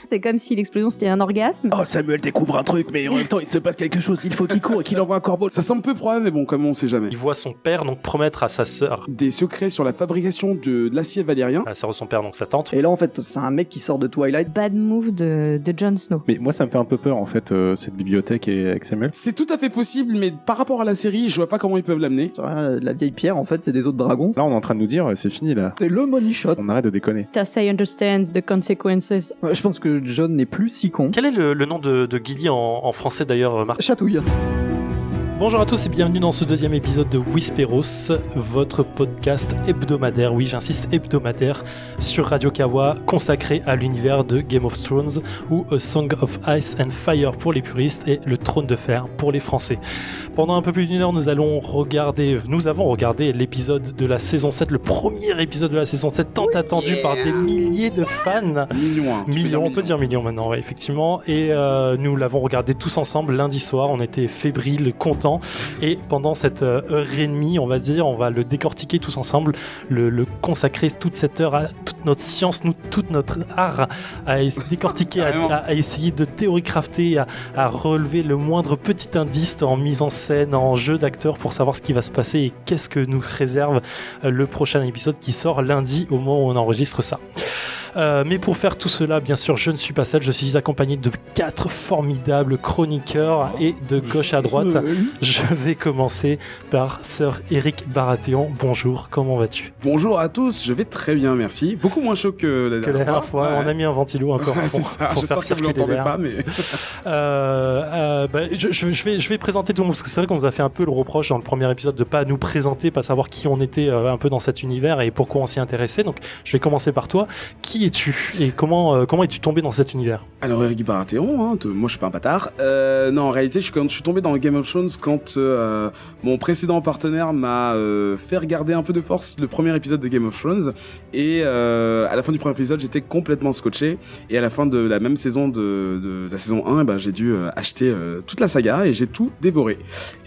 t'es comme si l'explosion c'était un orgasme. Oh, Samuel découvre un truc, mais en même temps, il se passe quelque chose. Il faut qu'il court et qu'il envoie un corbeau. Ça semble peu probable, mais bon, comme on sait jamais. Il voit son père donc promettre à sa sœur. Des secrets sur la fabrication de l'acier valérien. La sœur de son père, donc sa tante. Et là, en fait, c'est un mec qui sort de Twilight. Bad move de Jon Snow. Mais moi, ça me fait un peu peur, en fait, cette bibliothèque avec Samuel. C'est tout à fait possible, mais par rapport à la série, je vois pas comment ils peuvent l'amener. La vieille pierre, en fait, c'est des autres dragons. Là, on est en train de nous dire, c'est fini, là. C'est le money shot. On arrête de déconner. Cersei understands the consequences. Je pense que Jon n'est plus si con. Quel est le nom de Gilly en français d'ailleurs, Marc? Chatouille. Bonjour à tous et bienvenue dans ce deuxième épisode de Whisperos, votre podcast hebdomadaire, oui j'insiste hebdomadaire, sur Radio Kawa, consacré à l'univers de Game of Thrones, ou A Song of Ice and Fire pour les puristes et Le Trône de Fer pour les Français. Pendant un peu plus d'une heure, nous avons regardé l'épisode de la saison 7, le premier épisode de la saison 7, tant attendu par des milliers de fans. Millions, on peut dire millions maintenant, ouais, effectivement, et nous l'avons regardé tous ensemble lundi soir, on était fébriles, contents. Et pendant cette heure et demie, on va dire, on va le décortiquer tous ensemble, le consacrer toute cette heure à toute notre science, toute notre art, à décortiquer, à essayer de théorie-crafter, à relever le moindre petit indice en mise en scène, en jeu d'acteur pour savoir ce qui va se passer et qu'est-ce que nous réserve le prochain épisode qui sort lundi au moment où on enregistre ça. Mais pour faire tout cela, bien sûr, je ne suis pas seul, je suis accompagné de 4 formidables chroniqueurs et de gauche à droite. Je vais commencer par Sir Eric Baratheon. Bonjour, comment vas-tu? Bonjour à tous, je vais très bien, merci. Beaucoup moins chaud que la dernière fois. Ouais. On a mis un ventilo encore c'est ça, pour faire j'espère que vous l'entendez pas, mais... je vais présenter tout le monde, parce que c'est vrai qu'on nous a fait un peu le reproche dans le premier épisode de pas nous présenter, pas savoir qui on était un peu dans cet univers et pourquoi on s'y intéressait. Donc je vais commencer par toi. Qui es-tu et comment es-tu tombé dans cet univers? Alors Eric Baratheon, moi je suis pas un bâtard. Non, en réalité, je suis tombé dans Game of Thrones quand mon précédent partenaire m'a fait regarder un peu de force le premier épisode de Game of Thrones et à la fin du premier épisode, j'étais complètement scotché et à la fin de la même saison de la saison 1, j'ai dû acheter toute la saga et j'ai tout dévoré.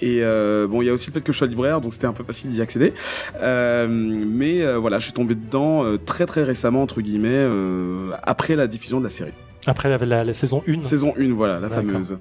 Et il y a aussi le fait que je sois libraire, donc c'était un peu facile d'y accéder. Mais voilà, je suis tombé dedans très très récemment entre guillemets après la diffusion de la série. Après la saison 1. Saison 1, voilà, la fameuse.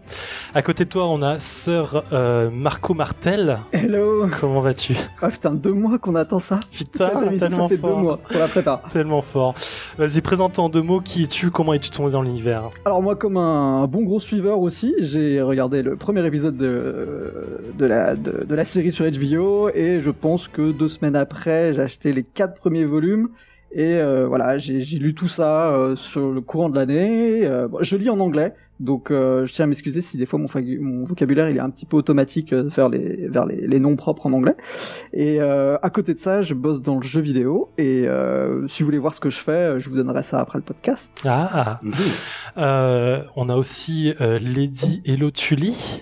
À côté de toi, on a Sir Marco Martel. Hello. Comment vas-tu? Ah putain, 2 mois qu'on attend ça. Putain, ça fait 2 mois pour la prépa. Tellement fort. Vas-y, présente-toi en 2 mots. Qui es-tu? Comment es-tu tombé dans l'univers? Alors moi, comme un bon gros suiveur aussi, j'ai regardé le premier épisode de la série sur HBO et je pense que 2 semaines après, j'ai acheté les 4 premiers volumes. Et voilà, j'ai lu tout ça sur le courant de l'année. Je lis en anglais, donc je tiens à m'excuser si des fois mon vocabulaire il est un petit peu automatique vers les noms propres en anglais. Et à côté de ça, je bosse dans le jeu vidéo. Et si vous voulez voir ce que je fais, je vous donnerai ça après le podcast. Ah. On a aussi Lady Hello Tully.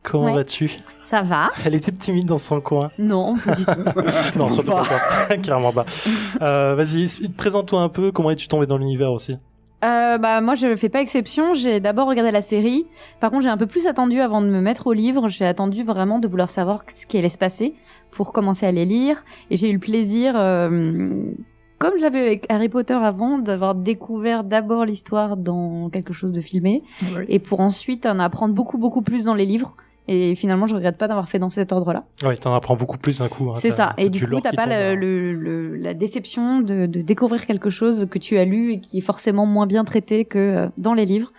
Comment vas-tu? Ça va. Elle était timide dans son coin. Non, pas du tout. Non, surtout pas. Clairement pas. Vas-y, présente-toi un peu. Comment es-tu tombé dans l'univers aussi? Moi je fais pas exception, j'ai d'abord regardé la série. Par contre, j'ai un peu plus attendu avant de me mettre au livre. J'ai attendu vraiment de vouloir savoir ce qui allait se passer pour commencer à les lire. Et j'ai eu le plaisir, comme j'avais avec Harry Potter avant, d'avoir découvert d'abord l'histoire dans quelque chose de filmé. Oui. Et pour ensuite en apprendre beaucoup plus dans les livres. Et finalement, je regrette pas d'avoir fait dans cet ordre-là. Ouais, t'en apprends beaucoup plus d'un coup. Hein, c'est ça. Et du coup, t'as pas la déception de découvrir quelque chose que tu as lu et qui est forcément moins bien traité que dans les livres.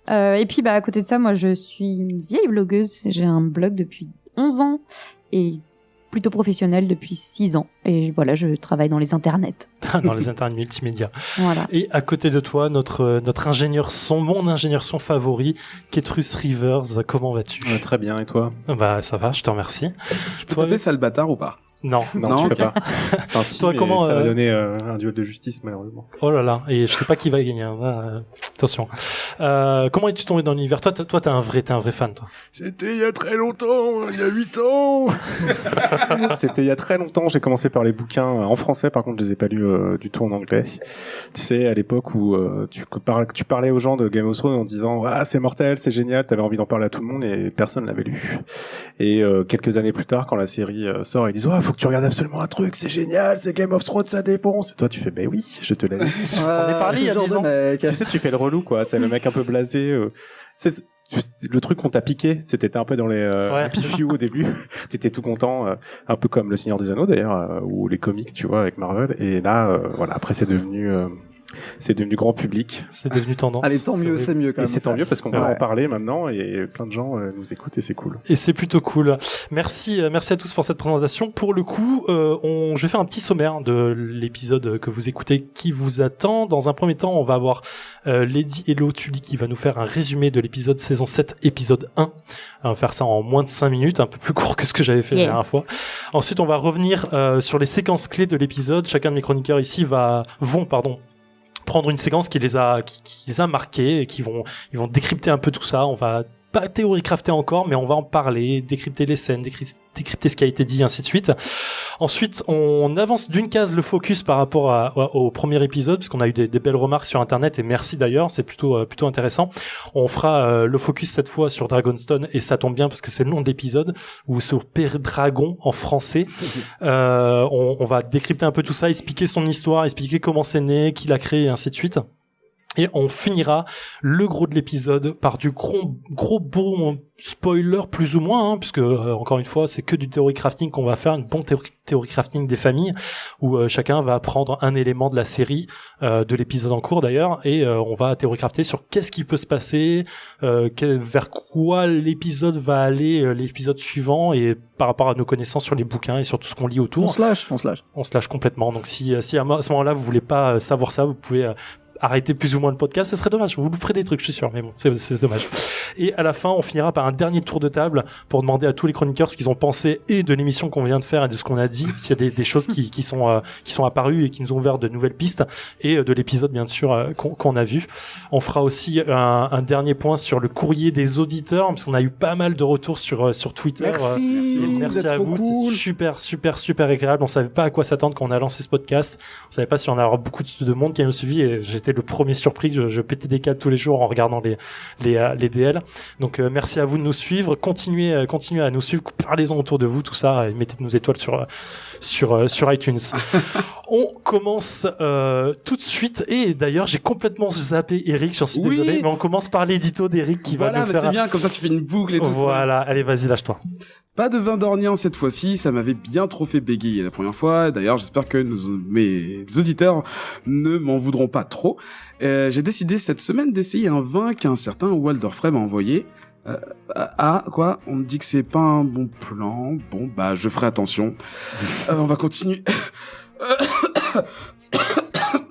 Et puis, à côté de ça, moi, je suis une vieille blogueuse. J'ai un blog depuis 11 ans et plutôt professionnel depuis 6 ans. Et voilà, je travaille dans les internets. Dans les internets multimédia. Voilà. Et à côté de toi, notre ingénieur son, mon ingénieur son favori, Ketrus Rivers. Comment vas-tu? Très bien, et toi? Ça va, je te remercie. Je peux t'appeler sale bâtard ou pas? Non, tu peux pas. Enfin, si, toi, comment ça va donner un duel de justice, malheureusement. Oh là là, et je sais pas qui va gagner. Attention. Comment es-tu tombé dans l'univers? Toi, t'es un vrai fan, toi. C'était il y a très longtemps, il y a 8 ans. C'était il y a très longtemps. J'ai commencé par les bouquins en français. Par contre, je les ai pas lus du tout en anglais. Tu sais, à l'époque où tu parlais aux gens de Game of Thrones en disant c'est mortel, c'est génial, t'avais envie d'en parler à tout le monde et personne l'avait lu. Et quelques années plus tard, quand la série sort, ils disent faut faut que tu regardes absolument un truc, c'est génial, c'est Game of Thrones, ça défonce. Et toi, tu fais, ben oui, je te l'ai dit. On est parlé il y a 10 ans. Tu sais, tu fais le relou, quoi. C'est le mec un peu blasé. Le truc qu'on t'a piqué, t'étais un peu dans les Happy Few au début. T'étais tout content, un peu comme Le Seigneur des Anneaux d'ailleurs, ou les comics, tu vois, avec Marvel. Et là, voilà, après c'est devenu grand public. C'est devenu tendance. Allez, tant mieux, c'est mieux quand même. Et c'est tant mieux parce qu'on peut en parler maintenant et plein de gens nous écoutent et c'est cool. Et c'est plutôt cool. Merci à tous pour cette présentation. Pour le coup, je vais faire un petit sommaire de l'épisode que vous écoutez qui vous attend. Dans un premier temps, on va avoir Lady Hello Tully qui va nous faire un résumé de l'épisode saison 7, épisode 1. On va faire ça en moins de 5 minutes, un peu plus court que ce que j'avais fait la dernière fois. Ensuite, on va revenir sur les séquences clés de l'épisode. Chacun de mes chroniqueurs ici vont prendre une séquence qui les a marqués et ils vont décrypter un peu tout ça. On va pas théorie crafter encore, mais on va en parler, décrypter les scènes, décrypter ce qui a été dit, ainsi de suite. Ensuite, on avance d'une case le focus par rapport au premier épisode, parce qu'on a eu des belles remarques sur Internet, et merci d'ailleurs, c'est plutôt intéressant. On fera le focus cette fois sur Dragonstone, et ça tombe bien parce que c'est le nom de l'épisode, ou sur Père Dragon en français. On va décrypter un peu tout ça, expliquer son histoire, expliquer comment c'est né, qui l'a créé, et ainsi de suite. Et on finira le gros de l'épisode par du gros bon spoiler plus ou moins, puisque encore une fois c'est que du theory crafting qu'on va faire, une bonne theory crafting des familles, où chacun va prendre un élément de la série, de l'épisode en cours d'ailleurs, et on va theory crafter sur qu'est-ce qui peut se passer, vers quoi l'épisode va aller, l'épisode suivant, et par rapport à nos connaissances sur les bouquins et sur tout ce qu'on lit autour. On se lâche Complètement. Donc si à ce moment-là vous voulez pas savoir ça, vous pouvez arrêter plus ou moins le podcast, ce serait dommage. Vous louperez des trucs, je suis sûr, mais bon, c'est dommage. Et à la fin, on finira par un dernier tour de table pour demander à tous les chroniqueurs ce qu'ils ont pensé et de l'émission qu'on vient de faire et de ce qu'on a dit, s'il y a des choses qui sont apparues et qui nous ont ouvert de nouvelles pistes, et de l'épisode bien sûr qu'on a vu. On fera aussi un dernier point sur le courrier des auditeurs, parce qu'on a eu pas mal de retours sur Twitter. Merci à vous, cool. C'est super agréable. On savait pas à quoi s'attendre quand on a lancé ce podcast. On savait pas si on allait avoir beaucoup de monde qui nous suivi, et j'étais le premier surpris. Je pétais des câbles tous les jours en regardant les DL. Donc merci à vous de nous suivre. Continuez à nous suivre. Parlez-en autour de vous, tout ça, et mettez de nos étoiles sur iTunes. On commence tout de suite. Et d'ailleurs, j'ai complètement zappé Eric. J'en suis désolé, mais on commence par l'édito d'Eric qui va nous faire. C'est bien. Comme ça, tu fais une boucle et tout ça. Voilà. Allez, vas-y, lâche-toi. Pas de vin d'Orléans cette fois-ci, ça m'avait bien trop fait bégayer la première fois. D'ailleurs, j'espère que mes auditeurs ne m'en voudront pas trop. J'ai décidé cette semaine d'essayer un vin qu'un certain Walder Frey m'a envoyé. Quoi? On me dit que c'est pas un bon plan. Bon, bah, je ferai attention. On va continuer.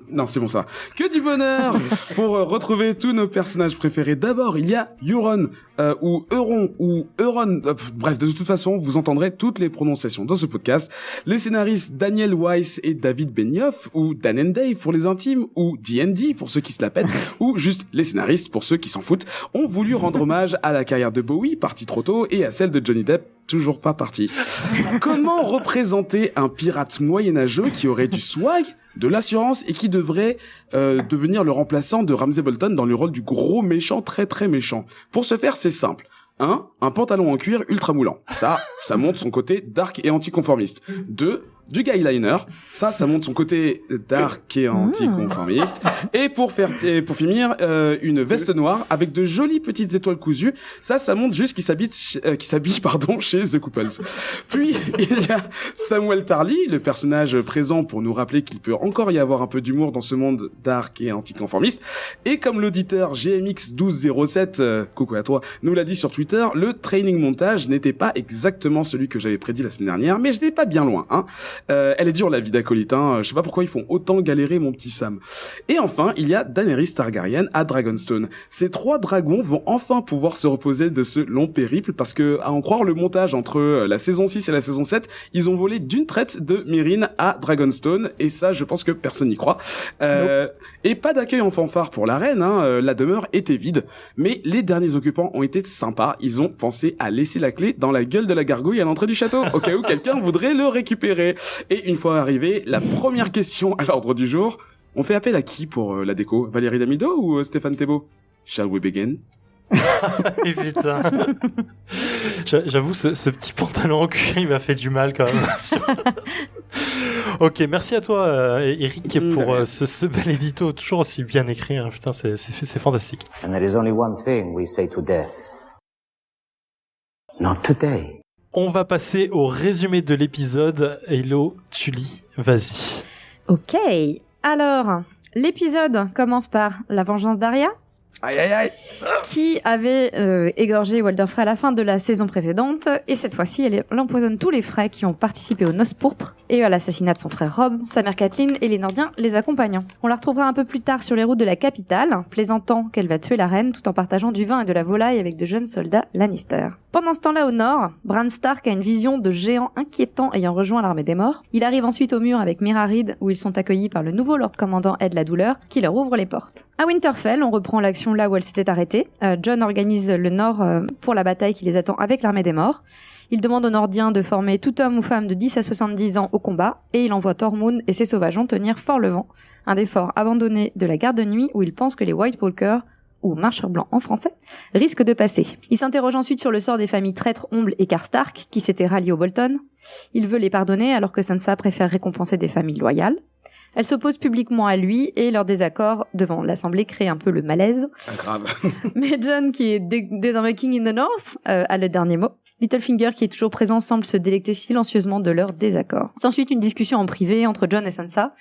Non, c'est bon ça. Que du bonheur pour retrouver tous nos personnages préférés. D'abord, il y a Euron, ou Euron, ou Euron. Bref, de toute façon, vous entendrez toutes les prononciations dans ce podcast. Les scénaristes Daniel Weiss et David Benioff, ou Dan and Dave pour les intimes, ou D&D pour ceux qui se la pètent, ou juste les scénaristes pour ceux qui s'en foutent, ont voulu rendre hommage à la carrière de Bowie, partie trop tôt, et à celle de Johnny Depp, toujours pas parti. Comment représenter un pirate moyenâgeux qui aurait du swag, de l'assurance, et qui devrait devenir le remplaçant de Ramsay Bolton dans le rôle du gros méchant très très méchant? Pour ce faire, c'est simple. 1. Un pantalon en cuir ultra moulant. Ça montre son côté dark et anticonformiste. 2. Du guyliner. Ça montre son côté dark et anticonformiste. Et pour finir, une veste noire avec de jolies petites étoiles cousues. Ça montre juste qu'il s'habille, chez The Couples. Puis, il y a Samuel Tarly, le personnage présent pour nous rappeler qu'il peut encore y avoir un peu d'humour dans ce monde dark et anticonformiste. Et comme l'auditeur GMX1207, coucou à toi, nous l'a dit sur Twitter, le training montage n'était pas exactement celui que j'avais prédit la semaine dernière, mais je n'étais pas bien loin, hein. Elle est dure la vie d'acolyte, hein. Je sais pas pourquoi ils font autant galérer mon petit Sam. Et enfin, il y a Daenerys Targaryen à Dragonstone. Ces 3 dragons vont enfin pouvoir se reposer de ce long périple, parce que, à en croire le montage entre la saison 6 et la saison 7, ils ont volé d'une traite de Myrine à Dragonstone, et ça, je pense que personne n'y croit. Et pas d'accueil en fanfare pour la reine, hein. La demeure était vide. Mais les derniers occupants ont été sympas. Ils ont pensé à laisser la clé dans la gueule de la gargouille à l'entrée du château, au cas où quelqu'un voudrait le récupérer. Et une fois arrivé, la première question à l'ordre du jour, on fait appel à qui pour la déco? Valérie Damido ou Stéphane Thébault? Shall we begin? Et putain. J'avoue, ce petit pantalon en cuir, il m'a fait du mal quand même. Ok, merci à toi, Eric, pour ce bel édito, toujours aussi bien écrit. Hein. Putain, c'est fantastique. And there is only one thing we say to death. Not today. On va passer au résumé de l'épisode. Hello, tu lis, vas-y. Ok, alors, l'épisode commence par la vengeance d'Arya, Aïe aïe aïe. qui avait égorgé Walder Frey à la fin de la saison précédente, et cette fois-ci, elle empoisonne tous les Frey qui ont participé aux Noces Pourpres et à l'assassinat de son frère Robb, sa mère Catelyn et les Nordiens les accompagnant. On la retrouvera un peu plus tard sur les routes de la capitale, plaisantant qu'elle va tuer la reine tout en partageant du vin et de la volaille avec de jeunes soldats Lannister. Pendant ce temps-là, au nord, Bran Stark a une vision de géants inquiétants ayant rejoint l'armée des morts. Il arrive ensuite au mur avec Mira Reed, où ils sont accueillis par le nouveau Lord Commandant Ed la Douleur, qui leur ouvre les portes. À Winterfell, on reprend l'action là où elle s'était arrêtée. Jon organise le nord pour la bataille qui les attend avec l'armée des morts. Il demande aux Nordiens de former tout homme ou femme de 10 à 70 ans au combat, et il envoie Tormund et ses sauvageons tenir Fort-le-Vent, un des forts abandonnés de la garde de nuit où il pense que les White Walkers, ou marcheurs blancs en français, risquent de passer. Il s'interroge ensuite sur le sort des familles traîtres Omble et Karstark, qui s'étaient ralliées aux Bolton. Il veut les pardonner alors que Sansa préfère récompenser des familles loyales. Elle s'oppose publiquement à lui et leur désaccord devant l'Assemblée crée un peu le malaise. Grave. Mais Jon, qui est désormais King in the North, a le dernier mot. Littlefinger, qui est toujours présent, semble se délecter silencieusement de leur désaccord. S'ensuit une discussion en privé entre Jon et Sansa,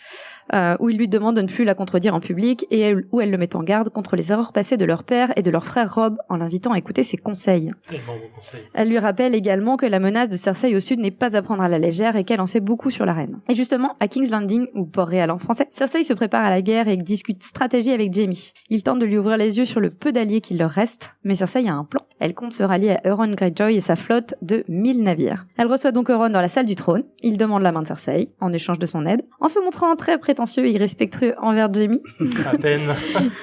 où il lui demande de ne plus la contredire en public et où elle le met en garde contre les erreurs passées de leur père et de leur frère Robb en l'invitant à écouter ses conseils. Tellement bon conseil. Elle lui rappelle également que la menace de Cersei au sud n'est pas à prendre à la légère et qu'elle en sait beaucoup sur la reine. Et justement, à King's Landing, ou Port-Réal en français, Cersei se prépare à la guerre et discute stratégie avec Jaime. Il tente de lui ouvrir les yeux sur le peu d'alliés qu'il leur reste, mais Cersei a un plan. Elle compte se rallier à Euron Greyjoy et sa flotte de 1000 navires. Elle reçoit donc Euron dans la salle du trône. Il demande la main de Cersei, en échange de son aide. En se montrant très prétentieux et irrespectueux envers Jaime, À peine.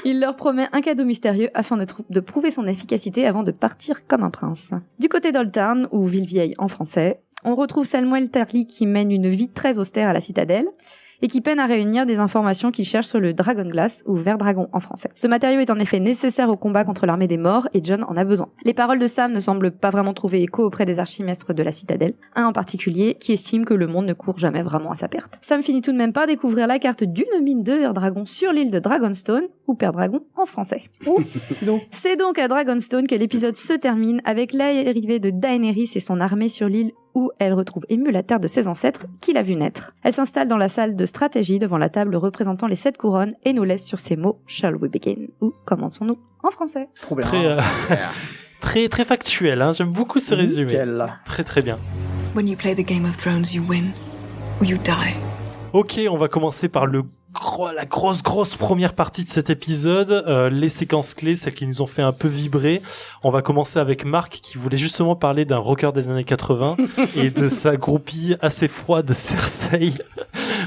il leur promet un cadeau mystérieux afin de prouver son efficacité avant de partir comme un prince. Du côté d'Oldtown, ou Ville-Vieille en français, on retrouve Samuel Tarly qui mène une vie très austère à la citadelle et qui peine à réunir des informations qu'il cherche sur le Dragonglass, ou Ver Dragon en français. Ce matériau est en effet nécessaire au combat contre l'armée des morts et Jon en a besoin. Les paroles de Sam ne semblent pas vraiment trouver écho auprès des archimestres de la citadelle, un en particulier qui estime que le monde ne court jamais vraiment à sa perte. Sam finit tout de même par découvrir la carte d'une mine de Ver Dragon sur l'île de Dragonstone, ou Père Dragon en français. C'est donc à Dragonstone que l'épisode se termine avec l'arrivée de Daenerys et son armée sur l'île où elle retrouve émue la terre de ses ancêtres qui l'a vue naître. Elle s'installe dans la salle de stratégie devant la table représentant les 7 couronnes et nous laisse sur ces mots « Shall we begin ?» ou « Commençons-nous » en français. Trop bien. Très factuel, hein. J'aime beaucoup ce résumé. Nickel. Très très bien. When you play the Game of Thrones, you win or you die. Ok, on va commencer par la grosse première partie de cet épisode, les séquences clés, celles qui nous ont fait un peu vibrer. On va commencer avec Marc qui voulait justement parler d'un rocker des années 80 et de sa groupie assez froide Cersei.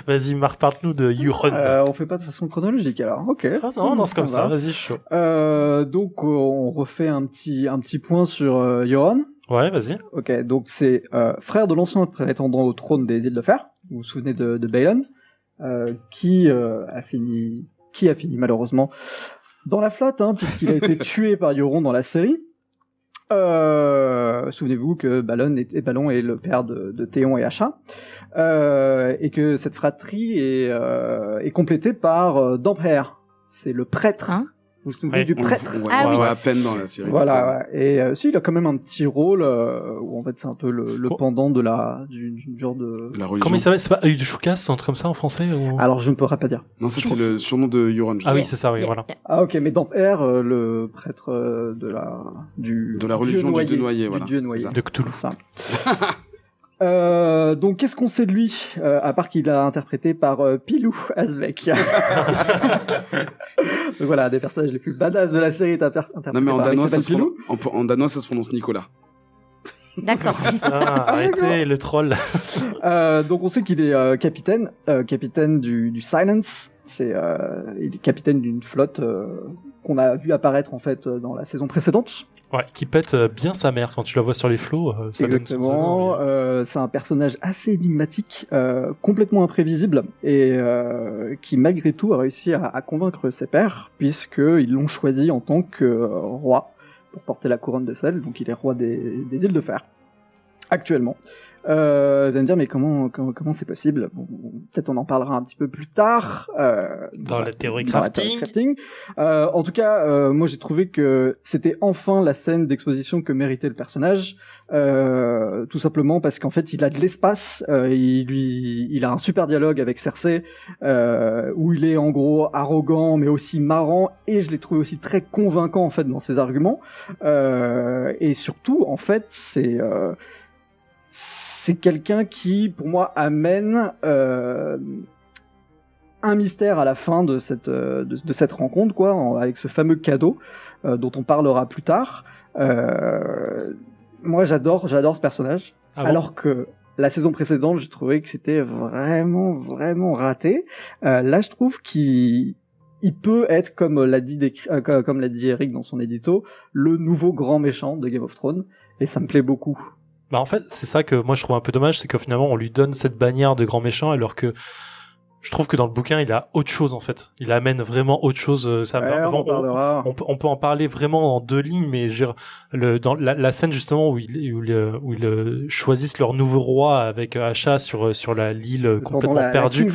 Vas-y Marc, parle-nous de Euron. On fait pas de façon chronologique alors. Ok. Ah non, c'est comme ça. Vas-y, chaud. Donc on refait un petit point sur Euron. Ouais, vas-y. Ok, donc c'est frère de l'ancien prétendant au trône des Îles de Fer. Vous vous souvenez de Balon, qui a fini malheureusement dans la flotte, hein, puisqu'il a été tué par Euron dans la série. Souvenez-vous que Balon est le père de Théon et Asha, et que cette fratrie est complétée par Damphair. C'est le prêtre. Hein, vous vous souvenez du prêtre? Ah oui. À peine dans la série. Voilà, ouais. Et si, il a quand même un petit rôle où en fait c'est un peu le pendant du genre de La religion. Comment il s'appelle? C'est pas Œil de Choucas, un truc comme ça en français ou... Alors je ne pourrais pas dire. Non, ça c'est le surnom de Euron. Ah oui, c'est ça, oui, voilà. Ah ok, mais Damphair, le prêtre de la religion dieu du dieu noyé, voilà. Dieu noyé. C'est ça. De Cthulhu. C'est ça. Donc qu'est-ce qu'on sait de lui, à part qu'il a interprété par Pilou Asbeck. Donc voilà, des personnages les plus badass de la série est interprété Non mais en par un mec danois, qui s'appelle Pilou. en danois ça se prononce Nicolas. D'accord. Ah, arrêtez le troll. Donc on sait qu'il est capitaine du Silence. Il est capitaine d'une flotte qu'on a vu apparaître en fait dans la saison précédente. Ouais, qui pète bien sa mère quand tu la vois sur les flots. Ça Exactement. C'est un personnage assez énigmatique, complètement imprévisible, et qui malgré tout a réussi à convaincre ses pairs, puisqu'ils l'ont choisi en tant que roi pour porter la couronne de sel, donc il est roi des îles de fer, actuellement. Vous allez me dire, mais comment c'est possible? Bon, peut-être on en parlera un petit peu plus tard. Dans la théorie crafting. En tout cas, moi j'ai trouvé que c'était enfin la scène d'exposition que méritait le personnage. Tout simplement parce qu'en fait il a de l'espace, il a un super dialogue avec Cersei, où il est en gros arrogant mais aussi marrant, et je l'ai trouvé aussi très convaincant en fait dans ses arguments. Et surtout en fait c'est quelqu'un qui, pour moi, amène un mystère à la fin de cette rencontre, quoi, avec ce fameux cadeau dont on parlera plus tard. Moi, j'adore ce personnage, alors que la saison précédente, j'ai trouvé que c'était vraiment, vraiment raté. Là, je trouve qu'il peut être, comme l'a dit Eric dans son édito, le nouveau grand méchant de Game of Thrones, et ça me plaît beaucoup. Bah en fait, c'est ça que moi je trouve un peu dommage, c'est que finalement on lui donne cette bannière de grand méchant alors que je trouve que dans le bouquin, il a autre chose en fait. Il amène vraiment autre chose. On peut en parler vraiment en 2 lignes, mais dans la scène justement où ils choisissent leur nouveau roi avec Asha sur l'île complètement perdue.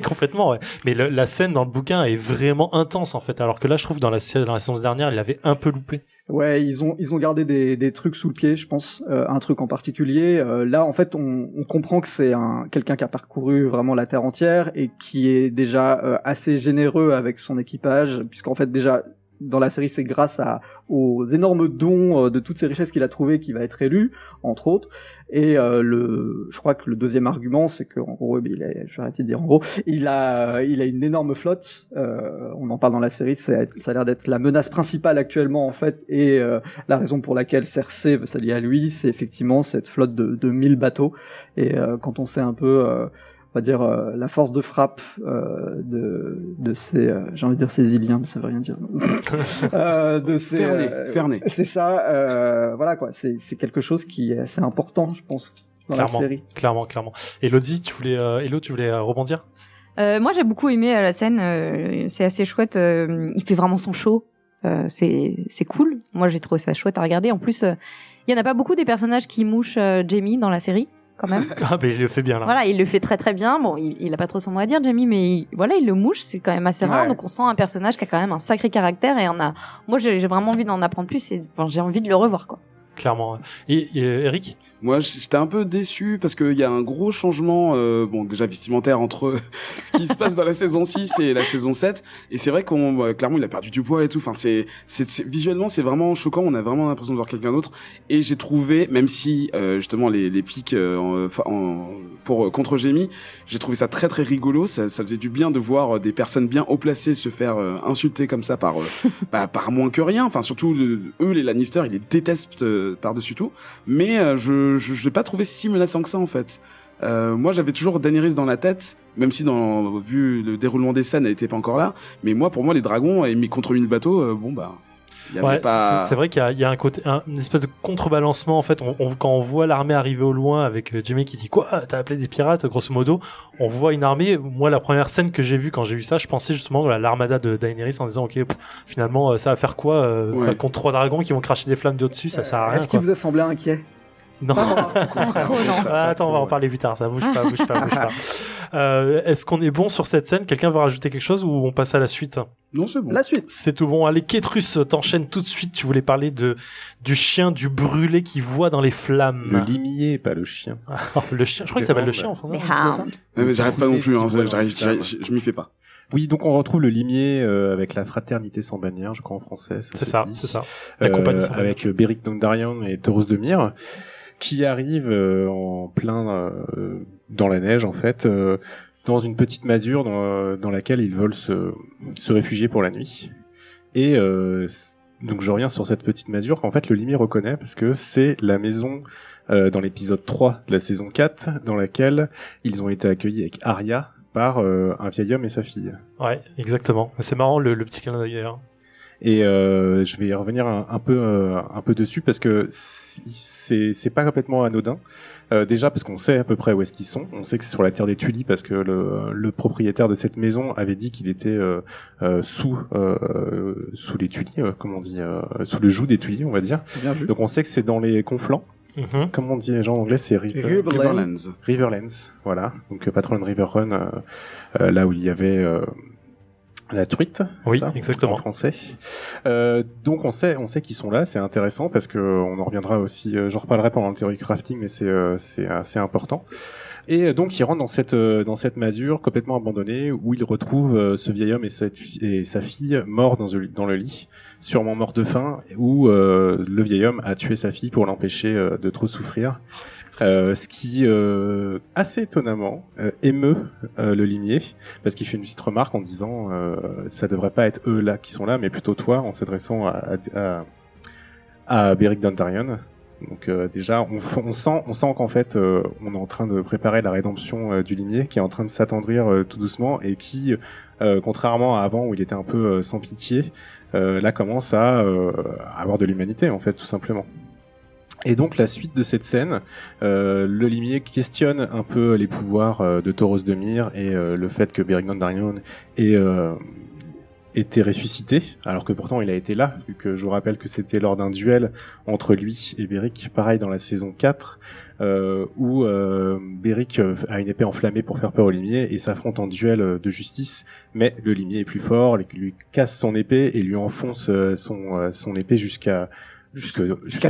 Complètement, ouais. Mais la scène dans le bouquin est vraiment intense en fait, alors que là, je trouve dans la saison dernière, il l'avait un peu loupé. Ouais, ils ont gardé des trucs sous le pied, je pense. Un truc en particulier. Là, en fait, on comprend que c'est quelqu'un qui a parcouru vraiment la terre entière et qui est déjà assez généreux avec son équipage, puisqu'en fait déjà dans la série c'est grâce aux énormes dons de toutes ces richesses qu'il a trouvées qu'il va être élu, entre autres. Et je crois que le deuxième argument c'est que en gros, je vais arrêter de dire en gros, il a une énorme flotte. On en parle dans la série, ça a l'air d'être la menace principale actuellement en fait, et la raison pour laquelle Cersei veut s'allier à lui, c'est effectivement cette flotte de 1000 bateaux. Et quand on sait un peu on va dire la force de frappe de ces j'ai envie de dire ces Iliens, mais ça veut rien dire. De ces Ferné. C'est ça, voilà quoi, c'est quelque chose qui est assez important, je pense, dans la série. Clairement. Elodie, tu voulais rebondir? Moi, j'ai beaucoup aimé la scène. C'est assez chouette. Il fait vraiment son show. C'est cool. Moi, j'ai trouvé ça chouette à regarder. En plus, il y en a pas beaucoup des personnages qui mouchent Jaime dans la série, quand même. Ah, mais il le fait bien là. Voilà, il le fait très très bien. Bon, il a pas trop son mot à dire, Jaime, mais voilà, il le mouche. C'est quand même assez rare. Ouais. Donc, on sent un personnage qui a quand même un sacré caractère, et moi, j'ai vraiment envie d'en apprendre plus. J'ai envie de le revoir, quoi. Clairement. Et Eric? Moi, j'étais un peu déçu parce qu'il y a un gros changement, déjà vestimentaire entre ce qui se passe dans la saison 6 et la saison 7. Et c'est vrai clairement, il a perdu du poids et tout. Enfin, visuellement, c'est vraiment choquant. On a vraiment l'impression de voir quelqu'un d'autre. Et j'ai trouvé, même si, justement, les pics, contre Jaime, j'ai trouvé ça très très rigolo. Ça faisait du bien de voir des personnes bien haut placées se faire insulter comme ça par par moins que rien. Enfin, surtout, eux, les Lannister, ils les détestent par-dessus tout. Mais, je l'ai pas trouvé si menaçant que ça en fait. Moi j'avais toujours Daenerys dans la tête, même si vu le déroulement des scènes elle était pas encore là, mais pour moi les dragons et mis contre 1000 bateaux, y avait pas... c'est vrai qu'il y a un côté, une espèce de contrebalancement en fait. Quand on voit l'armée arriver au loin avec Jaime qui dit quoi, t'as appelé des pirates, grosso modo, on voit une armée. Moi la première scène que j'ai vue quand j'ai vu ça, je pensais justement à l'armada de Daenerys en disant ok, finalement ça va faire quoi contre 3 dragons qui vont cracher des flammes de au-dessus, ça sert à rien. Est-ce qu'il vous a semblé inquiet? Non. Attends, on va en parler plus tard, ça bouge pas. Est-ce qu'on est bon sur cette scène? Quelqu'un veut rajouter quelque chose ou on passe à la suite? Non, c'est bon. La suite. C'est tout bon. Allez, Kétrus, t'enchaînes tout de suite. Tu voulais parler du chien, du brûlé qui voit dans les flammes. Le limier, pas le chien. Le chien, je crois qu'il s'appelle le chien en français. Mais j'arrête pas non plus, je m'y fais pas. Oui, donc on retrouve le limier avec la fraternité sans bannière, je crois en français. C'est ça. La compagnie sans bannière. Avec Beric Dondarrion et Thoros de Myr, qui arrivent en plein dans la neige en fait, dans une petite masure dans laquelle ils veulent se réfugier pour la nuit. Et donc je reviens sur cette petite masure qu'en fait le limier reconnaît parce que c'est la maison dans l'épisode 3 de la saison 4 dans laquelle ils ont été accueillis avec Arya par un vieil homme et sa fille. Ouais, exactement. C'est marrant le petit clin d'œil d'ailleurs. Et je vais y revenir un peu dessus parce que c'est pas complètement anodin. Déjà parce qu'on sait à peu près où est-ce qu'ils sont. On sait que c'est sur la terre des Tully parce que le propriétaire de cette maison avait dit qu'il était sous les Tully, comment on dit, sous le joug des Tully, on va dire. Bien vu. Donc on sait que c'est dans les conflans. Comme on dit les gens en anglais, c'est Riverlands. Riverlands, voilà. Donc Patrol River Run, là où il y avait la truite, Oui, ça, exactement. en français. Donc on sait qu'ils sont là. C'est intéressant parce que on en reviendra aussi. J'en reparlerai pendant le theory crafting, mais c'est assez important. Et donc il rentre dans cette masure complètement abandonnée où il retrouve ce vieil homme et sa fille morts dans le lit, sûrement morts de faim, où le vieil homme a tué sa fille pour l'empêcher de trop souffrir. Ce qui, assez étonnamment, émeut le limier, parce qu'il fait une petite remarque en disant ça devrait pas être eux là qui sont là, mais plutôt toi, en s'adressant à Beric Dondarrion. Donc déjà, on sent qu'en fait, on est en train de préparer la rédemption du limier, qui est en train de s'attendrir tout doucement, et qui, contrairement à avant où il était un peu sans pitié, là commence à avoir de l'humanité en fait, tout simplement. Et donc la suite de cette scène, le limier questionne un peu les pouvoirs de Thoros de Myr et le fait que Beric Dondarrion ait été ressuscité, alors que pourtant il a été là, vu que je vous rappelle que c'était lors d'un duel entre lui et Beric, pareil dans la saison 4, où Beric a une épée enflammée pour faire peur au limier et s'affronte en duel de justice, mais le limier est plus fort, lui casse son épée et lui enfonce son épée jusqu'à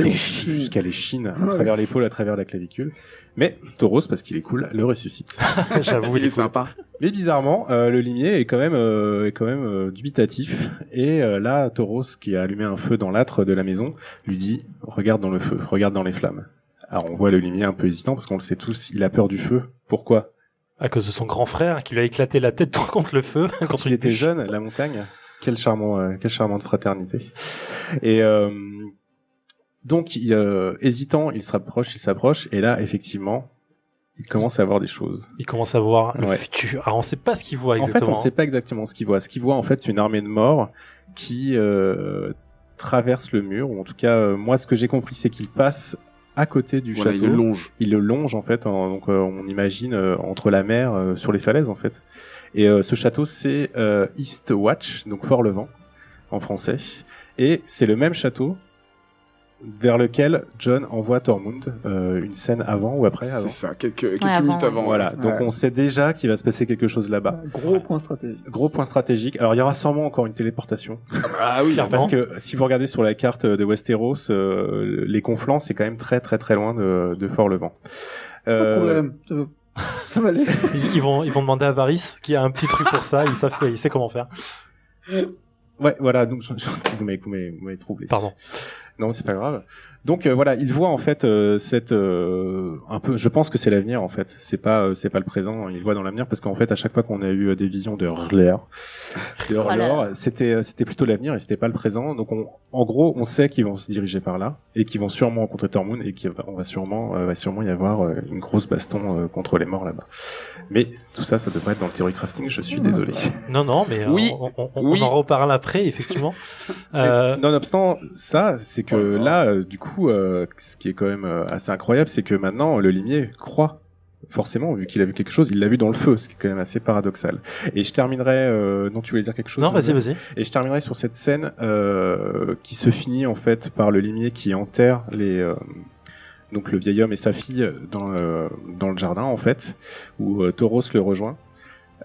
l'échine, à travers l'épaule, à travers la clavicule. Mais Thoros, parce qu'il est cool, le ressuscite. J'avoue, Il est sympa. Mais bizarrement, le limier est quand même dubitatif. Et là, Thoros, qui a allumé un feu dans l'âtre de la maison, lui dit « Regarde dans le feu, regarde dans les flammes ». Alors on voit le limier un peu hésitant, parce qu'on le sait tous, il a peur du feu. Pourquoi ? À cause de son grand frère qui lui a éclaté la tête contre le feu. Quand il était jeune, la montagne, quelle charmante fraternité. Et donc, hésitant, il s'approche, et là, effectivement, il commence à voir des choses. Il commence à voir le futur. Alors, on sait pas ce qu'il voit exactement. En fait, on sait pas exactement ce qu'il voit. Ce qu'il voit, en fait, c'est une armée de morts qui traverse le mur, ou en tout cas, moi, ce que j'ai compris, c'est qu'il passe à côté du château. Il le longe, en fait, donc on imagine entre la mer, sur les falaises, en fait. Et ce château, c'est Eastwatch, donc Fort-le-Vent, en français. Et c'est le même château vers lequel Jon envoie Tormund, une scène avant ou après. C'est ça, quelques avant. minutes avant. Voilà, donc on sait déjà qu'il va se passer quelque chose là-bas. Gros point stratégique. Gros point stratégique. Alors il y aura sûrement encore une téléportation. Ah oui, Parce que si vous regardez sur la carte de Westeros, les conflans, c'est quand même très très très loin de Fort-le-Vent. Pas de problème. Ça va aller. Ils vont demander à Varys, qui a un petit truc pour ça, il sait comment faire. Ouais, voilà, donc vous m'avez troublé. Pardon. Non, c'est pas grave. Donc voilà, il voit en fait un peu. Je pense que c'est l'avenir en fait. C'est pas le présent. Il voit dans l'avenir parce qu'en fait, à chaque fois qu'on a eu des visions de R'hllor, c'était plutôt l'avenir et c'était pas le présent. Donc en gros, on sait qu'ils vont se diriger par là et qu'ils vont sûrement rencontrer Tormund et qu'il va sûrement y avoir une grosse baston contre les morts là-bas. Mais tout ça, ça devrait être dans le theory crafting. Je suis désolé. Non, mais Oui. on en reparle après, effectivement. Nonobstant ça, c'est que là, du coup, ce qui est quand même assez incroyable, c'est que maintenant, le limier croit, forcément, vu qu'il a vu quelque chose, il l'a vu dans le feu, ce qui est quand même assez paradoxal. Et je terminerai... non, tu voulais dire quelque chose ? Non, vas-y. Et je terminerai sur cette scène qui se finit, en fait, par le limier qui enterre donc le vieil homme et sa fille dans le jardin, en fait, où Thoros le rejoint.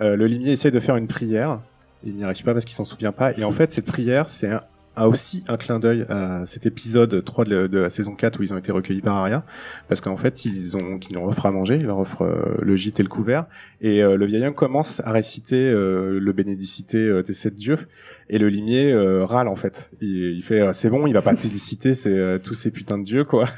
Le limier essaie de faire une prière, il n'y arrive pas parce qu'il s'en souvient pas, et en fait, cette prière, c'est a aussi un clin d'œil à cet épisode 3 de la saison 4 où ils ont été recueillis par Arya, parce qu'en fait ils leur offrent à manger, ils leur offrent le gîte et le couvert, et le vieil homme commence à réciter le bénédicité des 7 dieux, et le limier râle en fait. Il fait c'est bon, il va pas te citer tous ces putains de dieux quoi.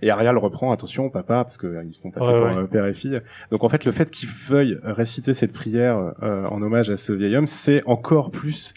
Et Arya le reprend, attention papa, parce que ils se font passer pour père et fille. Donc en fait le fait qu'il veuille réciter cette prière en hommage à ce vieil homme, c'est encore plus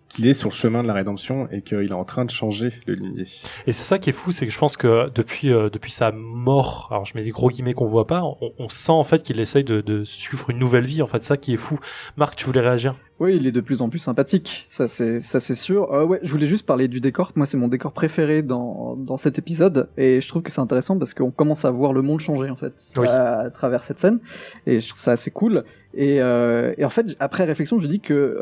qu'il est sur le chemin de la rédemption et qu'il est en train de changer le limier. Et c'est ça qui est fou, c'est que je pense que depuis sa mort, alors je mets des gros guillemets qu'on voit pas, on sent en fait qu'il essaye de suivre une nouvelle vie, en fait, ça qui est fou. Marc, tu voulais réagir ? Oui, il est de plus en plus sympathique, ça c'est sûr. Ouais, je voulais juste parler du décor. Moi, c'est mon décor préféré dans cet épisode, et je trouve que c'est intéressant parce qu'on commence à voir le monde changer en fait à travers cette scène, et je trouve ça assez cool. Et en fait, après réflexion, je dis que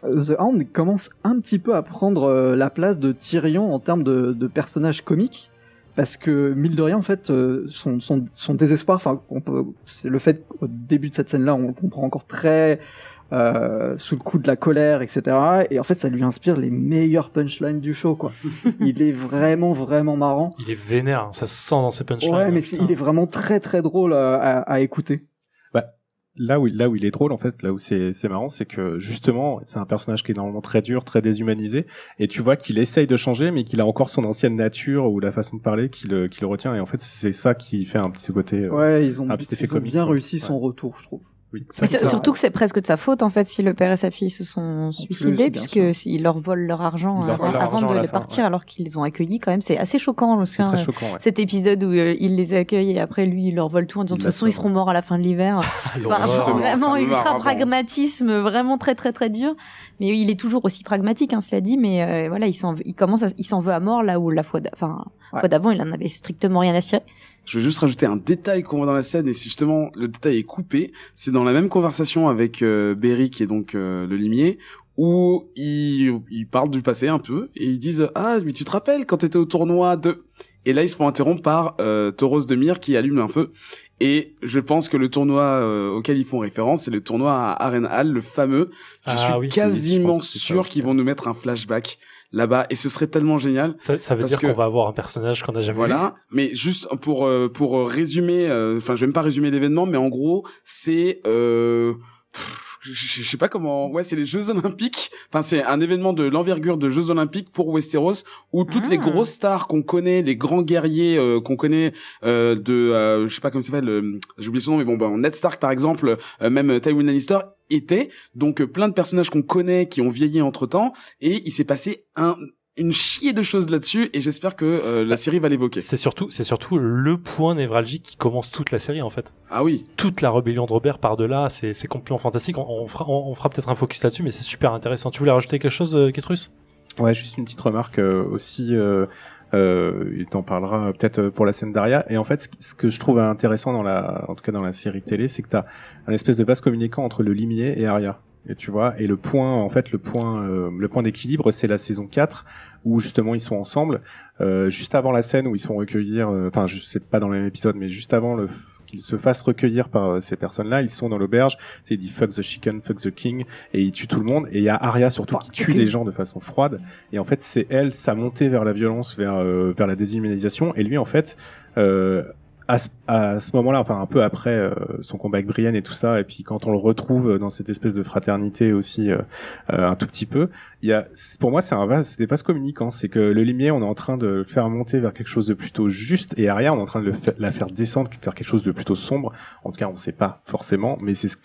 The Hound commence un petit peu à prendre la place de Tyrion en termes de personnage comique. Parce que mine de rien, en fait, son désespoir, enfin, c'est le fait qu'au début de cette scène-là, on le comprend encore très sous le coup de la colère, etc. Et en fait, ça lui inspire les meilleures punchlines du show, quoi. Il est vraiment, vraiment marrant. Il est vénère, hein, ça se sent dans ses punchlines. Ouais, mais il est vraiment très, très drôle à écouter. Là où il est drôle, en fait, là où c'est marrant, c'est que justement, c'est un personnage qui est normalement très dur, très déshumanisé, et tu vois qu'il essaye de changer, mais qu'il a encore son ancienne nature ou la façon de parler qui le retient, et en fait, c'est ça qui fait un petit côté, ouais, ils ont comique, bien réussi son retour, je trouve. Oui, Mais surtout que c'est presque de sa faute en fait si le père et sa fille se sont suicidés, puisque ils leur volent leur argent avant de partir, ouais. Alors qu'ils les ont accueillis quand même. C'est assez choquant. C'est très choquant, ouais. Cet épisode où il les accueille et après lui il leur vole tout en disant de toute façon ils seront morts à la fin de l'hiver. Vraiment ultra pragmatisme, vraiment très très très dur. Mais il est toujours aussi pragmatique, hein, cela dit. Mais voilà, il s'en veut à mort là où la fois d'avant il en avait strictement rien à cirer. Je vais juste rajouter un détail qu'on voit dans la scène, et si justement le détail est coupé, c'est dans la même conversation avec Berry, qui est donc le limier, où ils parlent du passé un peu, et ils disent « Ah, mais tu te rappelles quand t'étais au tournoi de... » Et là, ils se font interrompre par Tauros de Myr qui allume un feu. Et je pense que le tournoi auquel ils font référence, c'est le tournoi à Harrenhal, le fameux. Je suis quasiment sûr qu'ils vont nous mettre un flashback là-bas, et ce serait tellement génial. Ça veut dire qu'on va avoir un personnage qu'on n'a jamais vu. Voilà, mais juste pour résumer, enfin je vais même pas résumer l'événement, mais en gros c'est je sais pas comment, ouais, c'est les Jeux Olympiques. Enfin, c'est un événement de l'envergure de Jeux Olympiques pour Westeros, où toutes les grosses stars qu'on connaît, les grands guerriers qu'on connaît je sais pas comment il s'appelle, j'ai oublié son nom, mais bon, Ned Stark par exemple, même Tywin Lannister étaient, donc plein de personnages qu'on connaît qui ont vieilli entre-temps, et il s'est passé une chier de choses là-dessus, et j'espère que la série va l'évoquer. C'est surtout le point névralgique qui commence toute la série en fait. Ah oui. Toute la rébellion de Robert par delà, c'est complètement fantastique. On fera peut-être un focus là-dessus, mais c'est super intéressant. Tu voulais rajouter quelque chose, Kétrus ? Ouais, juste une petite remarque aussi. Il t'en parlera peut-être pour la scène d'Arya. Et en fait, ce que je trouve intéressant en tout cas dans la série télé, c'est que t'as un espèce de vase communicant entre le limier et Arya. Et tu vois, et le point d'équilibre, c'est la saison 4 où justement ils sont ensemble, juste avant la scène où ils sont recueillir, enfin je sais pas dans le même épisode, mais juste avant qu'ils se fassent recueillir par ces personnes-là, ils sont dans l'auberge, il dit fuck the chicken, fuck the king, et il tue tout le monde, et il y a Arya surtout qui tue les gens de façon froide, et en fait c'est elle, sa montée vers la violence, vers la déshumanisation, et lui en fait à ce moment-là, enfin un peu après son combat avec Brienne et tout ça, et puis quand on le retrouve dans cette espèce de fraternité aussi un tout petit peu, pour moi c'est des vases communicants, c'est que le limier on est en train de le faire monter vers quelque chose de plutôt juste, et Arya on est en train de la faire descendre vers quelque chose de plutôt sombre. En tout cas on sait pas forcément, mais c'est ce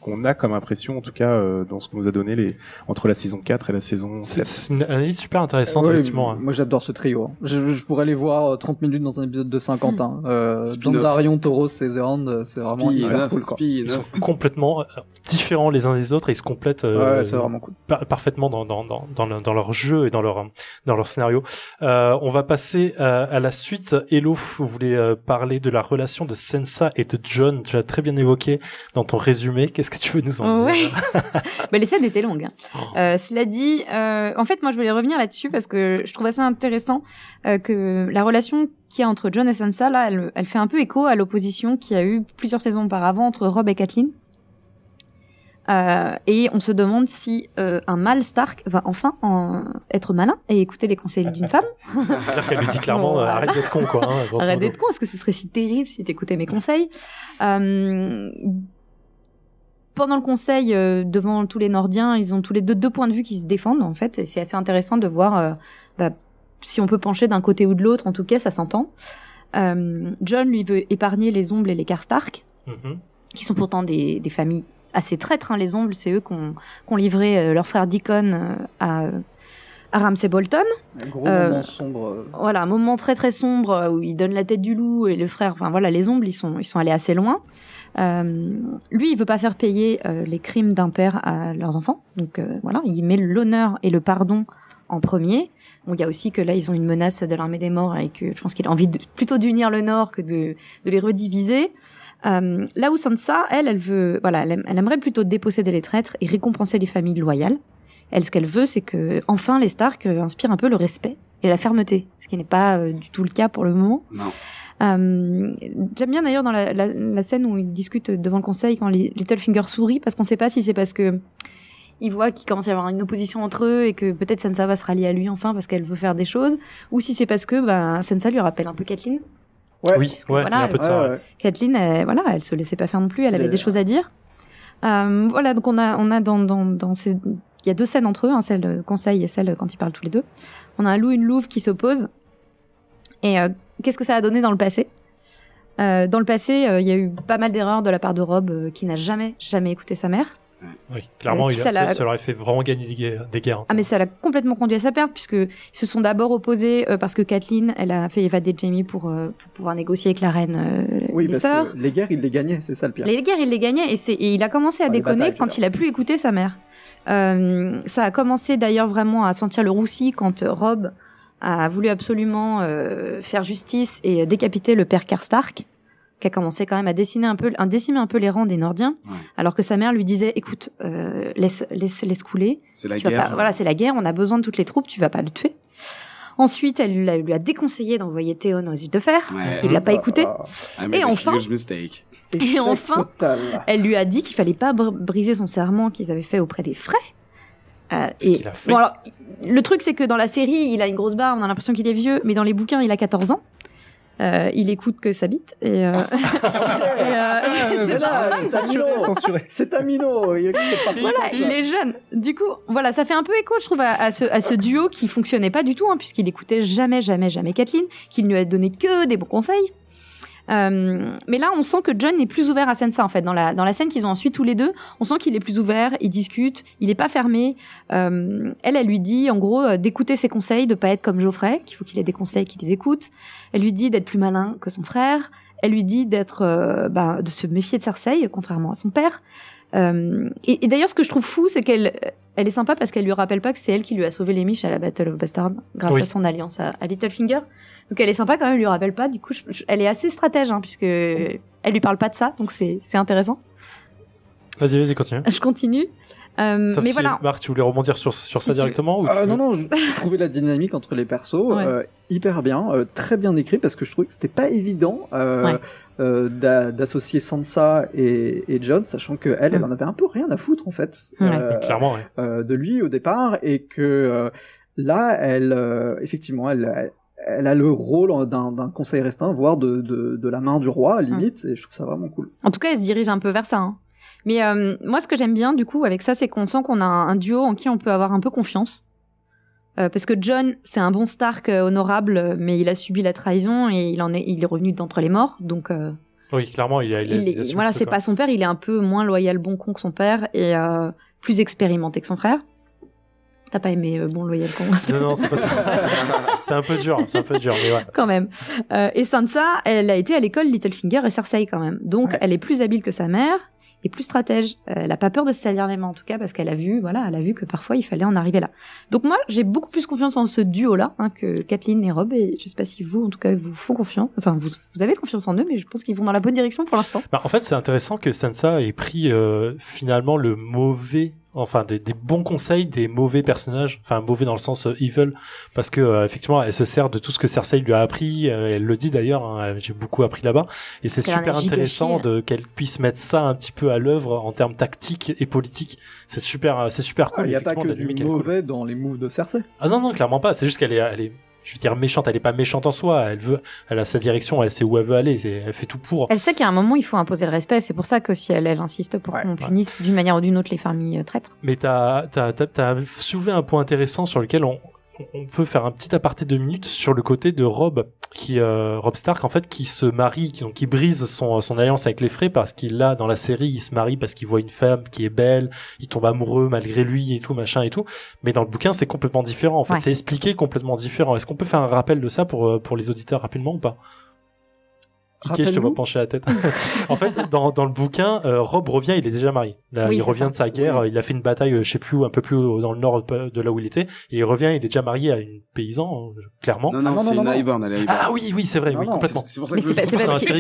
qu'on a comme impression en tout cas dans ce qu'on nous a donné entre la saison 4 et la saison 7. C'est une analyse super intéressante effectivement. Moi j'adore ce trio. Je pourrais les voir 30 minutes dans un épisode de 50 ans. Dondarion, Tauros et The Hound, c'est vraiment hyper cool, quoi. Ils sont complètement différents les uns des autres et ils se complètent c'est vraiment cool. Parfaitement dans leur jeu et dans leur scénario. On va passer à la suite. Hello, vous voulez parler de la relation de Sansa et de Jon. Tu l'as très bien évoqué dans ton résumé. Qu'est-ce que tu veux nous en dire? Les scènes étaient longues. Cela dit, en fait, moi je voulais revenir là-dessus parce que je trouve assez intéressant que la relation qu'il y a entre Jon et Sansa, là, elle fait un peu écho à l'opposition qu'il y a eu plusieurs saisons auparavant entre Robb et Catelyn. Et on se demande si un mâle Stark va enfin être malin et écouter les conseils d'une femme. C'est-à-dire qu'elle lui dit clairement arrête d'être con, quoi. Arrête d'être con, est-ce que ce serait si terrible si t'écoutais mes conseils? Pendant le conseil, devant tous les Nordiens, ils ont tous les deux points de vue qui se défendent, en fait, et c'est assez intéressant de voir si on peut pencher d'un côté ou de l'autre, en tout cas, ça s'entend. Jon, lui, veut épargner les Ombles et les Karstark, qui sont pourtant des familles assez traîtres, hein. Les Ombles, c'est eux qui ont livré leur frère Deacon à à Ramsay Bolton. Un gros moment sombre. Voilà, un moment très très sombre où il donne la tête du loup et le frère. Enfin voilà, les ombres, ils sont allés assez loin. Lui, il veut pas faire payer les crimes d'un père à leurs enfants. Donc voilà, il met l'honneur et le pardon en premier. Bon, il y a aussi que là, ils ont une menace de l'armée des morts et que je pense qu'il a envie plutôt d'unir le Nord que de les rediviser. Là où Sansa, elle veut, voilà, elle aimerait plutôt déposséder les traîtres et récompenser les familles loyales. Elle, ce qu'elle veut, c'est que enfin les Stark inspirent un peu le respect et la fermeté, ce qui n'est pas du tout le cas pour le moment. Non. J'aime bien d'ailleurs dans la scène où ils discutent devant le conseil quand Littlefinger sourit, parce qu'on sait pas si c'est parce que il voit qu'il commence à y avoir une opposition entre eux et que peut-être Sansa va se rallier à lui enfin parce qu'elle veut faire des choses, ou si c'est parce que Sansa lui rappelle un peu Catelyn. Ouais. Oui, Puisque, ouais, voilà, il y a un peu de ça. Ouais. Catelyn, elle se laissait pas faire non plus, elle avait des choses à dire. Voilà, donc on a dans ces, il y a deux scènes entre eux, hein, celle de conseil et celle quand ils parlent tous les deux. On a un loup et une louve qui s'opposent. Et qu'est-ce que ça a donné dans le passé ? Dans le passé, il y a eu pas mal d'erreurs de la part de Robb qui n'a jamais écouté sa mère. Oui, clairement, ça ça leur a fait vraiment gagner des guerres. Ah mais ça l'a complètement conduit à sa perte, puisque ils se sont d'abord opposés parce que Catelyn, elle a fait évader Jaime pour pouvoir négocier avec la reine Oui, les parce sœurs. que les guerres, il les gagnait, c'est ça le pire. Les guerres, il les gagnait et il a commencé à les déconner batailles, quand il a plus écouté sa mère. Ça a commencé d'ailleurs vraiment à sentir le roussi quand Robb a voulu absolument faire justice et décapiter le père Karstark, qui a commencé quand même à décimer un peu les rangs des Nordiens, alors que sa mère lui disait écoute, laisse couler. C'est la Tu vas guerre. pas- voilà, c'est la guerre, on a besoin de toutes les troupes, tu vas pas le tuer. Ensuite, elle lui a déconseillé d'envoyer Théon aux îles de Fer. Ouais. Il l'a pas écouté. I made Et a enfin- huge mistake. Et enfin- Total. Elle lui a dit qu'il fallait pas briser son serment qu'ils avaient fait auprès des frères. qu'il a fait. Bon, alors, le truc, c'est que dans la série, il a une grosse barbe, on a l'impression qu'il est vieux, mais dans les bouquins, il a 14 ans. Il écoute que sa bite. Et, C'est ça, censuré. C'est un minot. Il est pas voilà, il est jeune. Du coup, voilà, ça fait un peu écho, je trouve, à ce duo qui fonctionnait pas du tout, hein, puisqu'il écoutait jamais Catelyn, qu'il ne lui a donné que des bons conseils. Mais là, on sent que Jon est plus ouvert à Sansa, en fait. Dans la scène qu'ils ont ensuite tous les deux, on sent qu'il est plus ouvert, il discute, il est pas fermé. Elle lui dit, en gros, d'écouter ses conseils, de pas être comme Geoffrey, qu'il faut qu'il ait des conseils, qu'il les écoute. Elle lui dit d'être plus malin que son frère. Elle lui dit de se méfier de Cersei, contrairement à son père. Et d'ailleurs, ce que je trouve fou, c'est qu'elle est sympa parce qu'elle lui rappelle pas que c'est elle qui lui a sauvé les miches à la Battle of Bastard grâce à son alliance à Littlefinger. Donc elle est sympa quand même, elle lui rappelle pas. Du coup, elle est assez stratège, hein, puisque elle lui parle pas de ça, donc c'est intéressant. Vas-y, continue. Je continue. Sauf mais si, voilà. Marc, tu voulais rebondir sur ça tu- directement ou Non, je trouvais la dynamique entre les persos Ouais. hyper bien, très bien écrit, parce que je trouvais que c'était pas évident d'associer Sansa et Jon, sachant que elle en avait un peu rien à foutre en fait clairement, ouais. de lui au départ, et que là, elle effectivement, elle a le rôle d'un conseil restreint, voire de la main du roi, limite, et je trouve ça vraiment cool. En tout cas, elle se dirige un peu vers ça. Hein. Mais moi, ce que j'aime bien, du coup, avec ça, c'est qu'on sent qu'on a un duo en qui on peut avoir un peu confiance. Parce que Jon, c'est un bon Stark honorable, mais il a subi la trahison et il est revenu d'entre les morts. Donc, Oui, clairement, il a voilà, c'est pas son père. Il est un peu moins loyal, bon con que son père et plus expérimenté que son frère. T'as pas aimé bon loyal con? Non, c'est pas ça. C'est un peu dur, mais ouais. Quand même. Et Sansa, elle a été à l'école Littlefinger et Cersei quand même. Donc, elle est plus habile que sa mère et plus stratège. Elle a pas peur de se salir les mains en tout cas parce qu'elle a vu que parfois il fallait en arriver là. Donc moi, j'ai beaucoup plus confiance en ce duo-là que Catelyn et Robb, et je sais pas si vous, en tout cas, vous font confiance. Enfin, vous avez confiance en eux, mais je pense qu'ils vont dans la bonne direction pour l'instant. En fait, c'est intéressant que Sansa ait pris finalement le mauvais, enfin des bons conseils des mauvais personnages, enfin mauvais dans le sens evil, parce que effectivement, elle se sert de tout ce que Cersei lui a appris. Elle le dit d'ailleurs, hein, j'ai beaucoup appris là-bas, et c'est super intéressant qu'elle puisse mettre ça un petit peu à l'œuvre en termes tactiques et politiques. C'est super cool. Il n'y a pas que du mauvais dans les moves de Cersei. Ah non, clairement pas. C'est juste qu'elle est je veux dire méchante, elle est pas méchante en soi, elle a sa direction, elle sait où elle veut aller, elle fait tout pour. Elle sait qu'à un moment il faut imposer le respect, c'est pour ça que si elle insiste pour qu'on punisse d'une manière ou d'une autre les familles traîtres. Mais t'as soulevé un point intéressant sur lequel on peut faire un petit aparté 2 minutes sur le côté de Robb Stark en fait qui se marie, qui brise son alliance avec les Frey parce qu'il là dans la série il se marie parce qu'il voit une femme qui est belle, il tombe amoureux malgré lui et tout machin et tout, mais dans le bouquin c'est complètement différent en fait, c'est expliqué complètement différent. Est-ce qu'on peut faire un rappel de ça pour les auditeurs rapidement ou pas? Kiki, je te vois pencher la tête. En fait, dans le bouquin, Robb revient, il est déjà marié. Là, il revient de sa guerre, il a fait une bataille, je sais plus où, un peu plus dans le nord de là où il était, et il revient, il est déjà marié à une paysan, clairement. Non, c'est une Highborn, elle est Highborn. Ah oui, c'est vrai, oui, complètement. C'est pour ça mais que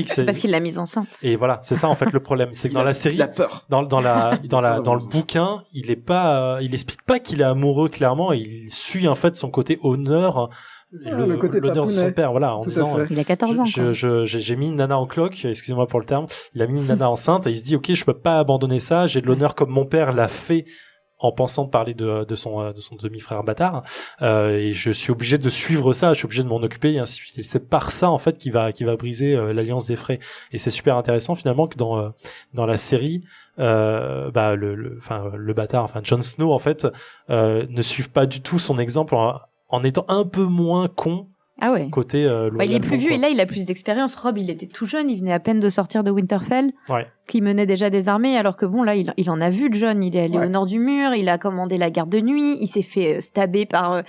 c'est parce qu'il l'a mise enceinte. Et voilà, c'est ça en fait le problème, c'est que dans la série, il a peur. dans le bouquin, il explique pas qu'il est amoureux clairement, il suit en fait son côté honneur. Le côté l'honneur de son papounet. père, voilà, en Tout à disant, fait. Il a 14 ans. j'ai mis une nana en cloque, excusez-moi pour le terme, il a mis une nana enceinte et il se dit, ok, je peux pas abandonner ça, j'ai de l'honneur comme mon père l'a fait en pensant parler de son demi-frère bâtard, et je suis obligé de suivre ça, je suis obligé de m'en occuper et ainsi de suite. Et c'est par ça, en fait, qu'il va briser l'alliance des Frey. Et c'est super intéressant, finalement, que dans la série, le bâtard, Jon Snow, en fait, ne suive pas du tout son exemple en étant un peu moins con. Ah ouais. Côté il est plus vieux et là il a plus d'expérience. Robb, il était tout jeune, il venait à peine de sortir de Winterfell, qui menait déjà des armées, alors que bon là il en a vu de jeune, il est allé au nord du mur, il a commandé la garde de nuit, il s'est fait stabber par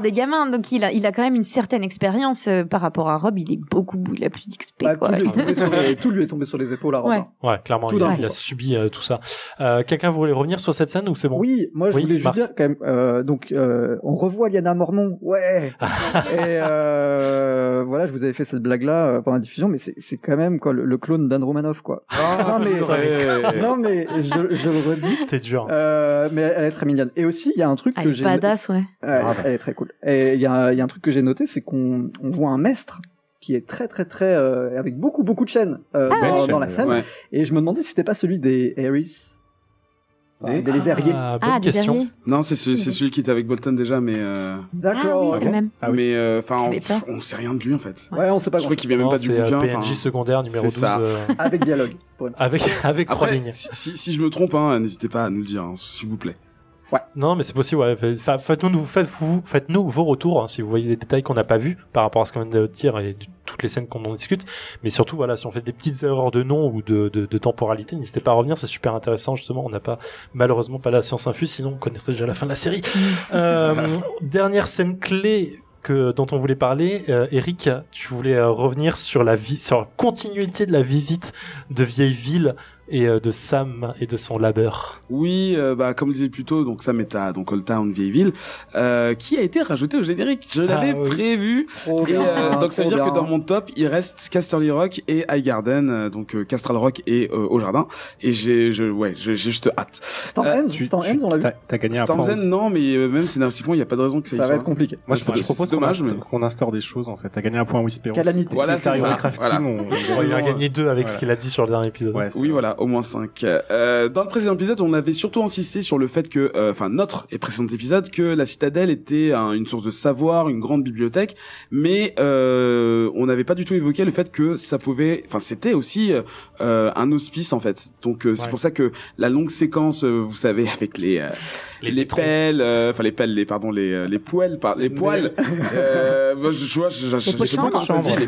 des gamins, donc il a quand même une certaine expérience par rapport à Robb, il a plus d'XP quoi. Tout lui est tombé sur les épaules à Robb. Ouais, clairement, il a subi tout ça. Quelqu'un voulait revenir sur cette scène ou c'est bon? Oui, moi je voulais juste dire quand même, on revoit Lyanna Mormont, et voilà, je vous avais fait cette blague-là pendant la diffusion, mais c'est quand même quoi, le clone d'Anne Romanoff, quoi. Non mais je le redis. T'es dur. Mais elle est très mignonne. Et aussi, il y a un truc que j'ai. Badass, ouais. Elle est très cool. Et il y a un truc que j'ai noté, c'est qu'on voit un mestre qui est très avec beaucoup de chaînes dans la scène. Ouais. Et je me demandais si c'était pas celui des Aerys. Des Aériers. Bonne question. Non, c'est celui qui était avec Bolton déjà, mais d'accord. Ah oui, c'est le même. Mais on sait rien de lui en fait. Ouais, on sait pas. Je crois qu'il vient même pas du bouquin. PNJ secondaire numéro 12. Ça. Avec dialogue. Avec 3 lignes. Si je me trompe, n'hésitez pas à nous le dire, s'il vous plaît. Ouais. Non, mais c'est possible, ouais. Faites-nous vos retours, si vous voyez des détails qu'on n'a pas vus par rapport à ce qu'on vient de dire et de toutes les scènes qu'on en discute. Mais surtout, voilà, si on fait des petites erreurs de nom ou de temporalité, n'hésitez pas à revenir, c'est super intéressant, justement. On n'a malheureusement pas la science infuse, sinon on connaîtrait déjà la fin de la série. Dernière scène clé dont on voulait parler, Eric, tu voulais revenir sur la continuité de la visite de Vieilleville et de Sam et de son labeur. Oui, comme je disais plus tôt, donc Sam est à Old Town Vieilleville, qui a été rajouté au générique. Je l'avais prévu. Donc ça veut dire que dans mon top, il reste Casterly Rock et Highgarden, donc Castral Rock et Au Jardin. Et j'ai juste hâte. Storm Ends, on l'a vu. T'as gagné un Storm point. Ends, non, mais même scénaristiquement, il y a pas de raison que ça y soit. Ça va être compliqué. Moi, je propose qu'on instaure des choses, en fait. T'as gagné un point Whisperos. Calamité. Voilà, c'est ça. Il a gagné 2 avec ce qu'il a dit sur le dernier épisode. Oui, voilà. Au moins 5. Dans le précédent épisode, on avait surtout insisté sur le fait que, notre précédent épisode, que la citadelle était une source de savoir, une grande bibliothèque, mais on n'avait pas du tout évoqué le fait que c'était aussi un hospice en fait. Donc c'est pour ça que la longue séquence, vous savez, avec les poêles, les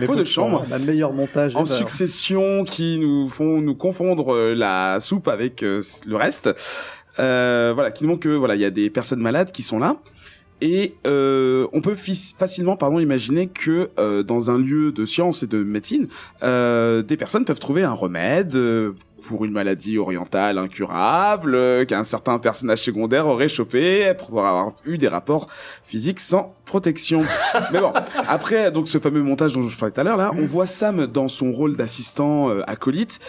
pots de chambre, la meilleure montage en succession qui nous font nous confondre la soupe avec le reste, qui nous montre que il y a des personnes malades qui sont là. Et on peut facilement imaginer que dans un lieu de science et de médecine, des personnes peuvent trouver un remède pour une maladie orientale incurable qu'un certain personnage secondaire aurait chopé pour avoir eu des rapports physiques sans protection. Mais bon, après donc ce fameux montage dont je parlais tout à l'heure là, on voit Sam dans son rôle d'assistant acolyte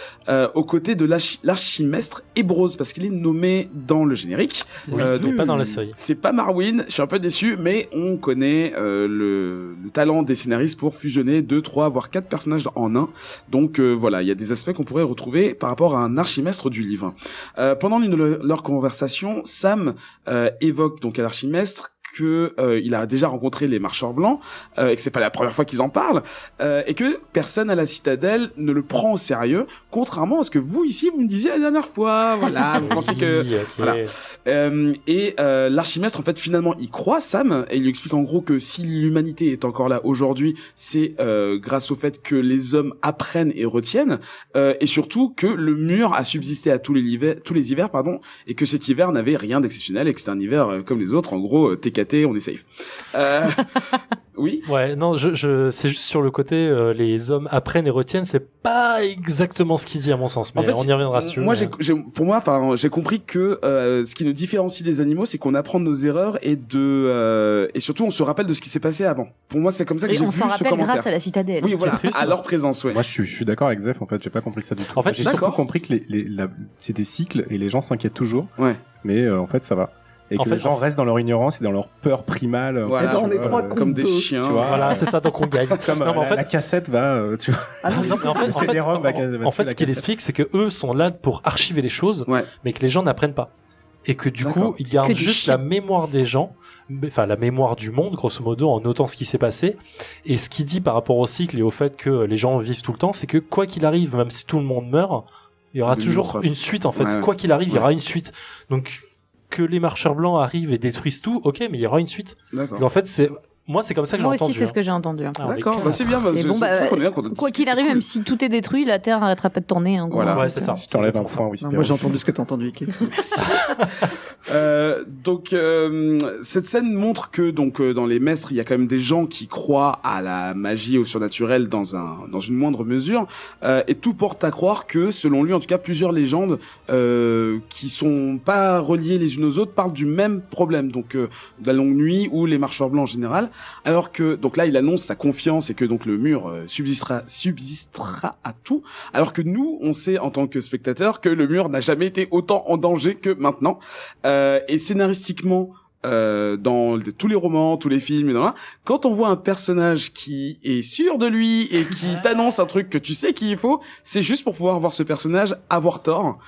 aux côtés de l'archimestre Ebrose parce qu'il est nommé dans le générique. Donc pas dans la série. C'est pas Marwyn, je suis un peu déçu, mais on connaît le talent des scénaristes pour fusionner 2, 3 voire 4 personnages en un. Donc il y a des aspects qu'on pourrait retrouver par rapport à un archimestre du livre. Pendant leur conversation, Sam évoque donc à l'archimestre que il a déjà rencontré les marcheurs blancs et que c'est pas la première fois qu'ils en parlent et que personne à la citadelle ne le prend au sérieux, contrairement à ce que vous ici vous me disiez la dernière fois. Voilà, vous pensez que voilà. L'archimestre en fait finalement il croit Sam et il lui explique en gros que si l'humanité est encore là aujourd'hui, c'est grâce au fait que les hommes apprennent et retiennent et surtout que le mur a subsisté à tous les hivers et que cet hiver n'avait rien d'exceptionnel et que c'était un hiver comme les autres. En gros, TKT, on est safe. Oui. Ouais, non, c'est juste sur le côté, les hommes apprennent et retiennent, c'est pas exactement ce qu'il dit à mon sens, mais en fait, on y reviendra dessus. Moi, j'ai compris que ce qui nous différencie des animaux, c'est qu'on apprend de nos erreurs et surtout on se rappelle de ce qui s'est passé avant. Pour moi, c'est comme ça que j'ai vu ce commentaire. On s'en rappelle grâce à la citadelle. Oui, voilà, à leur présence, ouais. Moi, je suis d'accord avec Zef, en fait, j'ai pas compris ça du tout. En fait, j'ai surtout compris que c'est des cycles et les gens s'inquiètent toujours. Ouais. Mais en fait, ça va. Et que les gens restent dans leur ignorance et dans leur peur primale. Voilà, on est trois comme des chiens. Tu vois, voilà, c'est ça, donc on gagne. Comme la cassette va, tu vois. En fait, ce qu'il explique, c'est que eux sont là pour archiver les choses, mais que les gens n'apprennent pas. Et que du coup, ils gardent juste la mémoire des gens, enfin la mémoire du monde, grosso modo, en notant ce qui s'est passé. Et ce qu'il dit par rapport au cycle et au fait que les gens vivent tout le temps, c'est que quoi qu'il arrive, même si tout le monde meurt, il y aura toujours une suite, en fait. Ouais. Quoi qu'il arrive, il y aura une suite. Donc, que les marcheurs blancs arrivent et détruisent tout, ok, mais il y aura une suite. D'accord. Donc en fait, c'est c'est comme ça que j'ai entendu. Moi aussi, c'est ce que j'ai entendu. D'accord, c'est bien. Quoi qu'il arrive, même si tout est détruit, la Terre n'arrêtera pas de tourner. En gros. Voilà, ouais, c'est ça. Je t'enlève un point, oui. Moi, j'ai entendu ce que t'as entendu, Iki. Merci. Donc cette scène montre que dans les maîtres, il y a quand même des gens qui croient à la magie, au surnaturel dans une moindre mesure, et tout porte à croire que, selon lui, en tout cas, plusieurs légendes qui sont pas reliées les unes aux autres parlent du même problème, donc de la longue nuit ou les marcheurs blancs en général. Alors que donc là il annonce sa confiance et que donc le mur subsistera à tout, alors que nous on sait en tant que spectateurs que le mur n'a jamais été autant en danger que maintenant, et scénaristiquement dans tous les romans, tous les films, quand on voit un personnage qui est sûr de lui et qui t'annonce un truc que tu sais qu'il faut, c'est juste pour pouvoir voir ce personnage avoir tort,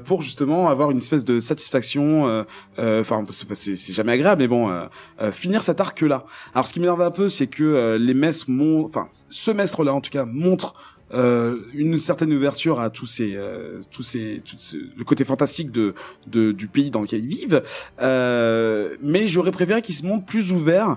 pour justement avoir une espèce de satisfaction. Enfin, c'est jamais agréable, mais bon, finir cet arc-là. Alors, ce qui m'énerve un peu, c'est que les maîtres ce maître-là, en tout cas, montre une certaine ouverture à le côté fantastique du pays dans lequel ils vivent, mais j'aurais préféré qu'ils se montrent plus ouverts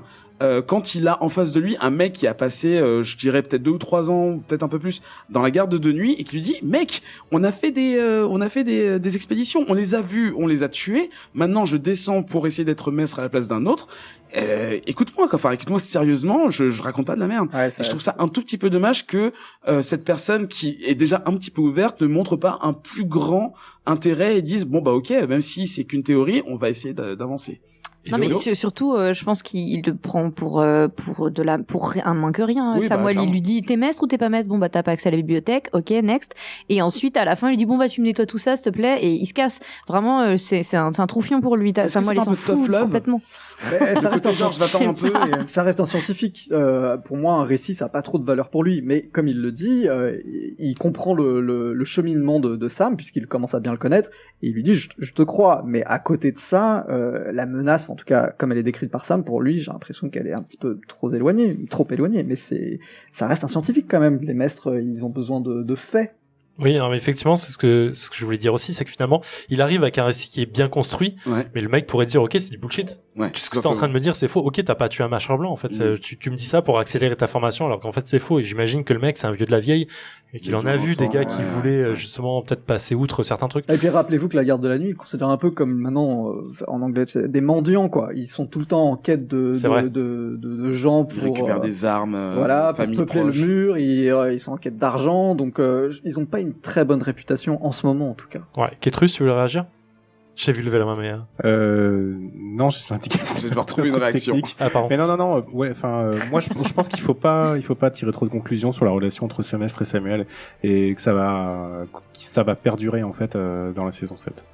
quand il a en face de lui un mec qui a passé, je dirais peut-être 2 ou 3 ans, peut-être un peu plus, dans la garde de nuit, et qui lui dit, mec, on a fait des expéditions, on les a vus, on les a tués, maintenant je descends pour essayer d'être maître à la place d'un autre, écoute-moi sérieusement, je raconte pas de la merde. Ouais, et je trouve ça un tout petit peu dommage que cette personne qui est déjà un petit peu ouverte ne montre pas un plus grand intérêt et dise, bon bah ok, même si c'est qu'une théorie, on va essayer d'avancer. Non mais surtout, je pense qu'il le prend pour un moins que rien. Oui, Samuel, il lui dit, t'es maître ou t'es pas maître? Bon bah t'as pas accès à la bibliothèque, ok, next. Et ensuite à la fin il lui dit, bon bah tu me nettoies tout ça s'il te plaît, et il se casse. Vraiment, c'est un troufion pour lui. Samuel, il s'en fout complètement. Ça reste ça reste un scientifique. Pour moi, un récit ça a pas trop de valeur pour lui, mais comme il le dit, il comprend le cheminement de Sam puisqu'il commence à bien le connaître, et il lui dit, je te crois, mais à côté de ça, la menace, en tout cas comme elle est décrite par Sam, pour lui j'ai l'impression qu'elle est un petit peu trop éloignée, mais ça reste un scientifique quand même. Les maîtres, ils ont besoin de faits. Oui, mais effectivement, c'est ce que je voulais dire aussi, c'est que finalement, il arrive avec un récit qui est bien construit, mais le mec pourrait dire, ok, c'est du bullshit. Ouais, tout ce que t'es en train de me dire, c'est faux. Ok, t'as pas tué un marcheur blanc, en fait. Tu me dis ça pour accélérer ta formation, alors qu'en fait, c'est faux. Et j'imagine que le mec, c'est un vieux de la vieille, et qu'il en a vu des gars qui voulaient, justement, peut-être passer outre certains trucs. Et puis, rappelez-vous que la garde de la nuit, ils considèrent un peu comme maintenant, en anglais, des mendiants, quoi. Ils sont tout le temps en quête de gens pour... Ils récupèrent des armes, pour peupler le mur, ils sont en quête d'argent, donc, ils ont pas une très bonne réputation en ce moment, en tout cas. Ouais. Ketrus, tu voulais réagir? J'ai vu lever la main, mais... non, je vais devoir trouver une réaction. Ah, pardon. Mais non, ouais, enfin, moi, je pense qu'il faut pas tirer trop de conclusions sur la relation entre ce maître et Samuel, et que ça va perdurer, en fait, dans la saison 7.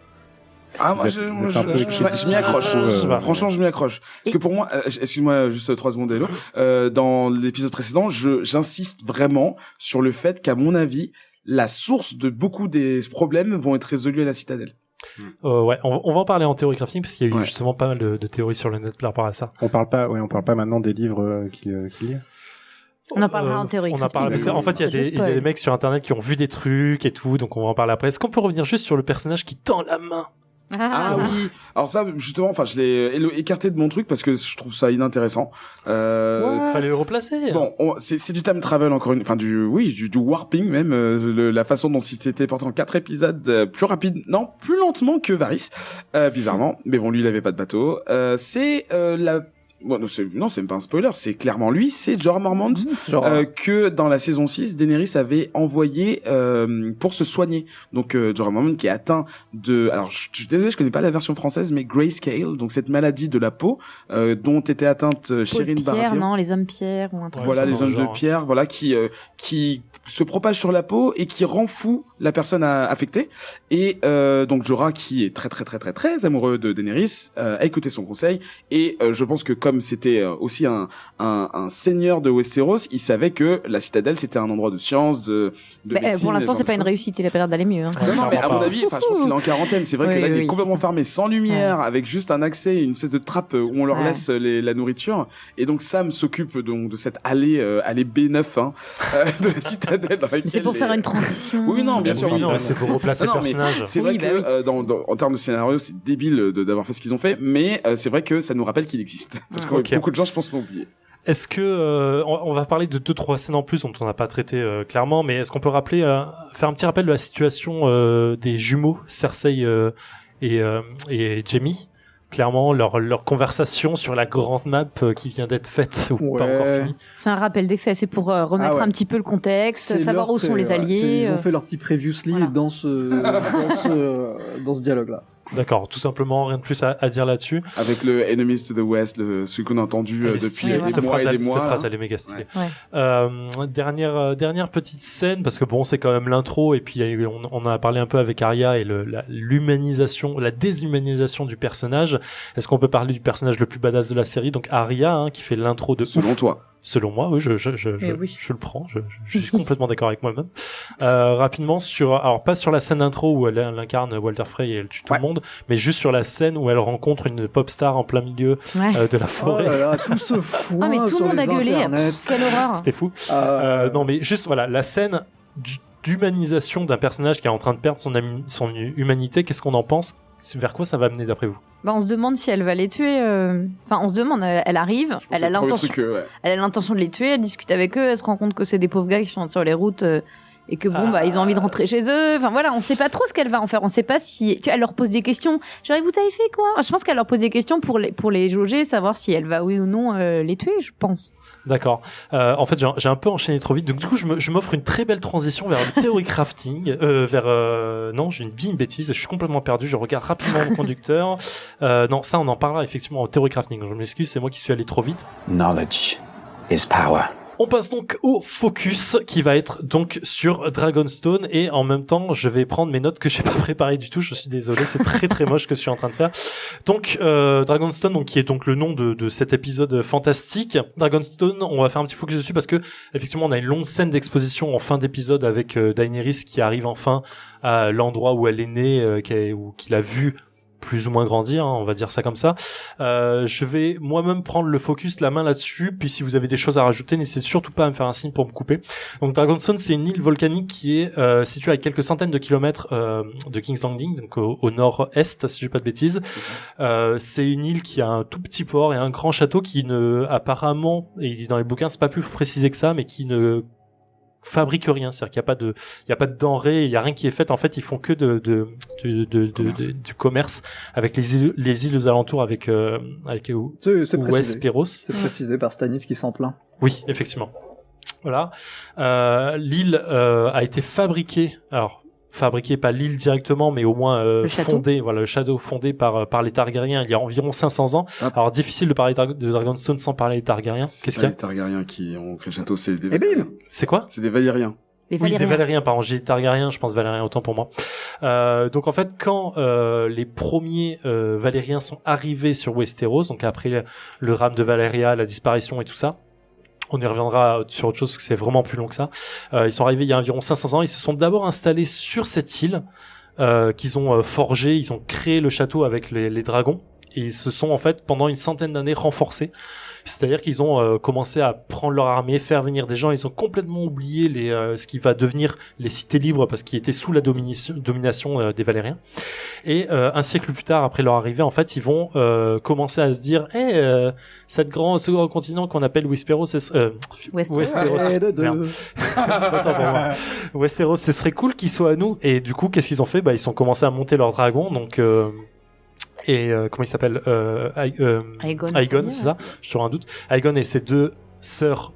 Moi, je m'y accroche. Franchement, je m'y accroche. Parce que pour moi, excuse-moi, juste 3 secondes, Hello. Dans l'épisode précédent, j'insiste vraiment sur le fait qu'à mon avis, la source de beaucoup des problèmes vont être résolus à la citadelle. Ouais, on va en parler en théorie crafting parce qu'il y a eu Ouais. justement pas mal de théories sur le net par rapport à ça. On parle pas maintenant des livres qu'il lit. On en parlera en théorie On en crafting. parle, parce qu'en fait, il y a des mecs sur internet qui ont vu des trucs et tout, donc on va en parler après. Est-ce qu'on peut revenir juste sur le personnage qui tend la main? Ah oui. Alors ça, justement, enfin, je l'ai écarté de mon truc parce que je trouve ça inintéressant. Fallait le replacer. Bon, c'est du time travel encore une, enfin du warping même, la façon dont c'était porté en 4 épisodes, plus rapide, non, plus lentement que Varys, bizarrement. Mais bon, lui, il avait pas de bateau. Bon, non, c'est même pas un spoiler, c'est clairement lui, c'est Jorah Mormont, que dans la saison 6, Daenerys avait envoyé pour se soigner. Donc Jorah Mormont qui est atteint alors je suis désolé, je connais pas la version française, mais grayscale, donc cette maladie de la peau dont était atteinte Shireen Baratheon. Non, les hommes pierres ou un truc. Voilà, les hommes de genre. pierre, voilà, qui se propage sur la peau et qui rend fou la personne affectée. Et donc Jorah, qui est très très très très très amoureux de Daenerys, a écouté son conseil. Et je pense que comme c'était aussi un seigneur de Westeros, il savait que la citadelle c'était un endroit de science, de médecine. Pour l'instant, ce c'est genre pas de une choses. réussite. Il a pas l'air d'aller mieux. Hein. Non, mais à Clairement mon pas. avis, enfin, je pense qu'il est en quarantaine. C'est vrai Oui, que là, il est oui, complètement c'est ça. fermé, sans lumière, avec juste un accès, une espèce de trappe où on leur Ouais. laisse la nourriture. Et donc, Sam s'occupe donc de cette allée B9, hein, de la citadelle dans laquelle. Mais c'est pour faire une transition. Oui, non, bien sûr. Oui, non, mais- c'est pour replacer Non, le mais personnage. c'est Oui, vrai bah que en termes de scénario, c'est débile d'avoir fait ce qu'ils ont fait, mais c'est vrai que ça nous rappelle qu'il existe. Parce que Ok. beaucoup de gens, je pense, l'ont oublié. Est-ce que on va parler de 2-3 scènes en plus dont on n'a pas traité clairement, mais est-ce qu'on peut rappeler, faire un petit rappel de la situation des jumeaux Cersei et Jaime? Clairement, leur conversation sur la grande map qui vient d'être faite ou pas Ouais. encore finie. C'est un rappel des faits. C'est pour remettre ouais. un petit peu le contexte, C'est savoir leur où sont les ouais. alliés. Ils ont fait leur petit previously voilà. dans ce dialogue-là. D'accord, tout simplement, rien de plus à dire là-dessus. Avec le Enemies to the West, celui qu'on a entendu Elle est depuis stylée, voilà. des cette mois et phrase, des mois. cette phrase, là. elle est méga stylée. Ouais. Dernière petite scène, parce que bon, c'est quand même l'intro, et puis on en a parlé un peu avec Arya et l'humanisation, la déshumanisation du personnage. Est-ce qu'on peut parler du personnage le plus badass de la série? Donc Arya, hein, qui fait l'intro de Selon ouf. toi. Selon moi, oui, je oui. le prends, je suis complètement d'accord avec moi-même. Rapidement alors pas sur la scène d'intro où elle incarne Walter Frey et elle tue tout le monde, mais juste sur la scène où elle rencontre une pop star en plein milieu Ouais. de la Oh forêt. là là, tout ce foin Ah, mais tout le sur monde les a gueulé. internets. Quelle horreur. C'était fou. Non, mais juste voilà, la scène d'humanisation d'un personnage qui est en train de perdre son humanité, qu'est-ce qu'on en pense? Vers quoi ça va mener d'après vous? Bah, on se demande si elle va les tuer. Enfin, on se demande. Elle arrive. Je pense que Elle c'est a le premier l'intention. truc, ouais. Elle a l'intention de les tuer. Elle discute avec eux. Elle se rend compte que c'est des pauvres gars qui sont sur les routes. Et que bon, bah, ils ont envie de rentrer chez eux. Enfin, voilà, on sait pas trop ce qu'elle va en faire. On sait pas si, tu vois, elle leur pose des questions. Genre, vous avez fait quoi? Je pense qu'elle leur pose des questions pour les jauger, savoir si elle va, oui ou non, les tuer, je pense. D'accord. En fait, j'ai un peu enchaîné trop vite. Donc, du coup, je m'offre une très belle transition vers le théorie crafting. Non, j'ai une bêtise. Je suis complètement perdu. Je regarde rapidement mon conducteur. Non, ça, on en parlera effectivement au théorie crafting. Je m'excuse, c'est moi qui suis allé trop vite. Knowledge is power. On passe donc au focus qui va être donc sur Dragonstone et en même temps je vais prendre mes notes que j'ai pas préparées du tout, je suis désolé, c'est très très moche ce que je suis en train de faire. Donc Dragonstone, donc qui est donc le nom de cet épisode fantastique. Dragonstone, on va faire un petit focus dessus parce que effectivement on a une longue scène d'exposition en fin d'épisode avec Daenerys qui arrive enfin à l'endroit où elle est née, ou qu'il a vu plus ou moins grandir, hein, on va dire ça comme ça. Je vais moi-même prendre le focus, la main là-dessus, puis si vous avez des choses à rajouter, n'hésitez surtout pas à me faire un signe pour me couper. Donc Dragonstone, c'est une île volcanique qui est située à quelques centaines de kilomètres de King's Landing, donc au nord-est, si j'ai pas de bêtises. C'est une île qui a un tout petit port et un grand château qui apparemment, et dans les bouquins c'est pas plus précisé que ça, mais qui ne fabrique rien, c'est-à-dire qu'il y a pas de denrées, il y a rien qui est fait. En fait, ils font que du commerce avec les îles aux alentours, avec C'est précisé. Westeros. C'est précisé par Stannis qui s'en plaint. Oui, effectivement. Voilà. L'île a été fabriquée. Alors, pas l'île directement, mais au moins Le château. fondée. Voilà, le château fondé par les Targaryens il y a environ 500 ans. Hop. Alors, difficile de parler de Dragonstone sans parler des Targaryens. C'est Qu'est-ce pas qu'il y a? les Targaryens qui ont créé le château, c'est des Et bim C'est quoi? c'est des Valériens. Les Oui, des Valériens. Valériens, pardon. J'ai dit Targaryen, je pense Valérien autant pour moi. Donc en fait, quand les premiers Valériens sont arrivés sur Westeros, donc après le rame de Valyria, la disparition et tout ça, on y reviendra sur autre chose parce que c'est vraiment plus long que ça. Ils sont arrivés il y a environ 500 ans. Ils se sont d'abord installés sur cette île qu'ils ont forgé, ils ont créé le château avec les dragons, et ils se sont en fait pendant une centaine d'années renforcés. C'est-à-dire qu'ils ont commencé à prendre leur armée, faire venir des gens. Ils ont complètement oublié ce qui va devenir les cités libres parce qu'ils étaient sous la domination des Valériens. Et un siècle plus tard, après leur arrivée, en fait, ils vont commencer à se dire, ce grand continent qu'on appelle Westeros, Westeros, ce serait cool qu'il soit à nous. Et du coup, qu'est-ce qu'ils ont fait ? Ils ont commencé à monter leurs dragons, donc. Comment il s'appelle Aegon, c'est ça, je suis un doute. Aegon et ses deux sœurs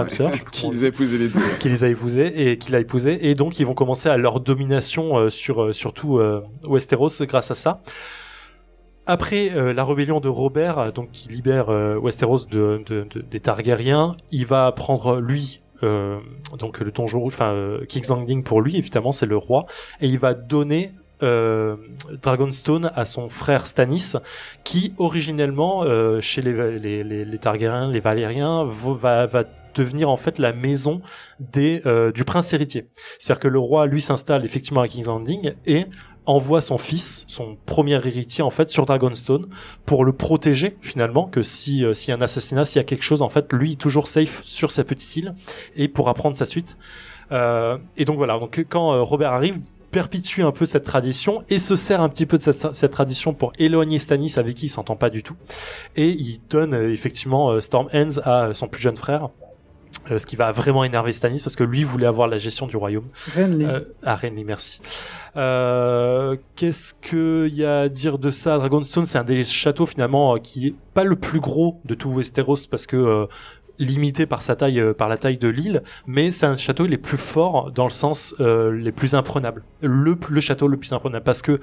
sœurs, qui les a épousées les deux, qu'il a épousé, et donc ils vont commencer à leur domination sur tout Westeros grâce à ça. Après la rébellion de Robert, donc qui libère Westeros des Targaryens, il va prendre lui donc le Donjon Rouge, King's Landing pour lui, évidemment c'est le roi, et il va donner Dragonstone à son frère Stannis, qui originellement chez les Targaryens, les Valériens, va devenir en fait la maison du prince héritier. C'est-à-dire que le roi lui s'installe effectivement à King's Landing et envoie son fils, son premier héritier en fait, sur Dragonstone pour le protéger finalement, que s'il y a un assassinat, s'il y a quelque chose, en fait lui est toujours safe sur sa petite île et pourra prendre sa suite. Et donc voilà, donc quand Robert arrive, perpétue un peu cette tradition et se sert un petit peu de cette tradition pour éloigner Stannis avec qui il s'entend pas du tout, et il donne effectivement Storm Hands à son plus jeune frère, ce qui va vraiment énerver Stannis parce que lui voulait avoir la gestion du royaume. Renly. Renly, merci. Qu'est-ce qu'il y a à dire de ça ? Dragonstone, c'est un des châteaux finalement qui est pas le plus gros de tout Westeros parce que limité par sa taille, par la taille de l'île, mais c'est un château les plus forts dans le sens les plus imprenables. Le château le plus imprenable parce que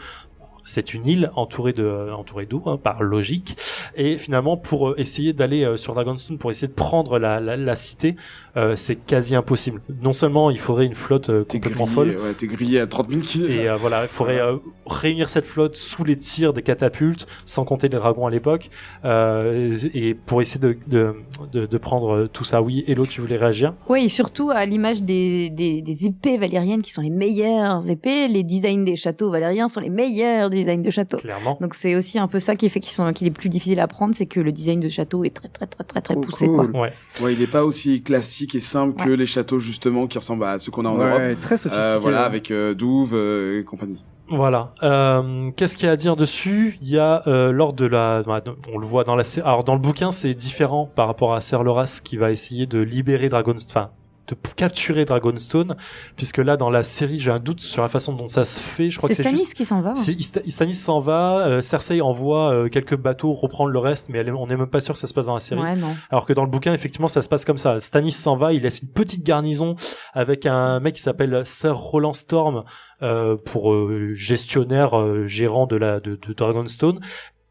c'est une île entourée d'eau, par logique, et finalement pour essayer d'aller sur Dragonstone, pour essayer de prendre la cité, c'est quasi impossible. Non seulement il faudrait une flotte complètement folle, t'es grillé à 30 000 kills. Et voilà, il faudrait réunir cette flotte sous les tirs des catapultes, sans compter les dragons à l'époque, et pour essayer de prendre tout ça. Oui, Hello, tu voulais réagir ? Oui, et surtout à l'image des épées valériennes qui sont les meilleures épées, les designs des châteaux valériens sont les meilleurs design de château. Clairement. Donc c'est aussi un peu ça qui fait qu'il est plus difficile à prendre, c'est que le design de château est très poussé. Cool. Quoi. Ouais, il est pas aussi classique et simple que les châteaux justement qui ressemblent à ceux qu'on a en Europe. Très sophistiqué. Voilà, avec Douve et compagnie. Voilà. Qu'est-ce qu'il y a à dire dessus ? Il y a lors de on le voit dans la série. Alors dans le bouquin, c'est différent par rapport à Ser Loras qui va essayer de libérer de capturer Dragonstone, puisque là dans la série j'ai un doute sur la façon dont ça se fait. Je crois que c'est Stannis juste... qui s'en va. Stannis s'en va, Cersei envoie quelques bateaux reprendre le reste, mais on n'est même pas sûr que ça se passe dans la série. Ouais, non. Alors que dans le bouquin effectivement ça se passe comme ça. Stannis s'en va, il laisse une petite garnison avec un mec qui s'appelle Sir Roland Storm pour gestionnaire, gérant de Dragonstone.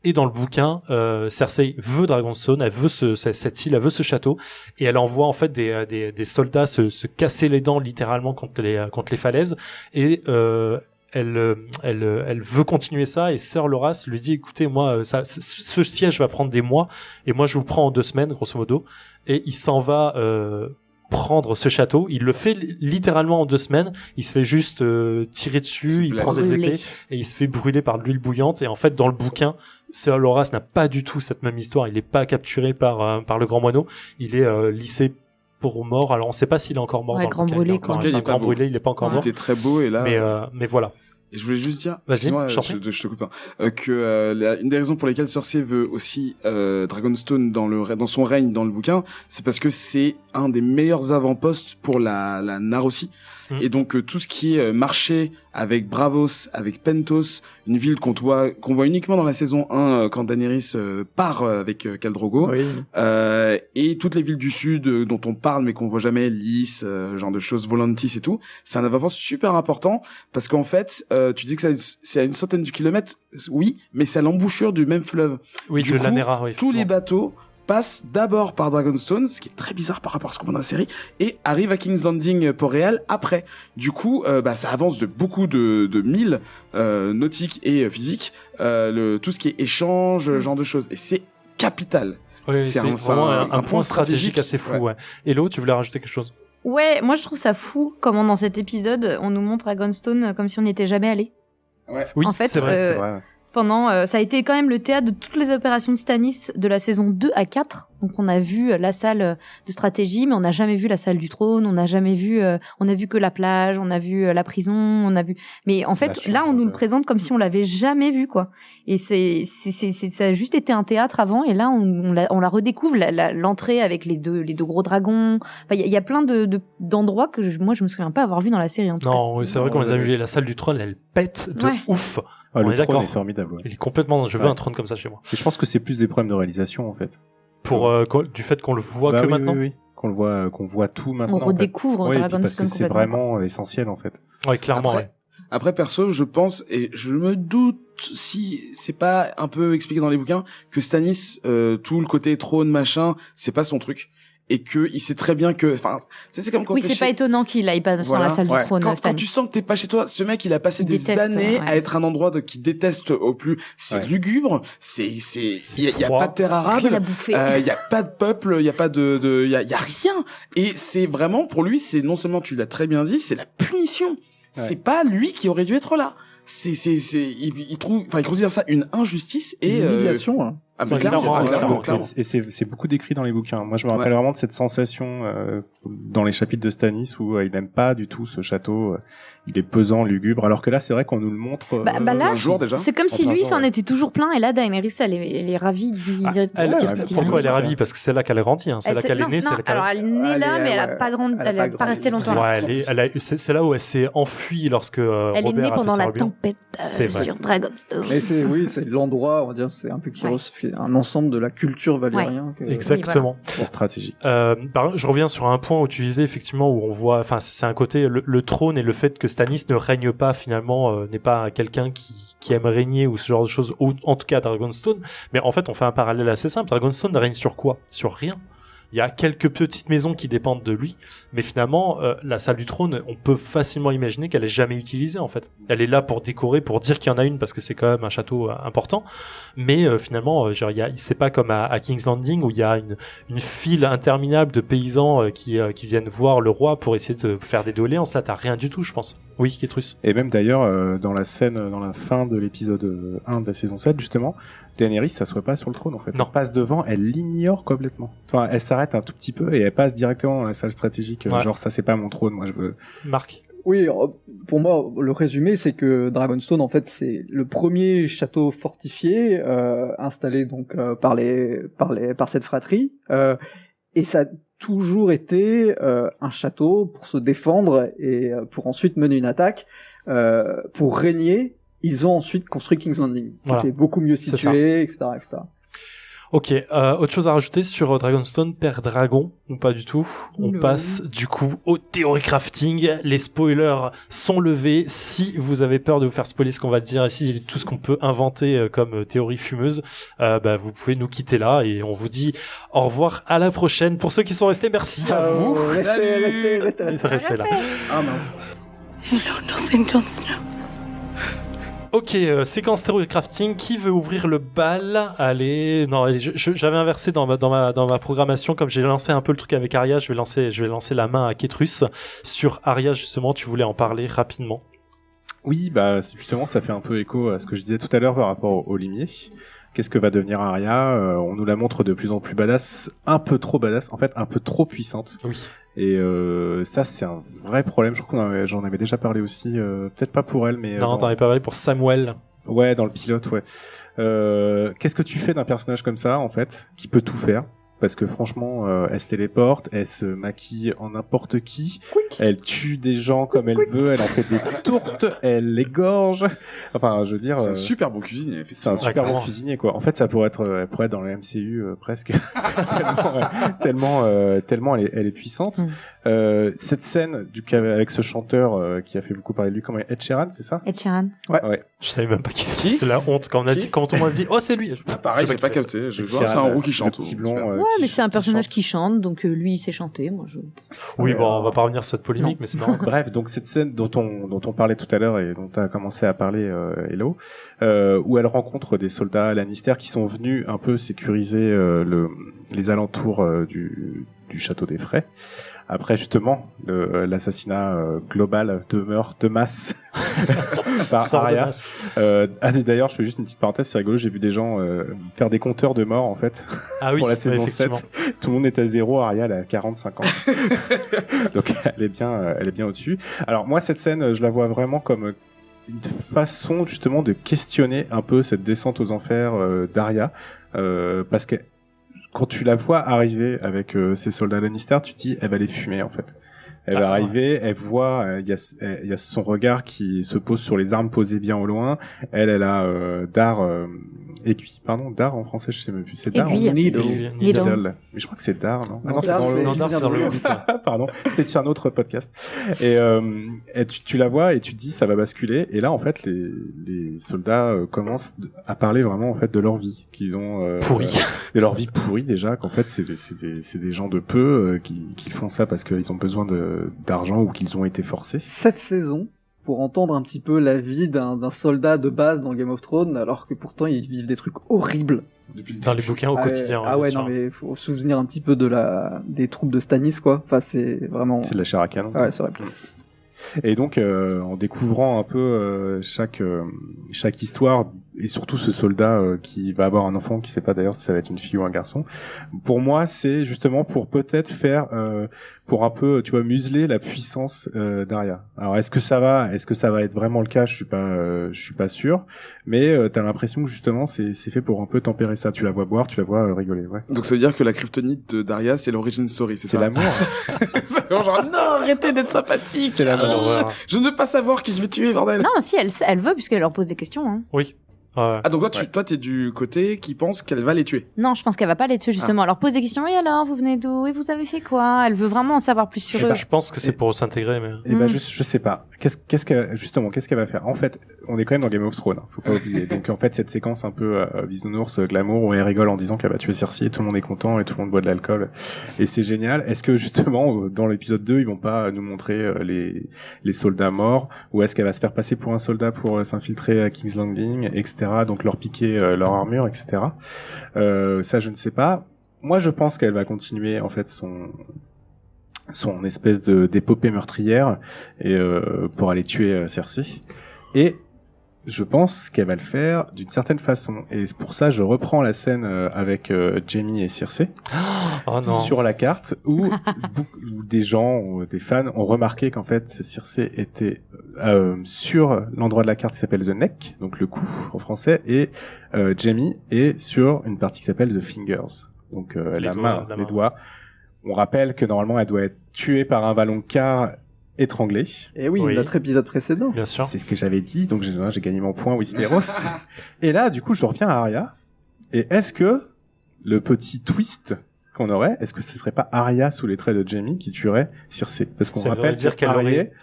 Et dans le bouquin, Cersei veut Dragonstone, elle veut cette île, elle veut ce château, et elle envoie en fait des soldats se casser les dents littéralement contre les falaises, et elle veut continuer ça, et Ser Loras lui dit écoutez, moi ce siège va prendre des mois, et moi je vous prends en 2 semaines grosso modo, et il s'en va prendre ce château. Il le fait littéralement en 2 semaines. Il se fait juste tirer dessus, il prend des épées et il se fait brûler par de l'huile bouillante. Et en fait, dans le bouquin, Ser Loras n'a pas du tout cette même histoire. Il n'est pas capturé par le Grand Moineau. Il est lissé pour mort. Alors on ne sait pas s'il est encore mort. Ouais, grand brûlé. Il est pas brûlé. Il n'est pas encore mort. Il était très beau et là. Mais voilà. Et je voulais juste dire, excuse-moi, je te coupe pas, que une des raisons pour lesquelles Cersei veut aussi Dragonstone dans son règne dans le bouquin, c'est parce que c'est un des meilleurs avant-postes pour la Narossi. Et donc tout ce qui est marché avec Braavos, avec Pentos, une ville qu'on voit uniquement dans la saison 1 quand Daenerys part avec Khal Drogo, et toutes les villes du sud dont on parle mais qu'on voit jamais, Lys, genre de choses, Volantis et tout, c'est un avant-poste super important parce qu'en fait tu dis que c'est à une centaine de kilomètres, oui, mais c'est à l'embouchure du même fleuve. Oui, du de coup, l'Anera, oui. Tous les bateaux passe d'abord par Dragonstone, ce qui est très bizarre par rapport à ce qu'on voit dans la série, et arrive à King's Landing Port-Réal après. Du coup, ça avance de beaucoup de milles nautiques et physiques, tout ce qui est échange, genre de choses. Et c'est capital. Oui, c'est vraiment un point stratégique assez fou. Ouais. Hello, tu voulais rajouter quelque chose ? Ouais, moi je trouve ça fou comment dans cet épisode on nous montre Dragonstone comme si on n'y était jamais allé. Oui, En fait, c'est vrai. C'est vrai. Pendant, ça a été quand même le théâtre de toutes les opérations de Stannis de la saison 2 à 4. Donc on a vu la salle de stratégie, mais on n'a jamais vu la salle du trône, on n'a jamais vu, on a vu que la plage, on a vu la prison, on a vu. Mais en fait, là, on nous le présente comme si on l'avait jamais vu, quoi. Et ça a juste été un théâtre avant, et là, on la redécouvre, l'entrée avec les deux gros dragons. Enfin, il y a plein d'endroits que moi, je me souviens pas avoir vu dans la série, en tout cas. Non, oui, c'est vrai qu'on les a vus. La salle du trône, elle pète de ouf. Ah, On le est trône d'accord. est formidable. Ouais. Il est complètement. Je veux Ouais. un trône comme ça chez moi. Et je pense que c'est plus des problèmes de réalisation en fait. Pour du fait qu'on le voit que oui, maintenant. Oui. Qu'on voit tout maintenant. On redécouvre en fait. Ouais, et puis parce Dragonstone que c'est complètement. vraiment essentiel en fait. Ouais, clairement. Après, ouais. Après, perso, je pense, et je me doute si c'est pas un peu expliqué dans les bouquins, que Stannis, tout le côté trône, machin, c'est pas son truc. Et que il sait très bien que, enfin, c'est comme quand Oui, t'es c'est chez... pas étonnant qu'il aille pas dans la salle du trône, Quand Stannis. tu sens que t'es pas chez toi, ce mec, il a passé Il des déteste, années ouais. à être un endroit qu'il déteste au plus. C'est lugubre, il y a froid. pas de terre Rien arable, à bouffer. il y a pas de peuple, il y a pas il y a rien. Et c'est vraiment, pour lui, c'est non seulement, tu l'as très bien dit, c'est la punition. C'est pas lui qui aurait dû être là. Il considère ça une injustice et Une humiliation. Hein. Ah, mais clairement. Et c'est beaucoup décrit dans les bouquins. Moi, je me rappelle vraiment de cette sensation dans les chapitres de Stannis où il n'aime pas du tout ce château. Il est pesant, lugubre. Alors que là, c'est vrai qu'on nous le montre. Bah là, un jour déjà. c'est comme si En plein lui jour, s'en ouais. était toujours plein, et là, Daenerys, elle est ravie de lui dire Pourquoi elle est ravie? Parce que c'est là qu'elle est grandie. Hein. C'est là qu'elle est née. Non, alors elle est née là, mais elle a pas grandi, elle a pas resté longtemps là. Ouais, c'est là où elle s'est enfuie lorsque Elle est Robert née a fait pendant sa la rébellion. tempête C'est vrai. sur Dragonstone. Mais c'est l'endroit, on va dire, c'est un peu qui fait un ensemble de la culture valérien. Ouais. Exactement. C'est stratégique. Par contre, je reviens sur un point où tu disais effectivement où on voit, enfin c'est un côté le trône et le fait que Stannis ne règne pas finalement, n'est pas quelqu'un qui aime régner ou ce genre de choses, ou en tout cas Dragonstone. Mais en fait, on fait un parallèle assez simple. Dragonstone règne sur quoi? Sur rien. Il y a quelques petites maisons qui dépendent de lui, mais finalement, la salle du trône, on peut facilement imaginer qu'elle est jamais utilisée en fait. Elle est là pour décorer, pour dire qu'il y en a une parce que c'est quand même un château important. Mais finalement, genre, c'est pas comme à King's Landing où il y a une file interminable de paysans qui viennent voir le roi pour essayer de faire des doléances. Là, t'as rien du tout, je pense. Oui, Kétrus. Et même d'ailleurs, dans la scène, dans la fin de l'épisode 1 de la saison 7, justement, Daenerys s'assoit pas sur le trône, en fait. Non. Elle passe devant, elle l'ignore complètement. Enfin, elle s'arrête un tout petit peu et elle passe directement dans la salle stratégique. Ouais. Genre, ça, c'est pas mon trône, moi, je veux... Marc. Oui, pour moi, le résumé, c'est que Dragonstone, en fait, c'est le premier château fortifié installé donc par cette fratrie, et ça a toujours été un château pour se défendre et pour ensuite mener une attaque, pour régner. Ils ont ensuite construit King's Landing, qui était beaucoup mieux situé, etc., etc. Ok, autre chose à rajouter sur Dragonstone, Père Dragon, ou pas du tout? On passe du coup au théorie crafting. Les spoilers sont levés. Si vous avez peur de vous faire spoiler ce qu'on va dire, et si tout ce qu'on peut inventer comme théorie fumeuse, vous pouvez nous quitter là, et on vous dit au revoir, à la prochaine. Pour ceux qui sont restés, merci à vous. Restez là. Ah mince. You know nothing, Jon Snow. Ok, séquence théorie crafting. Qui veut ouvrir le bal? Allez, non, j'avais inversé dans ma programmation, comme j'ai lancé un peu le truc avec Arya, je vais lancer la main à Kétrus sur Arya. Justement, tu voulais en parler rapidement. Oui, bah justement, ça fait un peu écho à ce que je disais tout à l'heure par rapport au limier. Qu'est-ce que va devenir Arya? On nous la montre de plus en plus badass, un peu trop badass, en fait, un peu trop puissante. Oui. Et ça, c'est un vrai problème. Je crois que j'en avais déjà parlé aussi. Peut-être pas pour elle, mais Non, t'en avais pas parlé pour Samuel. Ouais, dans le pilote, ouais. Qu'est-ce que tu fais d'un personnage comme ça, en fait, qui peut tout faire? Parce que franchement, elle se téléporte, elle se maquille en n'importe qui, elle tue des gens comme elle veut, elle en fait des tourtes, elle l'égorge. Enfin, je veux dire, c'est un super bon cuisinier. C'est un super bon cuisinier, quoi. En fait, ça pourrait être dans le MCU presque. tellement elle est puissante. Cette scène avec ce chanteur qui a fait beaucoup parler de lui, comment Ed Sheeran, c'est ça? Ed Sheeran. Ouais. Je savais même pas qui c'était. C'est la honte quand on m'a dit oh c'est lui. Ah, pareil, j'ai pas capté. Je vois, c'est un roux qui chante. Petit blond. Ouais, mais c'est un personnage qui chante, donc lui il sait chanter. Moi je. Oui, bon, on va pas revenir sur cette polémique, mais c'est marrant. Bref, donc cette scène dont on parlait tout à l'heure et dont tu as commencé à parler, Hello, où elle rencontre des soldats Lannister qui sont venus un peu sécuriser les alentours du du château des Frais. Après justement l'assassinat global de meurtre de masse par Arya. D'ailleurs, je fais juste une petite parenthèse, c'est rigolo, j'ai vu des gens faire des compteurs de morts en fait pour la saison 7. Tout le monde est à 0, Arya elle est à 40-50. Donc elle est bien au-dessus. Alors moi cette scène, je la vois vraiment comme une façon justement de questionner un peu cette descente aux enfers d'Arya, parce que quand tu la vois arriver avec ses soldats Lannister, tu te dis elle va les fumer en fait. Elle va arriver, elle voit, il y a son regard qui se pose sur les armes posées bien au loin. Elle a aiguille, Dar en français, je sais même plus. C'est Dar. Needle. Mais je crois que c'est Dar, non? Non, Dar, c'est dans le Pardon, c'était sur un autre podcast. Et tu la vois et tu te dis ça va basculer. Et là en fait les soldats commencent à parler vraiment en fait de leur vie qu'ils ont de leur vie pourrie déjà. Qu'en fait c'est des gens de peu qui font ça parce qu'ils ont besoin d'argent ou qu'ils ont été forcés. Cette saison, pour entendre un petit peu la vie d'un soldat de base dans Game of Thrones, alors que pourtant ils vivent des trucs horribles. Dans les bouquins au quotidien. Ah ouais, non mais faut se souvenir un petit peu des troupes de Stannis quoi. Enfin c'est vraiment. C'est de la chair à canon. Ouais, c'est vrai. Et donc en découvrant un peu chaque histoire et surtout ce soldat qui va avoir un enfant qui sait pas d'ailleurs si ça va être une fille ou un garçon, pour moi c'est justement pour peut-être faire pour un peu tu vois museler la puissance d'Arya. Alors est-ce que ça va être vraiment le cas, je suis pas sûr, mais t'as l'impression que justement c'est fait pour un peu tempérer ça. Tu la vois boire, tu la vois rigoler. Ouais. Donc ça veut dire que la kryptonite d'Arya c'est l'origin story, c'est ça? C'est l'amour. C'est genre non, arrêtez d'être sympathique. C'est l'amour. Je ne veux pas savoir qui je vais tuer, bordel. Non, si elle veut puisqu'elle leur pose des questions. Hein. Oui. Ah donc toi t'es du côté qui pense qu'elle va les tuer. Non, je pense qu'elle va pas les tuer justement. Elle leur pose des questions. Et alors, vous venez d'où? Et vous avez fait quoi? Elle veut vraiment en savoir plus sur eux. Je pense que c'est pour s'intégrer, mais. Et je sais pas. Qu'est-ce qu'elle va faire? En fait, on est quand même dans Game of Thrones, hein, faut pas oublier. Donc en fait, cette séquence un peu bisounours, glamour, où elle rigole en disant qu'elle va tuer Cersei, et tout le monde est content et tout le monde boit de l'alcool et c'est génial. Est-ce que justement dans l'épisode 2, ils vont pas nous montrer les soldats morts, ou est-ce qu'elle va se faire passer pour un soldat pour s'infiltrer à King's Landing, etc. Donc leur piquer leur armure, etc. Ça, je ne sais pas. Moi, je pense qu'elle va continuer en fait son espèce d'épopée meurtrière et pour aller tuer Cersei. Et je pense qu'elle va le faire d'une certaine façon. Et pour ça, je reprends la scène avec Jaime et Cersei sur la carte où des gens, des fans ont remarqué qu'en fait Cersei était sur l'endroit de la carte qui s'appelle The Neck, donc le cou en français, et Jaime est sur une partie qui s'appelle The Fingers, donc la main, les doigts. On rappelle que normalement elle doit être tuée par un Valonqar étranglé. Et oui, notre épisode précédent. Bien sûr. C'est ce que j'avais dit, donc j'ai gagné mon point Whisperos. Et là, du coup, je reviens à Arya. Et est-ce que le petit twist qu'on aurait, est-ce que ce serait pas Arya sous les traits de Jaime qui tuerait Cersei? Parce qu'on rappelle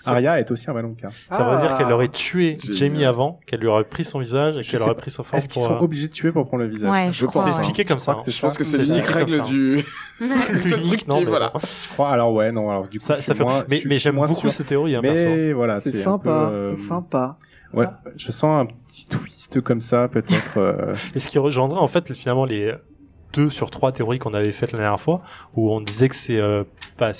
Arya est aussi un Valonqar. Ça veut dire qu'elle aurait tué Jaime avant, qu'elle lui aurait pris son visage et qu'elle aurait pris son forme. Est-ce qu'ils sont obligés de tuer pour prendre le visage? Ouais, je crois. C'est expliqué comme ça. Je pense que c'est l'unique règle du l'unique, non, voilà. Je crois. Alors ouais, non. Alors du coup, ça fait. Mais j'aime beaucoup cette théorie. Hein, mais voilà, c'est sympa. C'est sympa. Ouais, je sens un petit twist comme ça, peut-être. Et ce qui rejoindrait en fait finalement les 2 sur 3 théories qu'on avait faites la dernière fois, où on disait que c'est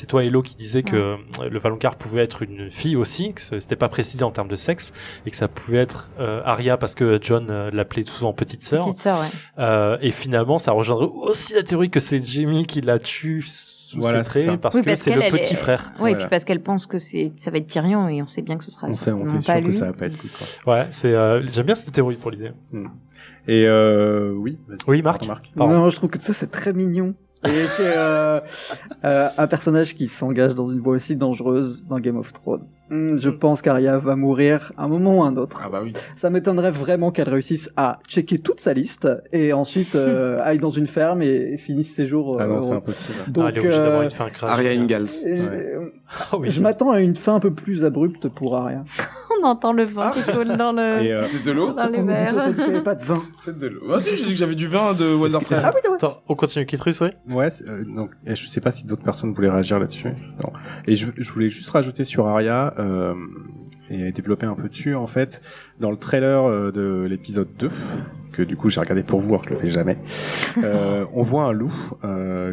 toi Hello qui disait que le Valonqar pouvait être une fille aussi, que c'était pas précisé en termes de sexe, et que ça pouvait être Arya parce que Jon l'appelait tout souvent petite sœur. Petite sœur, ouais. Et finalement, ça rejoindrait aussi la théorie que c'est Jaime qui la tue sous ses traits, parce que c'est le petit frère. Oui, puis parce qu'elle pense que ça va être Tyrion, et on sait bien que ce sera on sait pas sûr lui. que ça va pas être lui, quoi. Ouais, j'aime bien cette théorie pour l'idée. Et oui, vas-y. Oui, Marc. Non, je trouve que ça c'est très mignon. Et que un personnage qui s'engage dans une voie aussi dangereuse dans Game of Thrones. Je pense qu'Arya va mourir un moment ou un autre. Ah bah oui. Ça m'étonnerait vraiment qu'elle réussisse à checker toute sa liste et ensuite aille dans une ferme et finisse ses jours. Ah non, c'est impossible. Donc, elle est obligée d'avoir une fin crash. Arya Ingalls. Je m'attends à une fin un peu plus abrupte pour Arya. On entend le vin qui coule dans le. C'est de l'eau. Dans les verres. T'as dit qu'il n'y avait pas de vin. C'est de l'eau. Ah si, j'ai dit que j'avais du vin de Walder Frey. Ah oui, ouais. Attends, on continue Kitrus, oui. Ouais, donc je sais pas si d'autres personnes voulaient réagir là-dessus. Non. Et je voulais juste rajouter sur Arya et développer un peu dessus. En fait, dans le trailer de l'épisode 2, que du coup j'ai regardé pour vous, alors que je le fais jamais. On voit un loup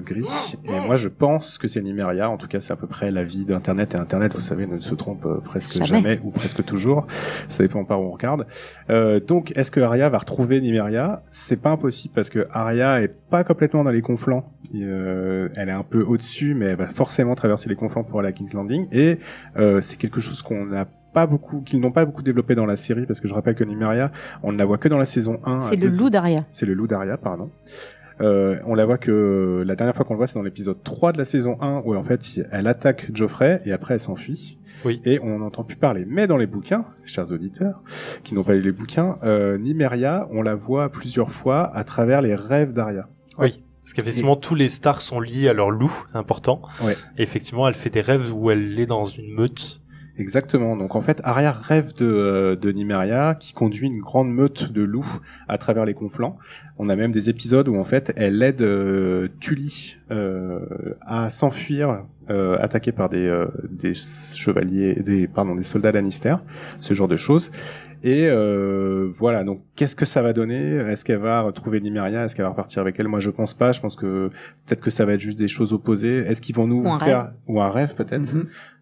gris, et moi je pense que c'est Nymeria. En tout cas, c'est à peu près l'avis d'Internet, et Internet, vous savez, ne se trompe presque jamais ou presque toujours. Ça dépend par où on regarde. Donc, est-ce que Arya va retrouver Nymeria? C'est pas impossible parce que Arya est pas complètement dans les conflans. Elle est un peu au-dessus, mais elle va forcément traverser les conflans pour aller à King's Landing, et c'est quelque chose qu'ils n'ont pas beaucoup développé dans la série, parce que je rappelle que Nymeria, on ne la voit que dans la saison 1. C'est le loup d'Arya. C'est le loup d'Arya, pardon. On la voit que la dernière fois qu'on le voit, c'est dans l'épisode 3 de la saison 1, où en fait elle attaque Joffrey et après elle s'enfuit. Oui. Et on n'entend plus parler. Mais dans les bouquins, chers auditeurs qui n'ont pas lu les bouquins, Nymeria, on la voit plusieurs fois à travers les rêves d'Arya. Oui. Parce qu'effectivement, tous les Stark sont liés à leur loup, c'est important. Ouais. Et effectivement, elle fait des rêves où elle est dans une meute. Exactement. Donc en fait, Arya rêve de Nymeria, qui conduit une grande meute de loups à travers les conflans. On a même des épisodes où en fait, elle aide Tully à s'enfuir, attaquée par des chevaliers, des soldats Lannister, ce genre de choses. Et voilà. Donc qu'est-ce que ça va donner? Est-ce qu'elle va retrouver Nymeria? Est-ce qu'elle va repartir avec elle? Moi, je pense pas. Je pense que peut-être que ça va être juste des choses opposées. Est-ce qu'ils vont nous faire ou un rêve peut-être?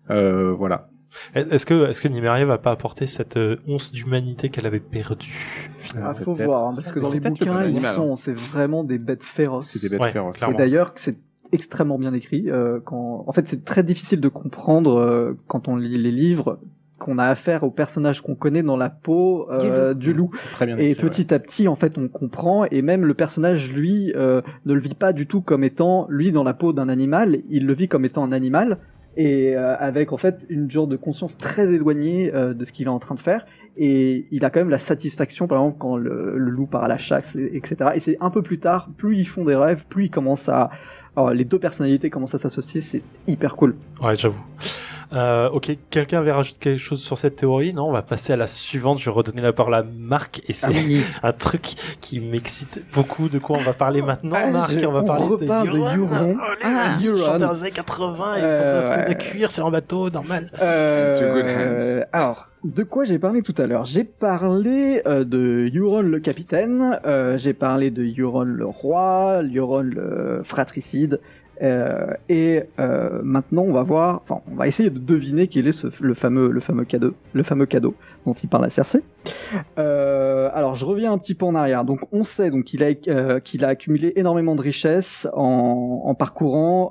Voilà. Est-ce que Nymeria va pas apporter cette once d'humanité qu'elle avait perdue? Faut voir, hein, parce que dans les bouquins, c'est vraiment des bêtes féroces. C'est des bêtes féroces. Et d'ailleurs, c'est extrêmement bien écrit. En fait, c'est très difficile de comprendre quand on lit les livres qu'on a affaire au personnage qu'on connaît dans la peau du loup. C'est très bien et écrit, petit à petit, en fait, on comprend. Et même le personnage, lui, ne le vit pas du tout comme étant lui dans la peau d'un animal. Il le vit comme étant un animal. Et avec en fait une genre de conscience très éloignée de ce qu'il est en train de faire, et il a quand même la satisfaction, par exemple, quand le loup part à la chasse, etc. Et c'est un peu plus tard, plus ils font des rêves, plus ils commencent alors, les deux personnalités commencent à s'associer, c'est hyper cool. Ouais, j'avoue. Ok, quelqu'un avait rajouté quelque chose sur cette théorie? Non, on va passer à la suivante. Je vais redonner la parole à Marc, et c'est un truc qui m'excite beaucoup. De quoi on va parler maintenant, Marc? On va parler de Euron. Euron. Chanteur des années 80, ils sont en de cuir, c'est en bateau, normal. Alors, de quoi j'ai parlé tout à l'heure? J'ai parlé de Euron le capitaine, j'ai parlé de Euron le roi, Euron le fratricide. Maintenant on va essayer de deviner quel est le fameux cadeau dont il parle à Cersei. Alors je reviens un petit peu en arrière. Donc on sait qu'il a accumulé énormément de richesses en parcourant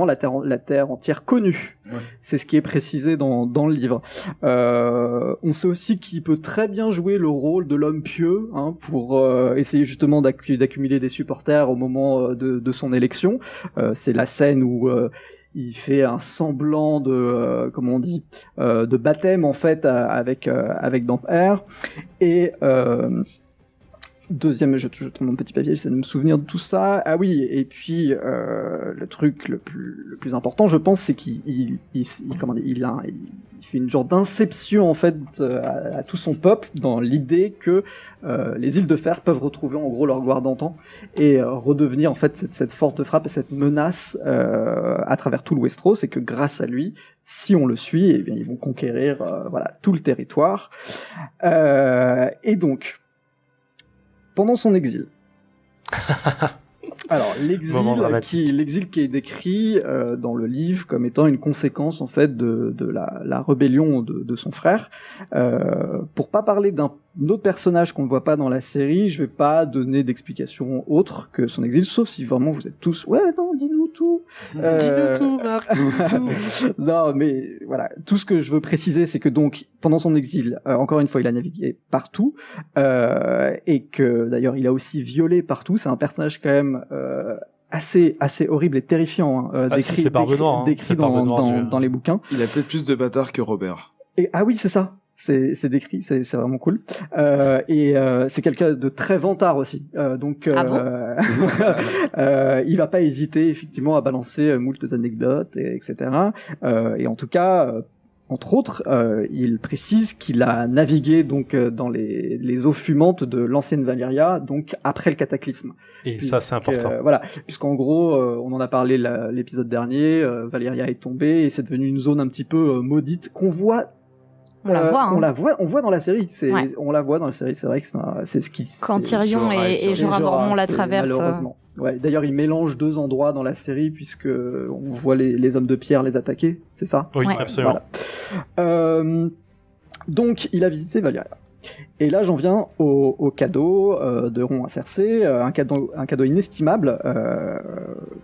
la terre entière connue. Ouais. C'est ce qui est précisé dans le livre. On sait aussi qu'il peut très bien jouer le rôle de l'homme pieux, hein, pour essayer justement d'accumuler des supporters au moment de son élection. C'est la scène où il fait un semblant de de baptême en fait avec Damphair. Et deuxième, je tourne mon petit papier, j'essaie de me souvenir de tout ça. Ah oui, et puis le truc le plus important, je pense, c'est qu'il fait une genre d'inception en fait à tout son peuple, dans l'idée que les îles de fer peuvent retrouver en gros leur gloire d'antan et redevenir en fait cette force de frappe et cette menace à travers tout le Westeros, et que grâce à lui, si on le suit, eh bien ils vont conquérir tout le territoire. Et donc pendant son exil. Alors l'exil qui est décrit dans le livre comme étant une conséquence en fait de la rébellion de son frère. Pour pas parler d'un autre personnage qu'on ne voit pas dans la série, je vais pas donner d'explication autre que son exil, sauf si vraiment vous êtes tous dis-nous tout. Dis-nous tout, Marc. Non, mais voilà, tout ce que je veux préciser, c'est que donc pendant son exil, encore une fois, il a navigué partout, et que d'ailleurs il a aussi violé partout. C'est un personnage quand même assez horrible et terrifiant, décrit dans les bouquins. Il a peut-être plus de bâtards que Robert. Et oui, c'est ça. C'est décrit, c'est vraiment cool. Et c'est quelqu'un de très vantard aussi. Donc il va pas hésiter effectivement à balancer moult anecdotes, etc. Et en tout cas, entre autres, il précise qu'il a navigué donc dans les eaux fumantes de l'ancienne Valyria, donc après le cataclysme. Et ça, c'est important. Voilà, puisqu'en gros, on en a parlé l'épisode dernier, Valyria est tombée et c'est devenu une zone un petit peu maudite qu'on voit On la voit, hein. On voit dans la série. Ouais. On la voit dans la série. C'est vrai que c'est ce qui. Quand Tyrion Jorah et Jorah Mormont la c'est traversent. Malheureusement. Ouais. D'ailleurs, ils mélangent 2 endroits dans la série puisque on voit les hommes de pierre les attaquer. C'est ça? Oui, Ouais. absolument. Voilà. Donc, il a visité Valyria. Et là, j'en viens au cadeau de Ron à Cersei, un cadeau inestimable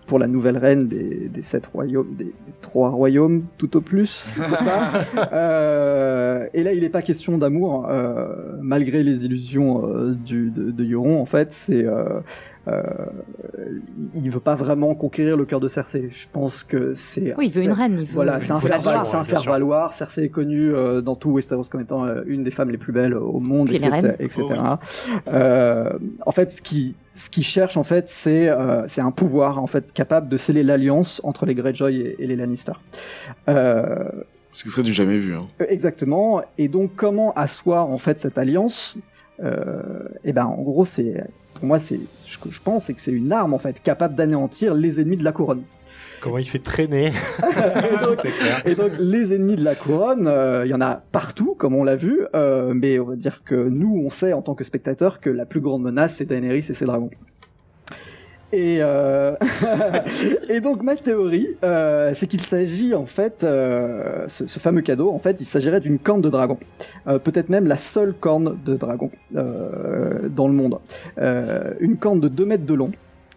pour la nouvelle reine des 7 royaumes, des 3 royaumes tout au plus, c'est ça. Et là, il n'est pas question d'amour, malgré les illusions de Euron. En fait, il veut pas vraiment conquérir le cœur de Cersei. Je pense que c'est. Oui, il veut une reine. Il veut Voilà, c'est un valoir. faire-valoir. Cersei est connue dans tout Westeros comme étant une des femmes les plus belles au monde, Puis les reines. etc. Oh oui. En fait, ce qu'il cherche, en fait, c'est un pouvoir, en fait, capable de sceller l'alliance entre les Greyjoy et les Lannister. Ce qui serait du jamais vu. Hein. Exactement. Et donc, comment asseoir, en fait, cette alliance? Et ben, en gros, pour moi, ce que je pense, c'est que c'est une arme, en fait, capable d'anéantir les ennemis de la couronne. Comment il fait traîner. C'est clair. Et donc, les ennemis de la couronne, il y en a partout, comme on l'a vu, mais on va dire que nous, on sait, en tant que spectateurs, que la plus grande menace, c'est Daenerys et ses dragons. Et, et donc, ma théorie, c'est qu'il s'agit, en fait, ce fameux cadeau, en fait, il s'agirait d'une corne de dragon. Peut-être même la seule corne de dragon dans le monde. Une corne de 2 mètres de long,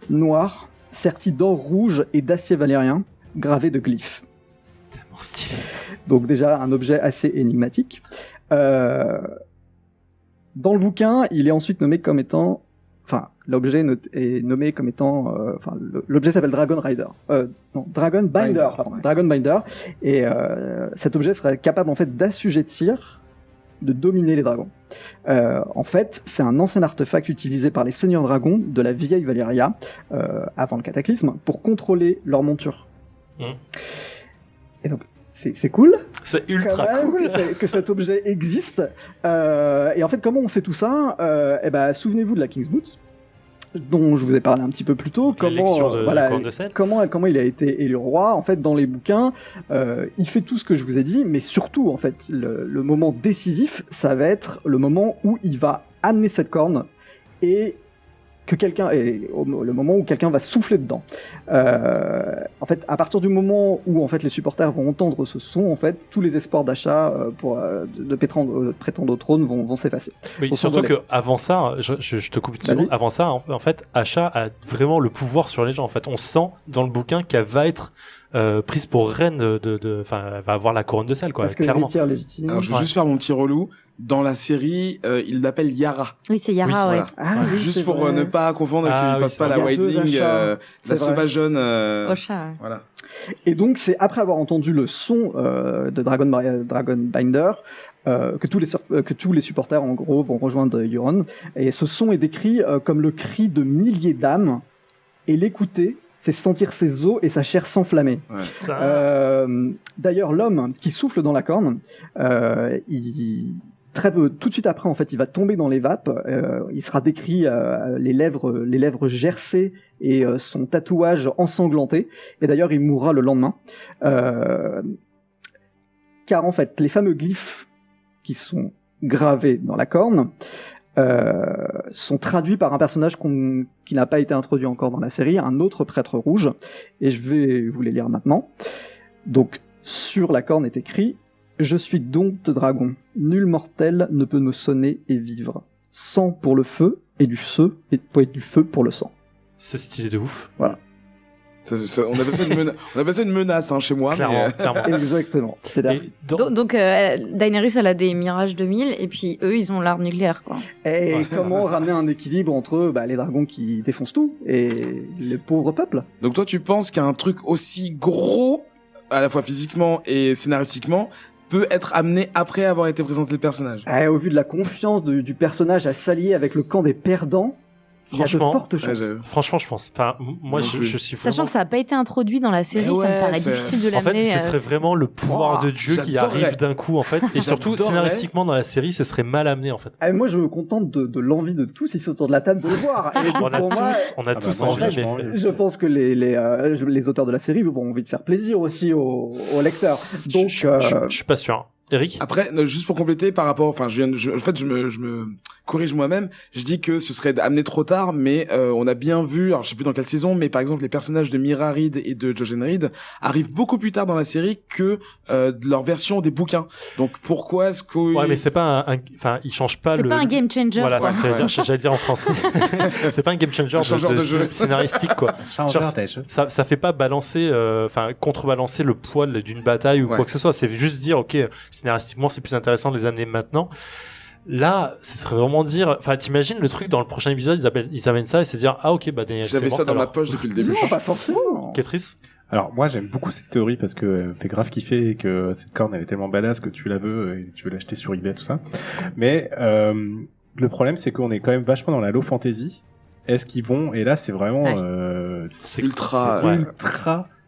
noire, sertie d'or rouge et d'acier valérien, gravé de glyphes. Tellement stylé. Donc déjà, un objet assez énigmatique. Dans le bouquin, il est ensuite nommé comme étant... Enfin, l'objet est nommé comme étant... Enfin, l'objet s'appelle Dragon Rider. Non, Dragon Binder, pardon. Ouais. Dragon Binder. Et cet objet serait capable, en fait, d'assujettir, de dominer les dragons. En fait, c'est un ancien artefact utilisé par les seigneurs dragons de la vieille Valyria, avant le cataclysme, pour contrôler leur monture. Et donc, c'est cool. C'est Quand ultra même, cool. que cet objet existe. Et en fait, comment on sait tout ça? Souvenez-vous de la King's Boot, dont je vous ai parlé un petit peu plus tôt. L'élection de la couronne de sel. Comment il a été élu roi? En fait, dans les bouquins, il fait tout ce que je vous ai dit, mais surtout, en fait, le moment décisif, ça va être le moment où il va amener cette corne et le moment où quelqu'un va souffler dedans. En fait, à partir du moment où en fait les supporters vont entendre ce son, en fait, tous les espoirs d'achat de prétendre au trône vont s'effacer. Oui, Vont surtout s'envoler. que avant ça, je te coupe une seconde. Vas-y. Avant ça, en fait, Asha a vraiment le pouvoir sur les gens. En fait, on sent dans le bouquin qu'elle va être prise pour reine enfin, elle va avoir la couronne de sel, quoi. Parce que Clairement. l'héritière légitime. Alors, je vais juste faire mon petit relou. Dans la série, il l'appelle Yara. Oui, c'est Yara, Oui, ouais. Ah, oui, Juste c'est pour vrai. ne pas confondre et Ah, qu'il oui, passe c'est pas vrai. la Il y a deux Whitening, achats. C'est la vrai. sauvage jaune. Ocha. Voilà. Et donc, c'est après avoir entendu le son de Dragon Binder que tous les supporters, en gros, vont rejoindre Euron. Et ce son est décrit comme le cri de milliers d'âmes. Et l'écouter, c'est sentir ses os et sa chair s'enflammer. Ouais. Ça, D'ailleurs, l'homme qui souffle dans la corne, tout de suite après, en fait, il va tomber dans les vapes. Il sera décrit les lèvres gercées et son tatouage ensanglanté. Et d'ailleurs, il mourra le lendemain. Car en fait, les fameux glyphes qui sont gravés dans la corne sont traduits par un personnage qui n'a pas été introduit encore dans la série, un autre prêtre rouge. Et je vais vous les lire maintenant. Donc, sur la corne est écrit: je suis dompte dragon, nul mortel ne peut me sonner et vivre. Sang pour le feu, et du feu pour le sang. c'est stylé de ouf. On appelle ça une menace hein, chez moi. Clairement, Mais... clairement. Exactement. C'est-à-dire, Et dans- Donc, Daenerys, elle a des Mirage 2000, et puis eux, ils ont l'arme nucléaire, quoi. et comment ramener un équilibre entre les dragons qui défoncent tout et les pauvres peuples? Donc toi, tu penses qu'un truc aussi gros, à la fois physiquement et scénaristiquement, peut être amené après avoir été présenté le personnage? Au vu de la confiance du personnage à s'allier avec le camp des perdants, il y a de Franchement, fortes chances. Franchement, je pense pas. Moi, Non plus. je suis Sachant vraiment... que ça n'a pas été introduit dans la série, Mais ouais, ça me paraît c'est- difficile de En fait, l'amener. ce serait vraiment le pouvoir de Dieu qui j'adorerais. arrive d'un coup, en fait. Et surtout, J'adorerais. scénaristiquement, dans la série, ce serait mal amené, en fait. Moi, je me contente de l'envie de tous ici autour de la table de le voir. Et donc, On a pour moi, tous moi, envie, j'ai vachement mais... envie. je pense que les auteurs de la série vont envie de faire plaisir aussi aux lecteurs. Donc, je suis pas sûr. Eric? Après, juste pour compléter par rapport, enfin, je me corrige moi-même. Je dis que ce serait amené trop tard, mais on a bien vu, alors je sais plus dans quelle saison, mais par exemple les personnages de Mira Reed et de Jojen Reed arrivent beaucoup plus tard dans la série que de leur version des bouquins. Donc pourquoi est-ce que Ouais, mais c'est pas enfin, ils changent pas C'est pas un game changer. Voilà, quoi. j'allais dire en français. C'est pas un game changer, de jeu scénaristique, quoi. Changeur des jeux. Ça fait pas balancer, enfin, contrebalancer le poids d'une bataille ou quoi que ce soit. C'est juste dire, ok, scénaristiquement, c'est plus intéressant de les amener maintenant. Là, ce serait vraiment dire, enfin, t'imagines le truc dans le prochain épisode, ils amènent ça et c'est dire, ah, ok, bah, Daniel, j'avais ça dans ma poche depuis le début. Non, pas forcément. Catrice? Alors moi j'aime beaucoup cette théorie parce que elle me fait grave kiffer et que cette corne elle est tellement badass que tu la veux et tu veux l'acheter sur eBay tout ça. Mais le problème c'est qu'on est quand même vachement dans la low fantasy. Est-ce qu'ils vont, et là c'est vraiment c'est ultra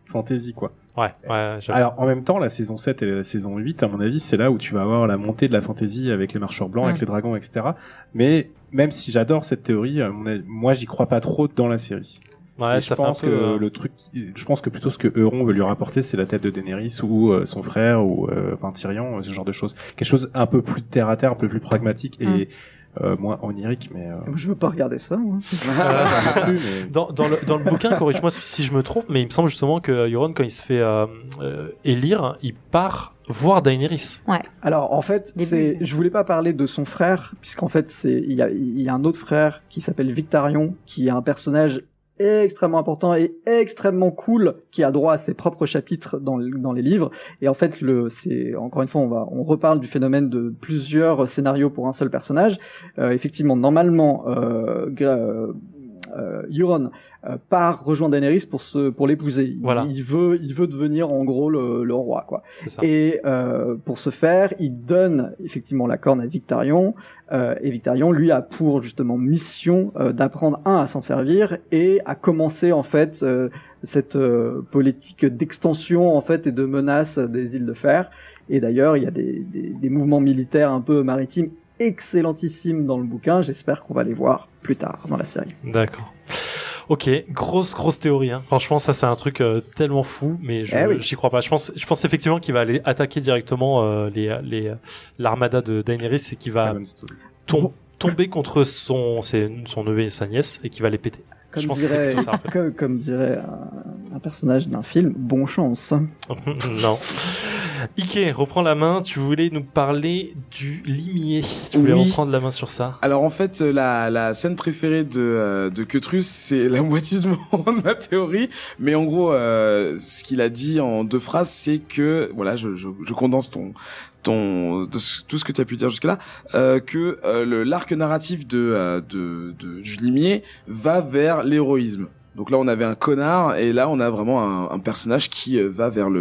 fantasy quoi. Ouais. Alors en même temps la saison 7 et la saison 8 à mon avis c'est là où tu vas avoir la montée de la fantasy avec les marcheurs blancs, avec les dragons, etc. Mais même si j'adore cette théorie, moi j'y crois pas trop dans la série. Ouais, je pense que je pense que plutôt ce que Euron veut lui rapporter, c'est la tête de Daenerys ou son frère ou enfin Tyrion, ce genre de choses. Quelque chose un peu plus terre à terre, un peu plus pragmatique et moins onirique. Mais je veux pas regarder ça. Moi. Dans le bouquin, corrige-moi si je me trompe, mais il me semble justement que Euron, quand il se fait élire, il part voir Daenerys. Ouais. Alors en fait, je voulais pas parler de son frère, puisqu'en fait il y a un autre frère qui s'appelle Victarion, qui est un personnage extrêmement important et extrêmement cool, qui a droit à ses propres chapitres dans les livres. Et en fait, c'est encore une fois, on reparle du phénomène de plusieurs scénarios pour un seul personnage. Effectivement, normalement, Euron part rejoindre Daenerys pour l'épouser. Voilà. Il veut devenir en gros le roi, quoi. C'est ça. Et pour ce faire, il donne effectivement la corne à Victarion. Et Victarion, lui, a pour justement mission d'apprendre à s'en servir et à commencer en fait cette politique d'extension en fait et de menace des îles de fer. Et d'ailleurs, il y a des mouvements militaires un peu maritimes excellentissimes dans le bouquin. J'espère qu'on va les voir plus tard dans la série. D'accord. Ok, grosse théorie. Hein. Franchement, ça c'est un truc tellement fou, mais j'y crois pas. Je pense effectivement qu'il va aller attaquer directement l'armada de Daenerys et qu'il va tomber contre son neveu et sa nièce et qu'il va les péter. Comme dirait un personnage d'un film, bonne chance. Non. Ike, reprends la main. Tu voulais nous parler du limier. Tu voulais reprendre la main sur ça. Alors en fait, la scène préférée de Ketrus, c'est la moitié de ma théorie. Mais en gros, ce qu'il a dit en 2 phrases, c'est que, voilà, je condense tout ce que tu as pu dire jusque-là, que l'arc narratif du limier va vers l'héroïsme. Donc là, on avait un connard, et là, on a vraiment un personnage qui va vers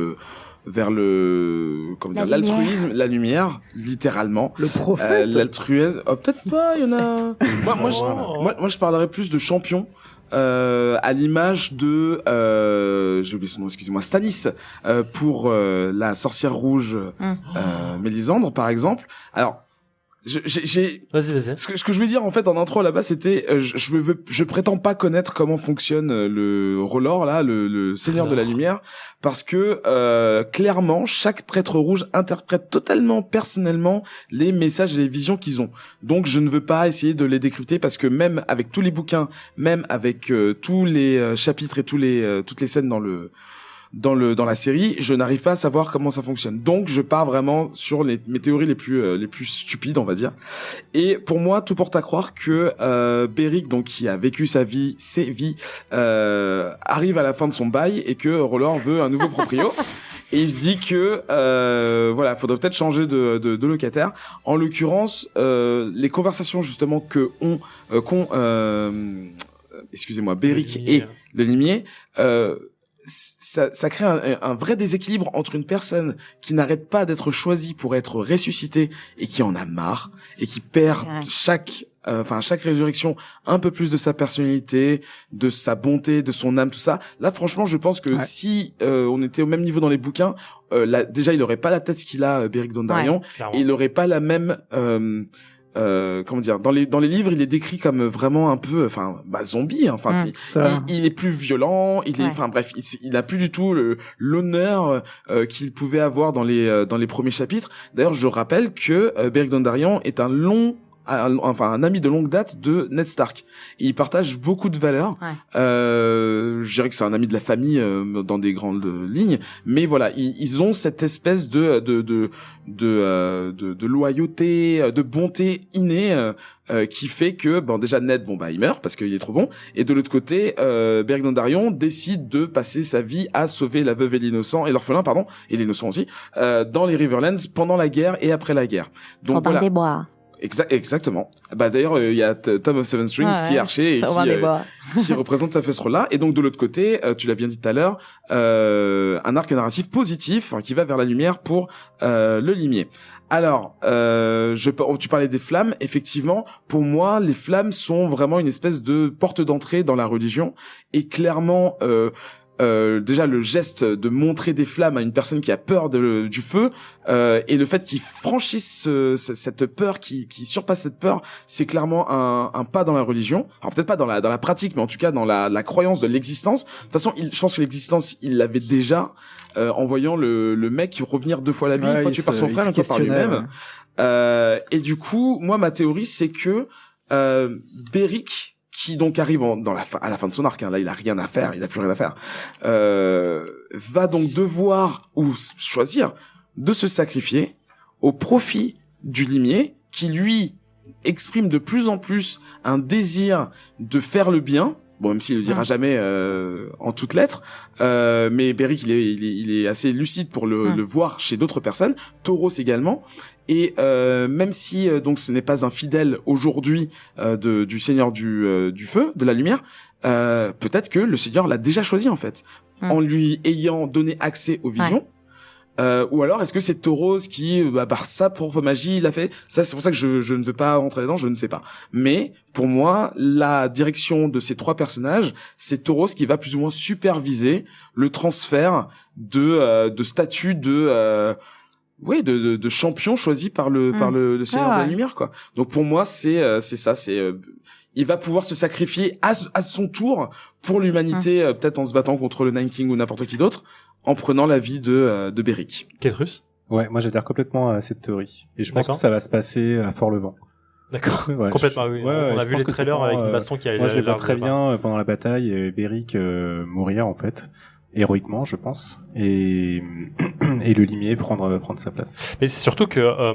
l'altruisme, la lumière, littéralement. Le prophète. L'altruisme. Oh, peut-être pas, il y en a. moi, je parlerais plus de champion. À l'image de j'ai oublié son nom, excusez-moi, Stannis pour la sorcière rouge Mélisandre par exemple. Alors Vas-y. Ce que je veux dire en fait en intro là-bas, c'était je prétends pas connaître comment fonctionne le R'hllor là, le Seigneur de la Lumière, parce que clairement chaque prêtre rouge interprète totalement personnellement les messages et les visions qu'ils ont. Donc je ne veux pas essayer de les décrypter, parce que même avec tous les bouquins, même avec tous les chapitres et toutes les scènes dans la série, je n'arrive pas à savoir comment ça fonctionne. Donc je pars vraiment sur mes théories les plus stupides, on va dire. Et pour moi, tout porte à croire que Beric, donc qui a vécu ses vies, arrive à la fin de son bail et que R'hllor veut un nouveau proprio. Et il se dit que voilà, faudrait peut-être changer de locataire. En l'occurrence, les conversations justement excusez-moi, Beric et le limier, ça crée un vrai déséquilibre entre une personne qui n'arrête pas d'être choisie pour être ressuscitée et qui en a marre et qui perd chaque résurrection un peu plus de sa personnalité, de sa bonté, de son âme, tout ça. Là, franchement, je pense que si on était au même niveau dans les bouquins, déjà il aurait pas la tête qu'il a, Beric Dondarrion, et il aurait pas la même comment dire, dans les livres, il est décrit comme vraiment un peu, zombie. Enfin, il est plus violent. Bref, il a plus du tout l'honneur qu'il pouvait avoir dans les premiers chapitres. D'ailleurs, je rappelle que Beric Dondarrion est un ami de longue date de Ned Stark. Et il partage beaucoup de valeurs. Ouais. Je dirais que c'est un ami de la famille dans des grandes lignes, mais voilà, ils ont cette espèce de loyauté, de bonté innée qui fait que déjà Ned il meurt parce qu'il est trop bon, et de l'autre côté Beric Dondarrion décide de passer sa vie à sauver la veuve et l'innocent et l'orphelin et l'innocent aussi dans les Riverlands pendant la guerre et après la guerre. Donc voilà. Des bois. Exactement. D'ailleurs, il y a Tom of Seven Strings qui est archer et qui représente tout à fait ce rôle-là. Et donc de l'autre côté, tu l'as bien dit tout à l'heure, un arc narratif positif qui va vers la lumière pour le limier. Alors, tu parlais des flammes. Effectivement, pour moi, les flammes sont vraiment une espèce de porte d'entrée dans la religion. Et clairement, déjà le geste de montrer des flammes à une personne qui a peur du feu, et le fait qu'il franchisse cette peur, qui surpasse cette peur, c'est clairement un pas dans la religion. Alors peut-être pas dans la pratique, mais en tout cas dans la croyance de l'existence. De toute façon, je pense que l'existence, il l'avait déjà en voyant le mec revenir 2 fois la vie, une fois tué par son frère, une fois par lui-même. Et du coup, moi ma théorie c'est que Beric, qui donc arrive à la fin de son arc, là il a rien à faire, il a plus rien à faire, va donc devoir ou choisir de se sacrifier au profit du limier, qui lui exprime de plus en plus un désir de faire le bien. Bon, même s'il le dira jamais en toutes lettres, mais Beric il est assez lucide pour le voir chez d'autres personnes, Tauros également. Et même si donc ce n'est pas un fidèle aujourd'hui du Seigneur du Feu, de la Lumière, peut-être que le Seigneur l'a déjà choisi en fait, en lui ayant donné accès aux visions. Ou alors est-ce que c'est Tauros qui par sa propre magie il a fait ça? C'est pour ça que je ne veux pas rentrer dedans, je ne sais pas. Mais pour moi, la direction de ces 3 personnages, c'est Tauros qui va plus ou moins superviser le transfert de statut de champion choisi par le Seigneur de la Lumière, quoi. Donc pour moi c'est ça, il va pouvoir se sacrifier à son tour pour l'humanité, peut-être en se battant contre le Nine King ou n'importe qui d'autre, en prenant la vie de Beric. Ketrus? Ouais, moi j'adhère complètement à cette théorie. Et je pense que ça va se passer à Fort-Levant. D'accord. Ouais, complètement, oui. Ouais, on a vu les trailers avec une baston qui a moi je le vois très bien pendant la bataille, Beric mourir en fait. Héroïquement, je pense. Et le limier prendre sa place. Mais c'est surtout que,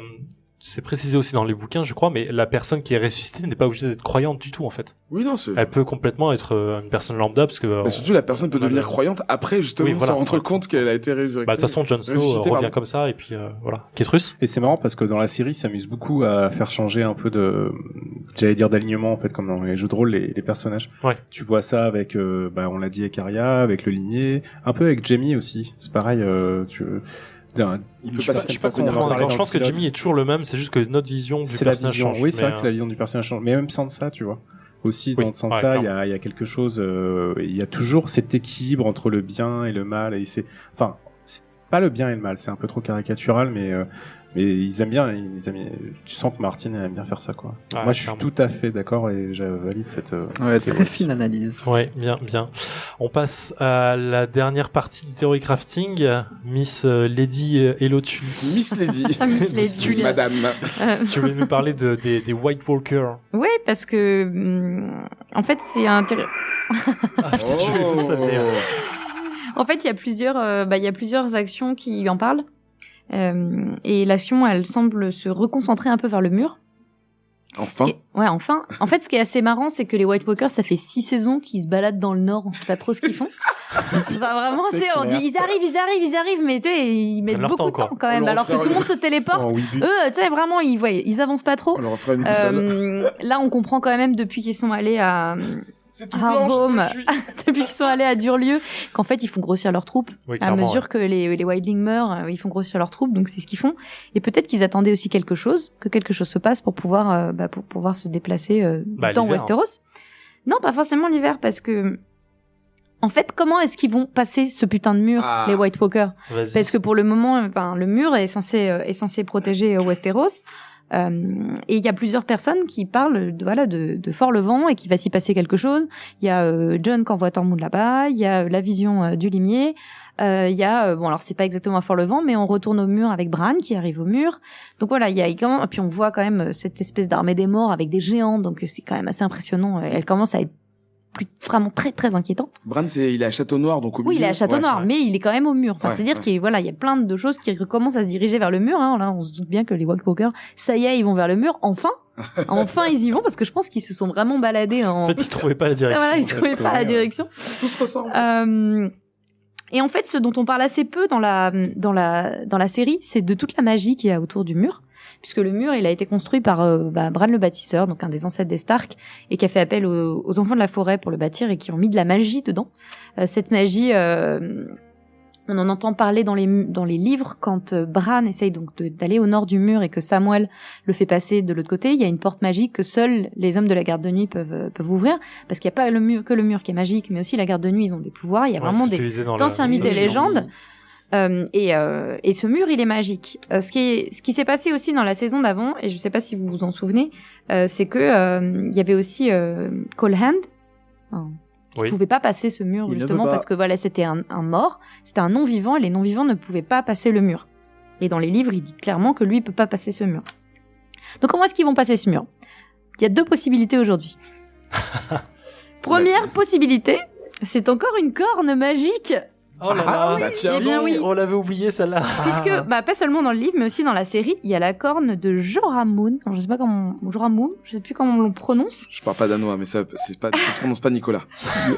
c'est précisé aussi dans les bouquins, je crois, mais la personne qui est ressuscitée n'est pas obligée d'être croyante du tout, en fait. Oui, non, elle peut complètement être une personne lambda, parce que... Mais surtout, la personne peut devenir croyante après, justement, se rendre compte qu'elle a été résurrectée. De toute façon, Jon Snow revient comme ça, et puis voilà. Ketrus. Et c'est marrant, parce que dans la série, ils s'amusent beaucoup à faire changer un peu d'alignement, en fait, comme dans les jeux de rôle, les personnages. Ouais. Tu vois ça avec, on l'a dit, Ekaria, avec le limier, un peu avec Jaime aussi. C'est pareil, je pense que Jimmy est toujours le même, c'est juste que notre vision du personnage change. Oui, c'est vrai que c'est la vision du personnage change. Mais même Sansa, tu vois. Aussi, dans Sansa, il y a quelque chose, il y a toujours cet équilibre entre le bien et le mal, et c'est pas le bien et le mal, c'est un peu trop caricatural, mais ils aiment bien, tu sens que Martin aime bien faire ça, quoi. Ouais, moi, je suis tout à fait d'accord et je valide cette très fine analyse. Ouais, bien. On passe à la dernière partie du Theory Crafting. Miss Lady Elotu. Miss Lady. Tu, madame. Tu voulais nous parler des White Walkers. Oui, parce que, en fait, c'est intéressant. Je vais vous saluer. En fait, il y a plusieurs actions qui en parlent. Et l'action, elle semble se reconcentrer un peu vers le mur. Enfin. Enfin. En fait, ce qui est assez marrant, c'est que les White Walkers, ça fait 6 saisons qu'ils se baladent dans le Nord, on sait pas trop ce qu'ils font. Vraiment, on dit, ils arrivent, mais tu sais, ils mettent beaucoup de temps quand même, alors que tout le monde se téléporte. Eux, tu sais, vraiment, ils avancent pas trop. Là, on comprend quand même depuis qu'ils sont allés à Hardhome, depuis qu'ils sont allés à Durlieu, qu'en fait ils font grossir leurs troupes. Oui, à mesure que les Wildlings meurent, ils font grossir leurs troupes, donc c'est ce qu'ils font. Et peut-être qu'ils attendaient aussi que quelque chose se passe pour pouvoir se déplacer dans Westeros. Non, pas forcément l'hiver, parce que en fait, comment est-ce qu'ils vont passer ce putain de mur, les White Walkers? Parce que pour le moment, le mur est censé protéger Westeros. Et il y a plusieurs personnes qui parlent de Fort-le-Vent et qu'il va s'y passer quelque chose. Il y a John qui envoie Tormund là-bas, il y a la vision du limier, il y a bon alors c'est pas exactement à Fort-le-Vent, mais on retourne au mur avec Bran qui arrive au mur. Donc voilà, il y a quand même, puis on voit quand même cette espèce d'armée des morts avec des géants, donc c'est quand même assez impressionnant. Elle commence à être vraiment très très inquiétante. Bran, il est à Château Noir, donc au milieu. Oui, il est à Château Noir, mais il est quand même au mur. Enfin, c'est-à-dire qu'il y a plein de choses qui recommencent à se diriger vers le mur. Hein. Là, on se doute bien que les White Walkers, ça y est, ils vont vers le mur. Enfin, ils y vont parce que je pense qu'ils se sont vraiment baladés en. En fait, ils trouvaient pas la direction. Voilà, ils trouvaient pas la direction. Tout se ressemble. Et en fait, ce dont on parle assez peu dans la série, c'est de toute la magie qu'il y a autour du mur. Puisque le mur, il a été construit par Bran le bâtisseur, donc un des ancêtres des Stark, et qui a fait appel aux enfants de la forêt pour le bâtir et qui ont mis de la magie dedans. Cette magie, on en entend parler dans les livres quand Bran essaye donc d'aller au nord du mur et que Samwell le fait passer de l'autre côté. Il y a une porte magique que seuls les hommes de la garde de nuit peuvent ouvrir, parce qu'il n'y a pas que le mur qui est magique, mais aussi la garde de nuit, ils ont des pouvoirs. Il y a vraiment d'anciens mythes et légendes. Et ce mur, il est magique. Ce qui s'est passé aussi dans la saison d'avant, et je sais pas si vous vous en souvenez, c'est que il y avait aussi Cold Hand, qui pouvait pas passer ce mur justement parce que voilà, c'était un mort, c'était un non-vivant, et les non-vivants ne pouvaient pas passer le mur. Et dans les livres, il dit clairement que lui, il peut pas passer ce mur. Donc comment est-ce qu'ils vont passer ce mur ? Il y a 2 possibilités aujourd'hui. Première possibilité, c'est encore une corne magique. Oh là là, bah tiens, eh bien oui. On l'avait oublié celle-là. Puisque, pas seulement dans le livre, mais aussi dans la série, il y a la corne de Jorah Mormont. Alors, je sais pas comment, Jorah Mormont, je sais plus comment on le prononce. Je parle pas danois, mais ça se prononce pas Nicolas.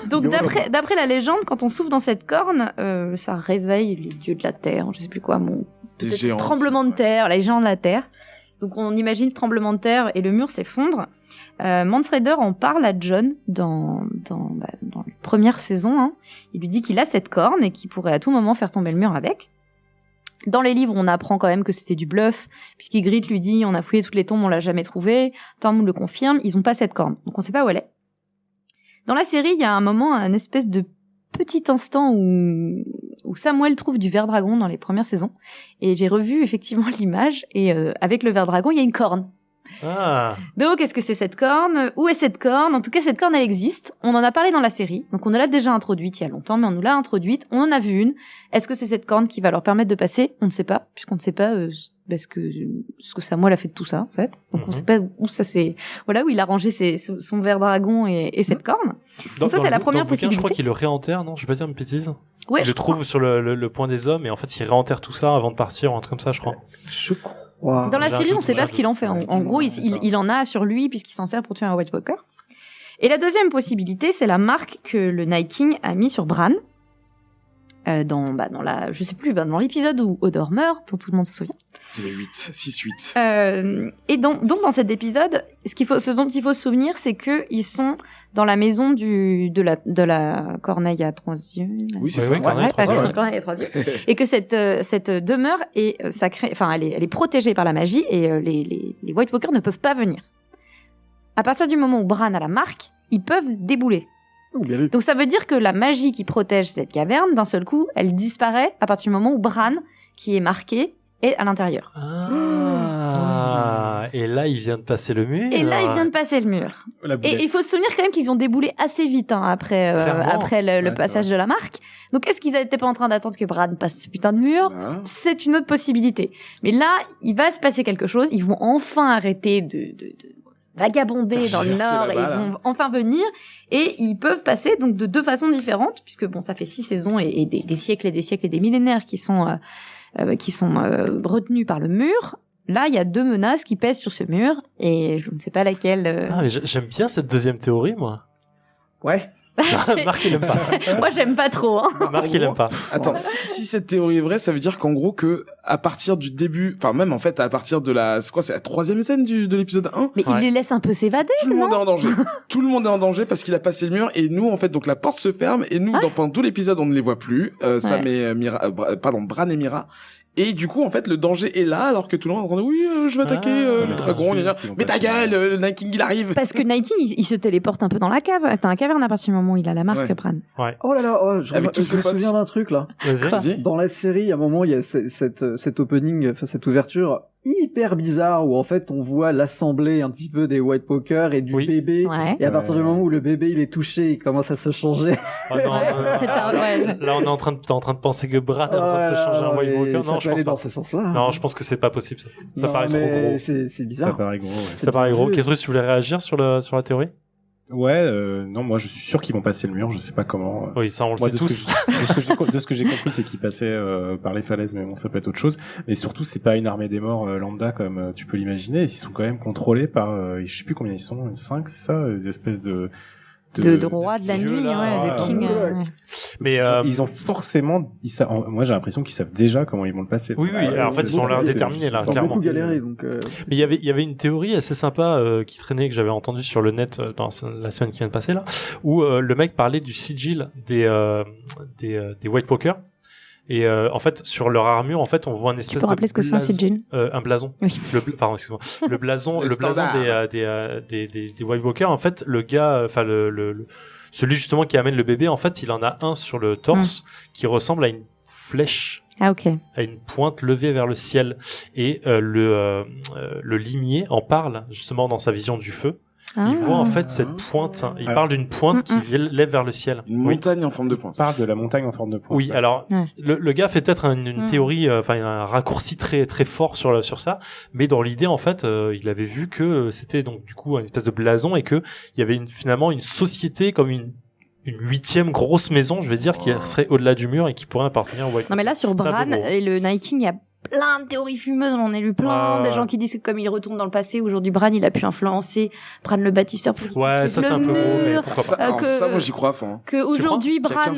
Donc, d'après la légende, quand on souffle dans cette corne, ça réveille les dieux de la terre, je sais plus quoi, Les géants. tremblement de terre, les géants de la terre. Donc, on imagine tremblement de terre et le mur s'effondre. Mance Rayder en parle à Jon dans la première saison. Hein. Il lui dit qu'il a cette corne et qu'il pourrait à tout moment faire tomber le mur avec. Dans les livres, on apprend quand même que c'était du bluff, puisqu'Ygritte lui dit « on a fouillé toutes les tombes, on l'a jamais trouvée ». Tormund le confirme, ils ont pas cette corne, donc on sait pas où elle est. Dans la série, il y a un moment, un espèce de petit instant où Samwell trouve du ver dragon dans les premières saisons, et j'ai revu effectivement l'image, et avec le ver dragon, il y a une corne. Ah. Donc, est-ce que c'est cette corne ? Où est cette corne ? En tout cas, cette corne, elle existe. On en a parlé dans la série. Donc, on l'a déjà introduite il y a longtemps, mais on nous l'a introduite. On en a vu une. Est-ce que c'est cette corne qui va leur permettre de passer ? On ne sait pas, puisqu'on ne sait pas ce que Samwell a fait de tout ça, en fait. Donc, on ne sait pas où ça c'est. Voilà, où il a rangé son ver dragon et cette corne. Donc, ça, c'est la première possibilité. Je crois qu'il le réenterre, non ? Je vais pas dire une bêtise. Ouais, il le trouve sur le point des hommes, et en fait, il réenterre tout ça avant de partir, ou un truc comme ça, je crois. Je crois. Dans la série, on sait pas ce qu'il en fait. En gros, il en a sur lui puisqu'il s'en sert pour tuer un White Walker. Et la deuxième possibilité, c'est la marque que le Night King a mis sur Bran. Dans l'épisode où Hodor meurt, dont tout le monde se souvient. C'est le 6-8. Et donc dans cet épisode, ce dont il faut se souvenir, c'est que ils sont dans la maison de la Corneille à 3 yeux. Oui, c'est Ouais, ça. Corneille à 3 yeux. Et que cette demeure est sacrée, enfin elle est protégée par la magie et les White Walkers ne peuvent pas venir. À partir du moment où Bran a la marque, ils peuvent débouler. Donc ça veut dire que la magie qui protège cette caverne, d'un seul coup, elle disparaît à partir du moment où Bran, qui est marqué, est à l'intérieur. Ah. Et là, il vient de passer le mur. Et là, il vient de passer le mur. Et il faut se souvenir quand même qu'ils ont déboulé assez vite après le passage de la marque. Donc est-ce qu'ils n'étaient pas en train d'attendre que Bran passe ce putain de mur ? C'est une autre possibilité. Mais là, il va se passer quelque chose. Ils vont enfin arrêter de vagabonder dans le nord et ils vont enfin venir et ils peuvent passer donc de 2 façons différentes puisque bon ça fait 6 saisons et des siècles et des siècles et des millénaires qui sont retenus par le mur. Là il y a 2 menaces qui pèsent sur ce mur et je ne sais pas laquelle. Ah, mais j'aime bien cette deuxième théorie moi. Ouais. Marc il aime pas. Moi j'aime pas trop. Hein. Marc il aime pas. Attends, si cette théorie est vraie, ça veut dire qu'en gros que à partir du début, enfin même en fait à partir de c'est la 3e scène de l'épisode 1. Mais il les laisse un peu s'évader. Tout le monde est en danger. Tout le monde est en danger parce qu'il a passé le mur et nous en fait donc la porte se ferme et nous pendant tout l'épisode on ne les voit plus. Sam et Bran et Mira. Et du coup, en fait, le danger est là, alors que tout le monde est en train de oui, je vais attaquer le dragon. Mais ta gueule, le Night King, il arrive. Parce que Night King, il se téléporte un peu dans la cave. T'as un caverne à partir du moment où il a la marque, Bran. Ouais. Oh là là, je me souviens d'un truc là. Vas-y. Dans la série, à un moment, il y a cette opening, enfin cette ouverture hyper bizarre où en fait on voit l'assemblée un petit peu des White Walkers et du bébé, et à partir du moment où le bébé il est touché, il commence à se changer. Oh non, là on est en train de penser que Bran est en train de se changer en White Walker. Non, je pense pas. Dans ce sens-là. Non, je pense que c'est pas possible ça. Ça paraît trop gros. C'est bizarre. Ça paraît gros. Ouais. Ça paraît gros. Ketrus, tu voulais réagir sur la théorie? Ouais, non, moi je suis sûr qu'ils vont passer le mur, je sais pas comment. Oui, ça on le sait tous. De ce que j'ai compris, c'est qu'ils passaient par les falaises, mais bon, ça peut être autre chose. Mais surtout, c'est pas une armée des morts lambda comme tu peux l'imaginer. Ils sont quand même contrôlés par, je sais plus combien ils sont, 5, c'est ça, des espèces de rois de la nuit, de king. Mais ils ont forcément, moi j'ai l'impression qu'ils savent déjà comment ils vont le passer. Oui, alors en fait ils ont l'air déterminés là, clairement. Beaucoup galéré, donc. Mais il y avait une théorie assez sympa qui traînait, que j'avais entendue sur le net dans la semaine qui vient de passer là, où le mec parlait du sigil des White Walkers. Et en fait, sur leur armure, en fait, on voit un espèce de. Tu peux rappeler ce que c'est un sigil? Un blason. Oui. Pardon, excuse-moi. Le blason des White Walkers. En fait, le gars, enfin celui justement qui amène le bébé, en fait, il en a un sur le torse qui ressemble à une flèche. Ah, ok. À une pointe levée vers le ciel. Et le limier en parle justement dans sa vision du feu. Il voit en fait cette pointe. Il parle d'une pointe qui lève vers le ciel. Une montagne en forme de pointe. Il parle de la montagne en forme de pointe. Oui, alors le gars fait peut-être une théorie, enfin un raccourci très très fort sur ça, mais dans l'idée en fait, il avait vu que c'était donc du coup une espèce de blason et que il y avait finalement une société comme une 8e grosse maison, je vais dire, qui serait au-delà du mur et qui pourrait appartenir au White. Non mais là sur Bran et le Night King, il y a plein de théories fumeuses, on en a lu plein, des gens qui disent que comme il retourne dans le passé, aujourd'hui Bran il a pu influencer Bran le bâtisseur pour qu'il ça c'est un peu gros, mais pourquoi pas. Ça moi j'y crois fort. Que aujourd'hui Bran,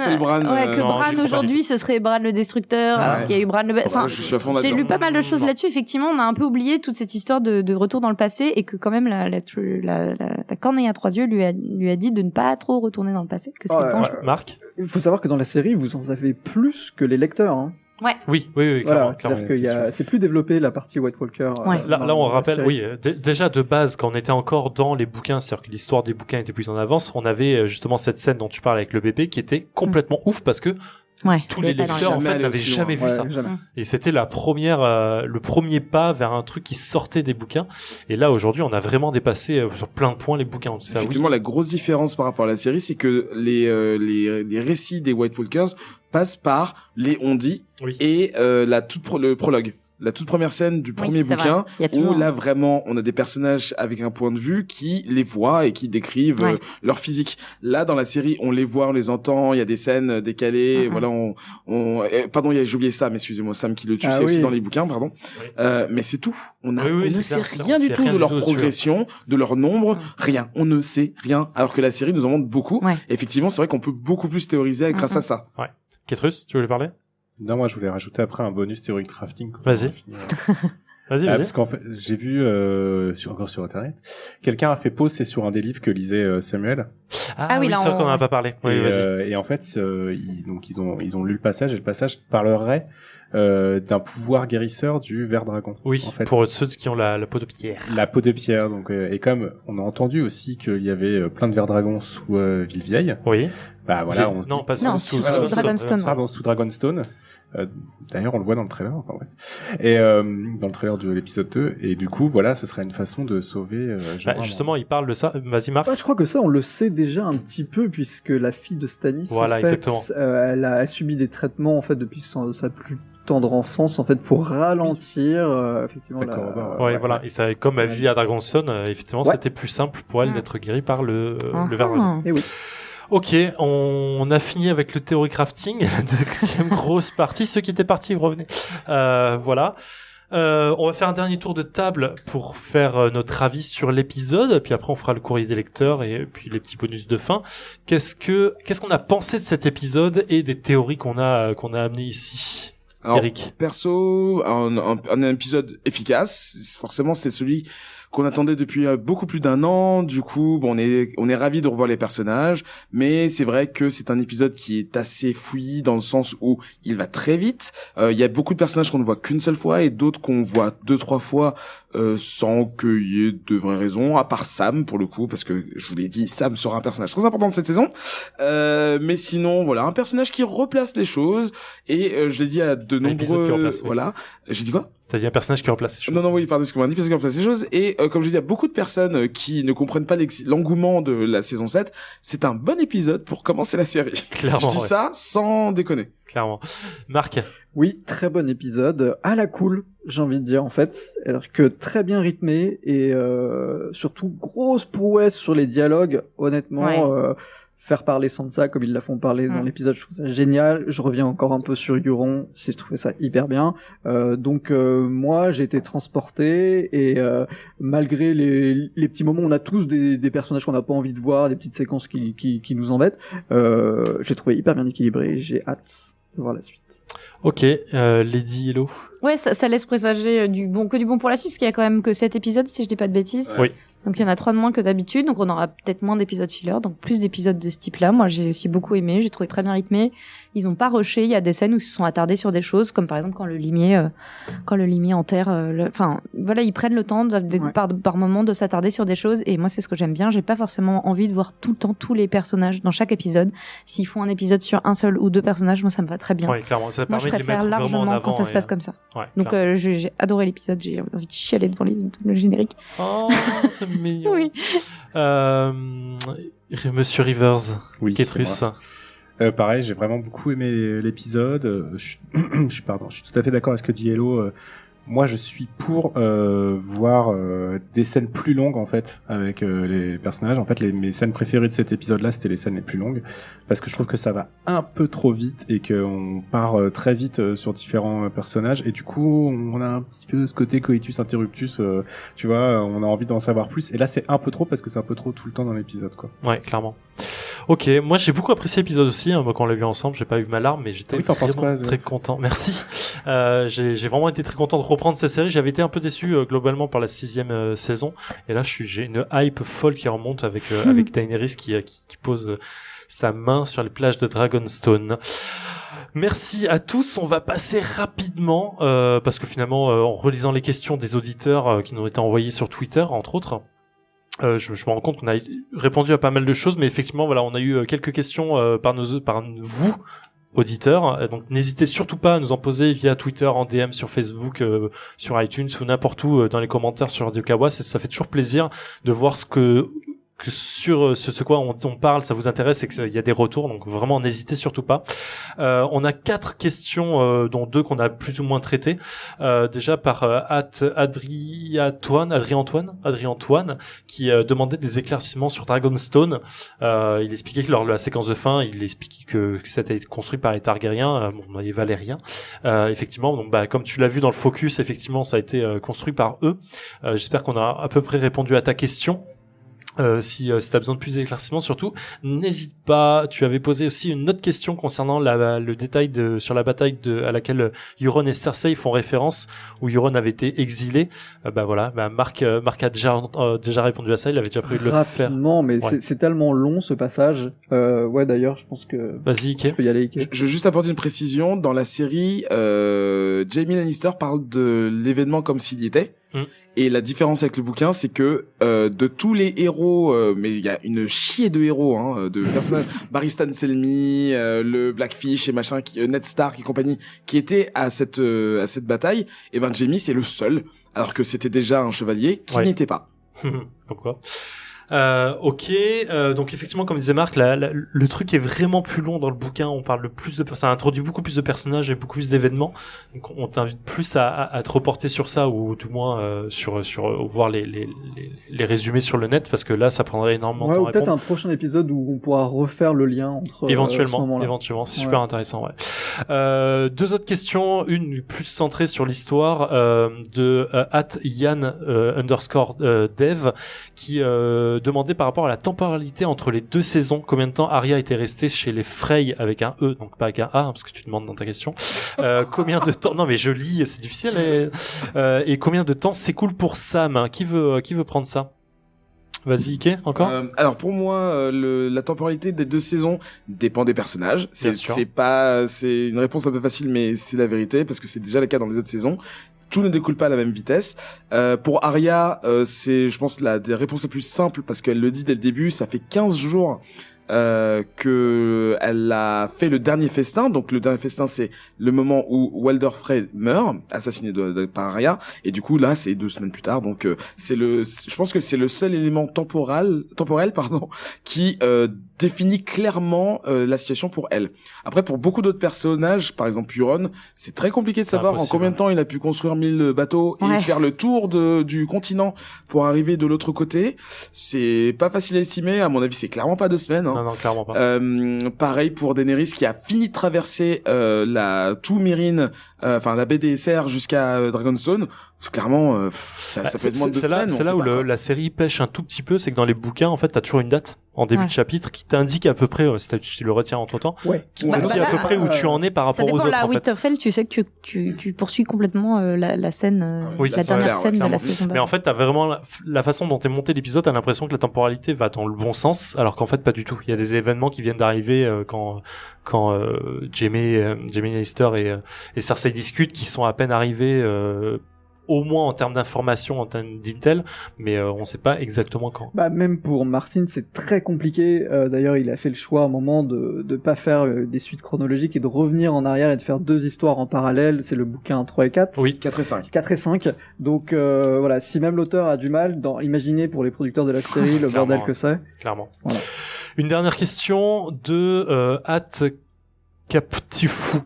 aujourd'hui ce serait Bran le destructeur, alors qu'il y a eu Bran le enfin j'ai lu pas mal de choses là-dessus, effectivement on a un peu oublié toute cette histoire de retour dans le passé et que quand même la corneille à 3 yeux lui a dit de ne pas trop retourner dans le passé, que c'est dangereux. Marc, il faut savoir que dans la série vous en savez plus que les lecteurs, hein. Ouais. Oui, voilà, clairement. C'est-à-dire que c'est plus développé la partie White Walker. Là, on rappelle, déjà de base, quand on était encore dans les bouquins, c'est-à-dire que l'histoire des bouquins était plus en avance, on avait justement cette scène dont tu parles avec le bébé qui était complètement ouf parce que tous les lecteurs en fait n'avaient jamais vu ça. Jamais. Et c'était le premier pas vers un truc qui sortait des bouquins. Et là aujourd'hui, on a vraiment dépassé sur plein de points les bouquins. Effectivement, la grosse différence par rapport à la série, c'est que les récits des White Walkers passent par les on-dit et le prologue. La toute première scène du premier bouquin où là vraiment on a des personnages avec un point de vue qui les voient et qui décrivent leur physique. Là dans la série on les voit, on les entend, il y a des scènes décalées, voilà pardon, j'ai oublié Sam, excusez-moi, Sam qui le tue, c'est aussi dans les bouquins, pardon. Mais c'est tout. On ne sait rien du tout de leur progression, de leur nombre, rien. On ne sait rien alors que la série nous en montre beaucoup. Effectivement, c'est vrai qu'on peut beaucoup plus théoriser grâce à ça. Ouais. Ketrus, tu voulais parler? Non, moi je voulais rajouter après un bonus théorie crafting. Vas-y. Vas-y. Parce qu'en fait, j'ai vu encore sur internet, quelqu'un a fait pause, c'est sur un des livres que lisait Samuel. Ah oui, là c'est vrai qu'on en a pas parlé. Oui, et en fait, ils ont lu le passage et le passage parlerait d'un pouvoir guérisseur du ver dragon. Oui, en fait. Pour ceux qui ont la peau de pierre. La peau de pierre, donc et comme on a entendu aussi qu'il y avait plein de ver dragons sous Villevieille. Oui. Bah voilà, sous Dragonstone. Pardon, sous Dragonstone. D'ailleurs, on le voit dans le trailer. Enfin, bref. Et dans le trailer de l'épisode 2. Et du coup, voilà, ce serait une façon de sauver. Justement, il parle de ça. Vas-y, Marc. Je crois que ça, on le sait déjà un petit peu puisque la fille de Stannis, en fait, elle a subi des traitements en fait depuis sa plus tendre enfance en fait pour ralentir effectivement voilà, et ça comme elle vit à Dragonstone, effectivement c'était plus simple pour elle d'être guérie par le ver dragon. Et oui. Ok, on a fini avec le théorie crafting, la deuxième grosse partie. Ceux qui étaient partis, revenez. Voilà. On va faire un dernier tour de table pour faire notre avis sur l'épisode, puis après on fera le courrier des lecteurs et puis les petits bonus de fin. Qu'est-ce qu'on a pensé de cet épisode et des théories qu'on a amenées ici? Alors, Eric. Perso, un épisode efficace. Forcément, c'est celui qu'on attendait depuis beaucoup plus d'un an. Du coup, on est ravis de revoir les personnages, mais c'est vrai que c'est un épisode qui est assez fouillis dans le sens où il va très vite. Il y a beaucoup de personnages qu'on ne voit qu'une seule fois et d'autres qu'on voit 2-3 fois sans qu'il y ait de vraies raisons, à part Sam pour le coup, parce que je vous l'ai dit, Sam sera un personnage très important de cette saison. Mais sinon, voilà, un personnage qui replace les choses et je l'ai dit à de nombreux. Voilà. J'ai dit quoi? T'as dit un personnage qui remplace les choses. Non, oui, pardon, excuse-moi, un épisode qui remplace les choses. Et comme je dis, il y a beaucoup de personnes qui ne comprennent pas l'engouement de la saison 7. C'est un bon épisode pour commencer la série. Clairement, je dis ça sans déconner. Clairement. Marc. Oui, très bon épisode, à la cool, j'ai envie de dire en fait, alors que très bien rythmé et surtout grosse prouesse sur les dialogues, honnêtement. Ouais. Faire parler Sansa comme ils la font parler dans l'épisode, je trouve ça génial. Je reviens encore un peu sur Euron, j'ai trouvé ça hyper bien. Donc moi j'ai été transporté et malgré les petits moments, on a tous des personnages qu'on n'a pas envie de voir, des petites séquences qui nous embêtent. J'ai trouvé hyper bien équilibré, j'ai hâte de voir la suite. Ok, Lady Hello. Ouais, ça laisse présager du bon pour la suite, parce qu'il y a quand même que 7 épisodes, si je dis pas de bêtises. Oui. Donc il y en a 3 de moins que d'habitude, donc on aura peut-être moins d'épisodes filler, donc plus d'épisodes de ce type-là. Moi j'ai aussi beaucoup aimé, j'ai trouvé très bien rythmé. Ils ont pas rushé, il y a des scènes où ils se sont attardés sur des choses, comme par exemple quand le limier enterre, enfin voilà, ils prennent le temps par moment de s'attarder sur des choses, et moi c'est ce que j'aime bien. J'ai pas forcément envie de voir tout le temps tous les personnages dans chaque épisode. S'ils font un épisode sur un seul ou 2 personnages, moi ça me va très bien. Oui, clairement, ça moi permet je de les mettre préfère vraiment en largement avant quand ça se passe comme ça. Ouais, donc j'ai adoré l'épisode, j'ai envie de chialer devant le générique. Oh, c'est mignon. Oui. Monsieur Rivers, Oui, Ketrus. Pareil, j'ai vraiment beaucoup aimé l'épisode. Je suis tout à fait d'accord avec ce que dit Hello. Moi, je suis pour voir des scènes plus longues en fait avec les personnages. En fait, mes scènes préférées de cet épisode-là, c'était les scènes les plus longues, parce que je trouve que ça va un peu trop vite et qu'on part très vite sur différents personnages. Et du coup, on a un petit peu ce côté coitus interruptus. Tu vois, on a envie d'en savoir plus. Et là, c'est un peu trop parce que c'est un peu trop tout le temps dans l'épisode, quoi. Ouais, clairement. Ok, moi j'ai beaucoup apprécié l'épisode aussi. Moi, quand on l'a vu ensemble, j'ai pas eu ma larme, mais j'étais vraiment très content. Merci. J'ai vraiment été très content de reprendre cette série. J'avais été un peu déçu globalement par la 6e saison, et là j'ai une hype folle qui remonte avec Daenerys qui pose sa main sur les plages de Dragonstone. Merci à tous. On va passer rapidement parce que finalement, en relisant les questions des auditeurs qui nous ont été envoyées sur Twitter, entre autres. Je me rends compte qu'on a répondu à pas mal de choses, mais effectivement, voilà, on a eu quelques questions par vous, auditeurs. Donc, n'hésitez surtout pas à nous en poser via Twitter, en DM, sur Facebook, sur iTunes ou n'importe où dans les commentaires sur Radio Kawa. Ça fait toujours plaisir de voir que sur ce quoi on parle, ça vous intéresse et qu'il y a des retours, donc vraiment n'hésitez surtout pas. On a 4 questions, dont 2 qu'on a plus ou moins traitées. Déjà par Adrien-Antoine, qui demandait des éclaircissements sur Dragonstone. Il expliquait que lors de la séquence de fin, il expliquait que ça a été construit par les Targaryens, les Valériens. Effectivement, donc comme tu l'as vu dans le focus, effectivement, ça a été construit par eux. J'espère qu'on a à peu près répondu à ta question. Si t'as besoin de plus d'éclaircissements, surtout n'hésite pas. Tu avais posé aussi une autre question concernant le détail sur la bataille à laquelle Euron et Cersei font référence, où Euron avait été exilé. Marc a déjà répondu à ça. Il avait déjà prévu de le faire rapidement, mais ouais. c'est tellement long ce passage. Ouais, d'ailleurs, je pense que vas-y, Ike. Tu peux y aller, Ike. Je veux juste apporter une précision. Dans la série, Jaime Lannister parle de l'événement comme s'il y était. Et la différence avec le bouquin, c'est que de tous les héros, mais il y a une chier de héros, de personnages, Barry Stan Selmy, le Blackfish et machin, Ned Stark et compagnie, qui étaient à cette bataille. Et ben Jaime c'est le seul, alors que c'était déjà un chevalier qui n'était pas. Pourquoi? Ok, donc effectivement, comme disait Marc, le truc est vraiment plus long dans le bouquin. On parle de ça introduit beaucoup plus de personnages et beaucoup plus d'événements. Donc on t'invite plus à te reporter sur ça, ou du moins sur voir les résumés sur le net, parce que là ça prendrait énormément de temps. Ou peut-être un prochain épisode où on pourra refaire le lien entre éventuellement, c'est super intéressant. Ouais. 2 autres questions, une plus centrée sur l'histoire de @Yann_dev qui demandé par rapport à la temporalité entre les 2 saisons, combien de temps Arya était restée chez les Frey avec un E, donc pas avec un A, parce que tu demandes dans ta question. Combien de temps, non mais je lis, c'est difficile, et combien de temps s'écoule pour Sam, qui veut prendre ça? Vas-y, Ike, encore. Alors pour moi, la temporalité des 2 saisons dépend des personnages. C'est une réponse un peu facile, mais c'est la vérité, parce que c'est déjà le cas dans les autres saisons. Tout ne découle pas à la même vitesse. Pour Arya, c'est, je pense, des réponses les plus simples, parce qu'elle le dit dès le début, ça fait 15 jours que elle a fait le dernier festin. Donc le dernier festin, c'est le moment où Walder Frey meurt, assassiné par Arya, et du coup là c'est 2 semaines plus tard. Donc je pense que c'est le seul élément temporel qui définit clairement la situation pour elle. Après, pour beaucoup d'autres personnages, par exemple Euron, c'est très compliqué de savoir en combien de temps il a pu construire 1000 bateaux et faire le tour du continent pour arriver de l'autre côté. C'est pas facile à estimer. À mon avis, c'est clairement pas 2 semaines. Hein. Non, clairement pas. Pareil pour Daenerys qui a fini de traverser la tout Mérine, enfin la baie des Serres jusqu'à Dragonstone. Clairement, ça peut être moins de 2 semaines. C'est là où la série pêche un tout petit peu, c'est que dans les bouquins, en fait, t'as toujours une date en début de chapitre qui t'indique à peu près, si tu le retiens entre temps, qui te dit à peu près où tu en es par rapport aux autres. Là, Winterfell, tu sais que tu poursuis complètement la scène, la dernière scène de la saison. Mais en fait, t'as vraiment la façon dont est monté l'épisode, t'as l'impression que la temporalité va dans le bon sens, alors qu'en fait pas du tout. Il y a des événements qui viennent d'arriver quand Jaime Lannister et Cersei discutent, qui sont à peine arrivés. Au moins en termes d'information, en termes d'intel, mais on sait pas exactement quand. Même pour Martin, c'est très compliqué. D'ailleurs, il a fait le choix à un moment de pas faire des suites chronologiques et de revenir en arrière et de faire 2 histoires en parallèle. C'est le bouquin 3 et 4. Oui, 4 et 5. 4 et 5. Donc voilà, si même l'auteur a du mal, imaginez pour les producteurs de la série le bordel que c'est. Clairement. Voilà. Une dernière question de @captifou.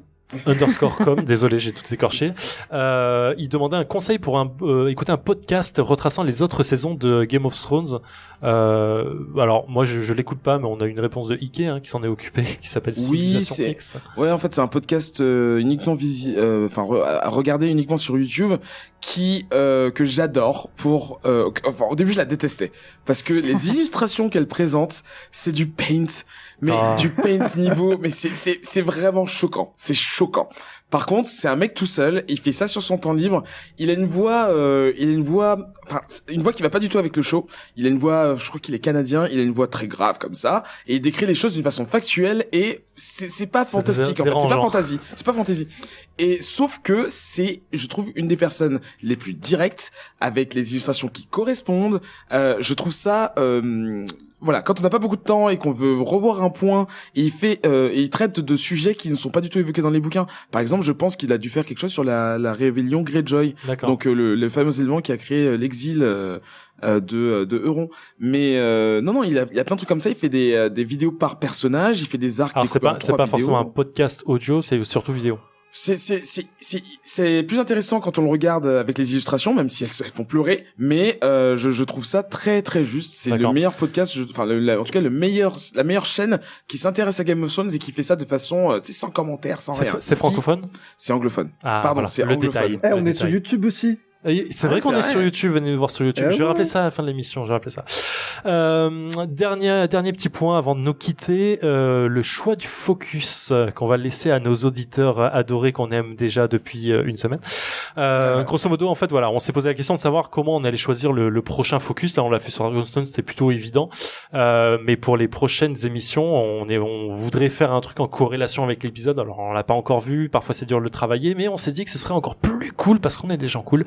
_com, désolé, j'ai tout écorché. Il demandait un conseil pour écouter un podcast retraçant les autres saisons de Game of Thrones. Alors moi je l'écoute pas, mais on a une réponse de Ike qui s'en est occupé, qui s'appelle Civilization X. Ouais, en fait c'est un podcast uniquement à regarder uniquement sur YouTube que j'adore pour au début je la détestais parce que les illustrations qu'elle présente, c'est du paint, mais du paint niveau, mais c'est vraiment choquant, c'est choquant. Par contre, c'est un mec tout seul, il fait ça sur son temps libre. Il a une voix qui va pas du tout avec le show. Il a une voix, je crois qu'il est canadien, il a une voix très grave comme ça, et il décrit les choses d'une façon factuelle, et c'est pas fantastique en fait, c'est pas fantasy. Et sauf que c'est, je trouve, une des personnes les plus directes, avec les illustrations qui correspondent. Je trouve ça, voilà, quand on n'a pas beaucoup de temps et qu'on veut revoir un point, et il traite de sujets qui ne sont pas du tout évoqués dans les bouquins. Par exemple, je pense qu'il a dû faire quelque chose sur la rébellion Greyjoy. D'accord. Donc le fameux élément qui a créé l'exil de Euron. Mais non, il y a plein de trucs comme ça. Il fait des vidéos par personnage, il fait des arcs. Alors c'est pas forcément un podcast audio, c'est surtout vidéo. C'est plus intéressant quand on le regarde avec les illustrations, même si elles font pleurer, mais je trouve ça très très juste. C'est le meilleur podcast, en tout cas la meilleure chaîne qui s'intéresse à Game of Thrones et qui fait ça de façon sans commentaire, sans rien. C'est francophone? C'est anglophone. Pardon, voilà, c'est anglophone. On est sur YouTube aussi. C'est vrai qu'on est sur YouTube, venez nous voir sur YouTube. Je vais rappeler ça à la fin de l'émission, dernier petit point avant de nous quitter, le choix du focus qu'on va laisser à nos auditeurs adorés qu'on aime déjà depuis une semaine. Grosso modo, en fait, voilà, on s'est posé la question de savoir comment on allait choisir le prochain focus. Là, on l'a fait sur Dragonstone, c'était plutôt évident. Mais pour les prochaines émissions, on voudrait faire un truc en corrélation avec l'épisode. Alors, on l'a pas encore vu, parfois c'est dur de le travailler, mais on s'est dit que ce serait encore plus cool, parce qu'on est des gens cool,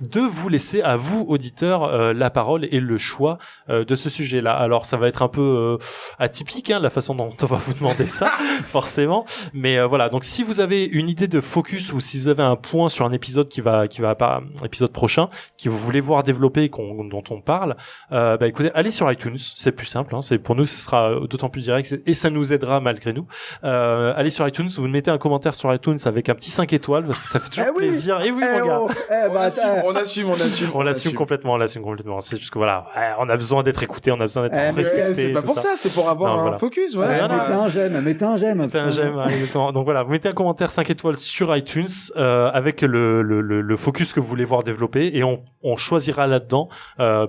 de vous laisser à vous auditeurs la parole et le choix de ce sujet-là. Alors ça va être un peu atypique la façon dont on va vous demander ça forcément, mais voilà, donc si vous avez une idée de focus ou si vous avez un point sur un épisode qui va pas épisode prochain que vous voulez voir développer dont on parle, écoutez, allez sur iTunes, c'est plus simple, c'est pour nous, ce sera d'autant plus direct et ça nous aidera malgré nous. Allez sur iTunes, vous mettez un commentaire sur iTunes avec un petit 5 étoiles parce que ça fait toujours plaisir. Et oui, mon gars. On l'assume complètement. C'est juste que voilà, on a besoin d'être écouté, on a besoin d'être respecté. C'est pas pour ça, c'est pour avoir un focus, voilà. Mettez un j'aime. Donc voilà, vous mettez un commentaire 5 étoiles sur iTunes, avec le focus que vous voulez voir développer, et on choisira là-dedans,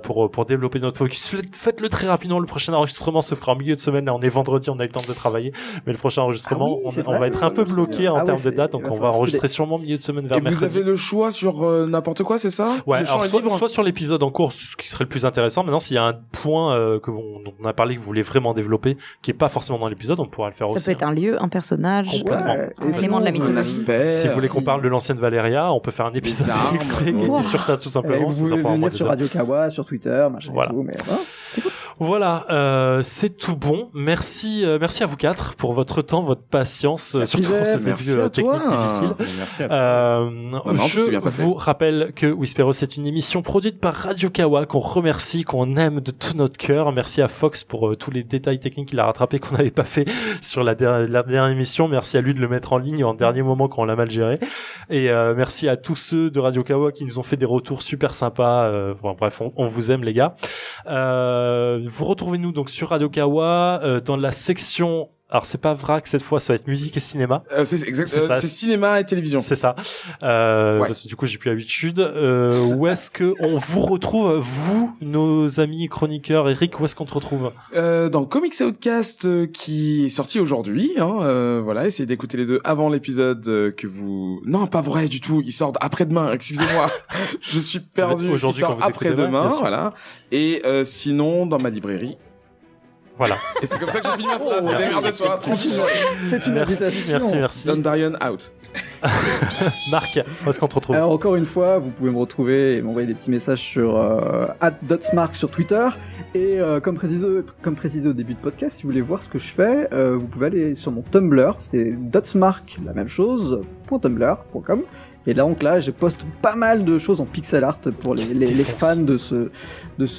pour développer notre focus. Faites-le très rapidement, le prochain enregistrement se fera en milieu de semaine, là on est vendredi, on a eu le temps de travailler, mais le prochain enregistrement, on va être un peu bloqué en termes de date, donc on va enregistrer sûrement milieu de semaine vers mercredi. Et vous avez le choix sur n'importe quoi, c'est ça? Ouais, alors soit sur l'épisode en cours, ce qui serait le plus intéressant. Maintenant, s'il y a un point dont on a parlé que vous voulez vraiment développer, qui est pas forcément dans l'épisode, on pourra le faire aussi. Ça peut être un lieu, un personnage, un élément de la mythologie. Si vous voulez qu'on parle de l'ancienne Valéria, on peut faire un épisode extrait sur ça tout simplement. Vous pouvez venir sur Radio Kawa, sur Twitter, machin et tout, mais voilà. Voilà, c'est tout bon. Merci à vous quatre pour votre temps, votre patience, surtout pour ce début technique difficile. Merci à toi. Je vous rappelle que Whisperos c'est une émission produite par Radio Kawa qu'on remercie, qu'on aime de tout notre cœur. Merci à Fox pour tous les détails techniques qu'il a rattrapés qu'on n'avait pas fait sur la dernière émission. Merci à lui de le mettre en ligne en dernier moment quand on l'a mal géré. Et merci à tous ceux de Radio Kawa qui nous ont fait des retours super sympas. Bref, on vous aime les gars. Vous retrouvez-nous donc sur Radio Kawa dans la section. Alors c'est pas vrac cette fois, ça va être musique et cinéma. C'est exact. C'est cinéma et télévision. C'est ça. Parce que du coup j'ai plus l'habitude. Où est-ce que on vous retrouve, vous, nos amis chroniqueurs? Eric, où est-ce qu'on te retrouve? Dans Comics Outcast qui est sorti aujourd'hui. Voilà, essayez d'écouter les deux avant l'épisode que vous. Non, pas vrai du tout. Il sort après-demain. Excusez-moi, je suis perdu. Aujourd'hui, il sort après-demain. Voilà. Et sinon dans ma librairie. Voilà. Et c'est comme ça que j'ai fini ma phrase. Démerde-toi. C'est une invitation. Merci. Dondarian out. Marc, où est-ce qu'on te retrouve? Alors encore une fois, vous pouvez me retrouver et m'envoyer des petits messages sur @dotsmark sur Twitter. Et comme précisé au début de podcast, si vous voulez voir ce que je fais, vous pouvez aller sur mon Tumblr, c'est dotsmark, la même chose, .tumblr.com. Et là, donc là, je poste pas mal de choses en pixel art pour les fans de ce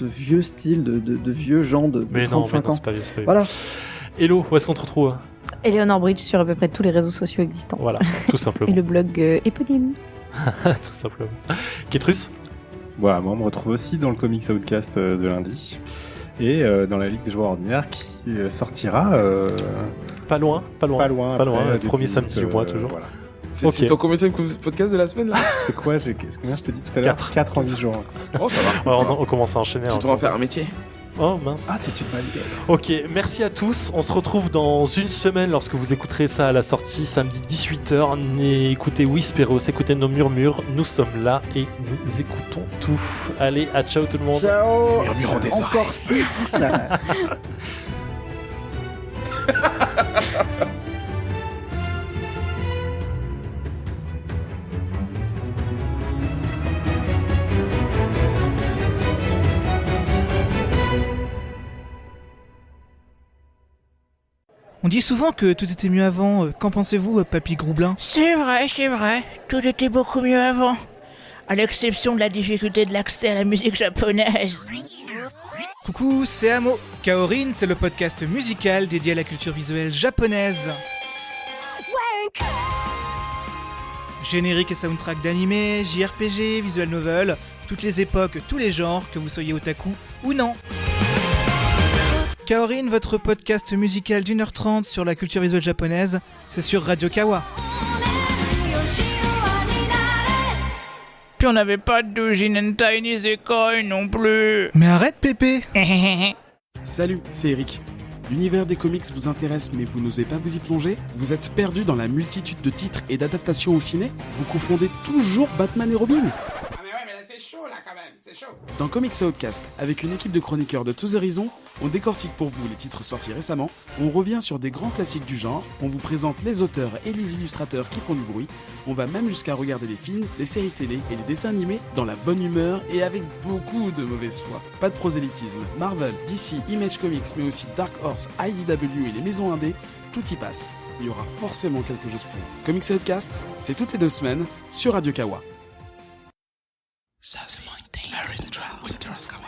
vieux style, de vieux gens de 35 ans. C'est pas vieux. Voilà. Hello, où est-ce qu'on te retrouve? Eleanor Bridge sur à peu près tous les réseaux sociaux existants. Voilà, tout simplement. Et le blog éponyme. Tout simplement. Kétrus? Voilà, moi on me retrouve aussi dans le Comics Outcast de lundi. Et dans la Ligue des joueurs ordinaires qui sortira... Pas loin. Après, le premier samedi du mois toujours. Voilà. C'est ton combienième podcast de la semaine là? C'est quoi? Combien je t'ai dit tout à l'heure? 4 en 10 jours. Oh ça va. On commence à enchaîner. Tu dois en faire un métier. Oh mince. Ah, c'est une bonne idée. Ok, merci à tous. On se retrouve dans une semaine lorsque vous écouterez ça à la sortie, samedi 18h. Écoutez Whisperos, écoutez nos murmures. Nous sommes là et nous écoutons tout. Allez, à ciao tout le monde. Ciao. Murmurons des Encore oreilles. 6. On dit souvent que tout était mieux avant. Qu'en pensez-vous, Papy Groublin? C'est vrai. Tout était beaucoup mieux avant. À l'exception de la difficulté de l'accès à la musique japonaise. Coucou, c'est Amo. Kaorin, c'est le podcast musical dédié à la culture visuelle japonaise. Générique et soundtrack d'anime, JRPG, visual novel, toutes les époques, tous les genres, que vous soyez otaku ou non. Kaorin, votre podcast musical d'1h30 sur la culture visuelle japonaise, c'est sur Radio Kawa. Puis on n'avait pas de doujin hentai ni zekoi non plus. Mais arrête, Pépé. Salut, c'est Eric. L'univers des comics vous intéresse mais vous n'osez pas vous y plonger? Vous êtes perdu dans la multitude de titres et d'adaptations au ciné? Vous confondez toujours Batman et Robin? C'est chaud là quand même, c'est chaud. Dans Comics Outcast, avec une équipe de chroniqueurs de tous horizons, on décortique pour vous les titres sortis récemment, on revient sur des grands classiques du genre, on vous présente les auteurs et les illustrateurs qui font du bruit, on va même jusqu'à regarder les films, les séries télé et les dessins animés dans la bonne humeur et avec beaucoup de mauvaise foi. Pas de prosélytisme, Marvel, DC, Image Comics, mais aussi Dark Horse, IDW et les maisons indées, tout y passe. Il y aura forcément quelque chose pour vous. Comics Outcast, c'est toutes les 2 semaines sur Radio Kawa. Winter is coming.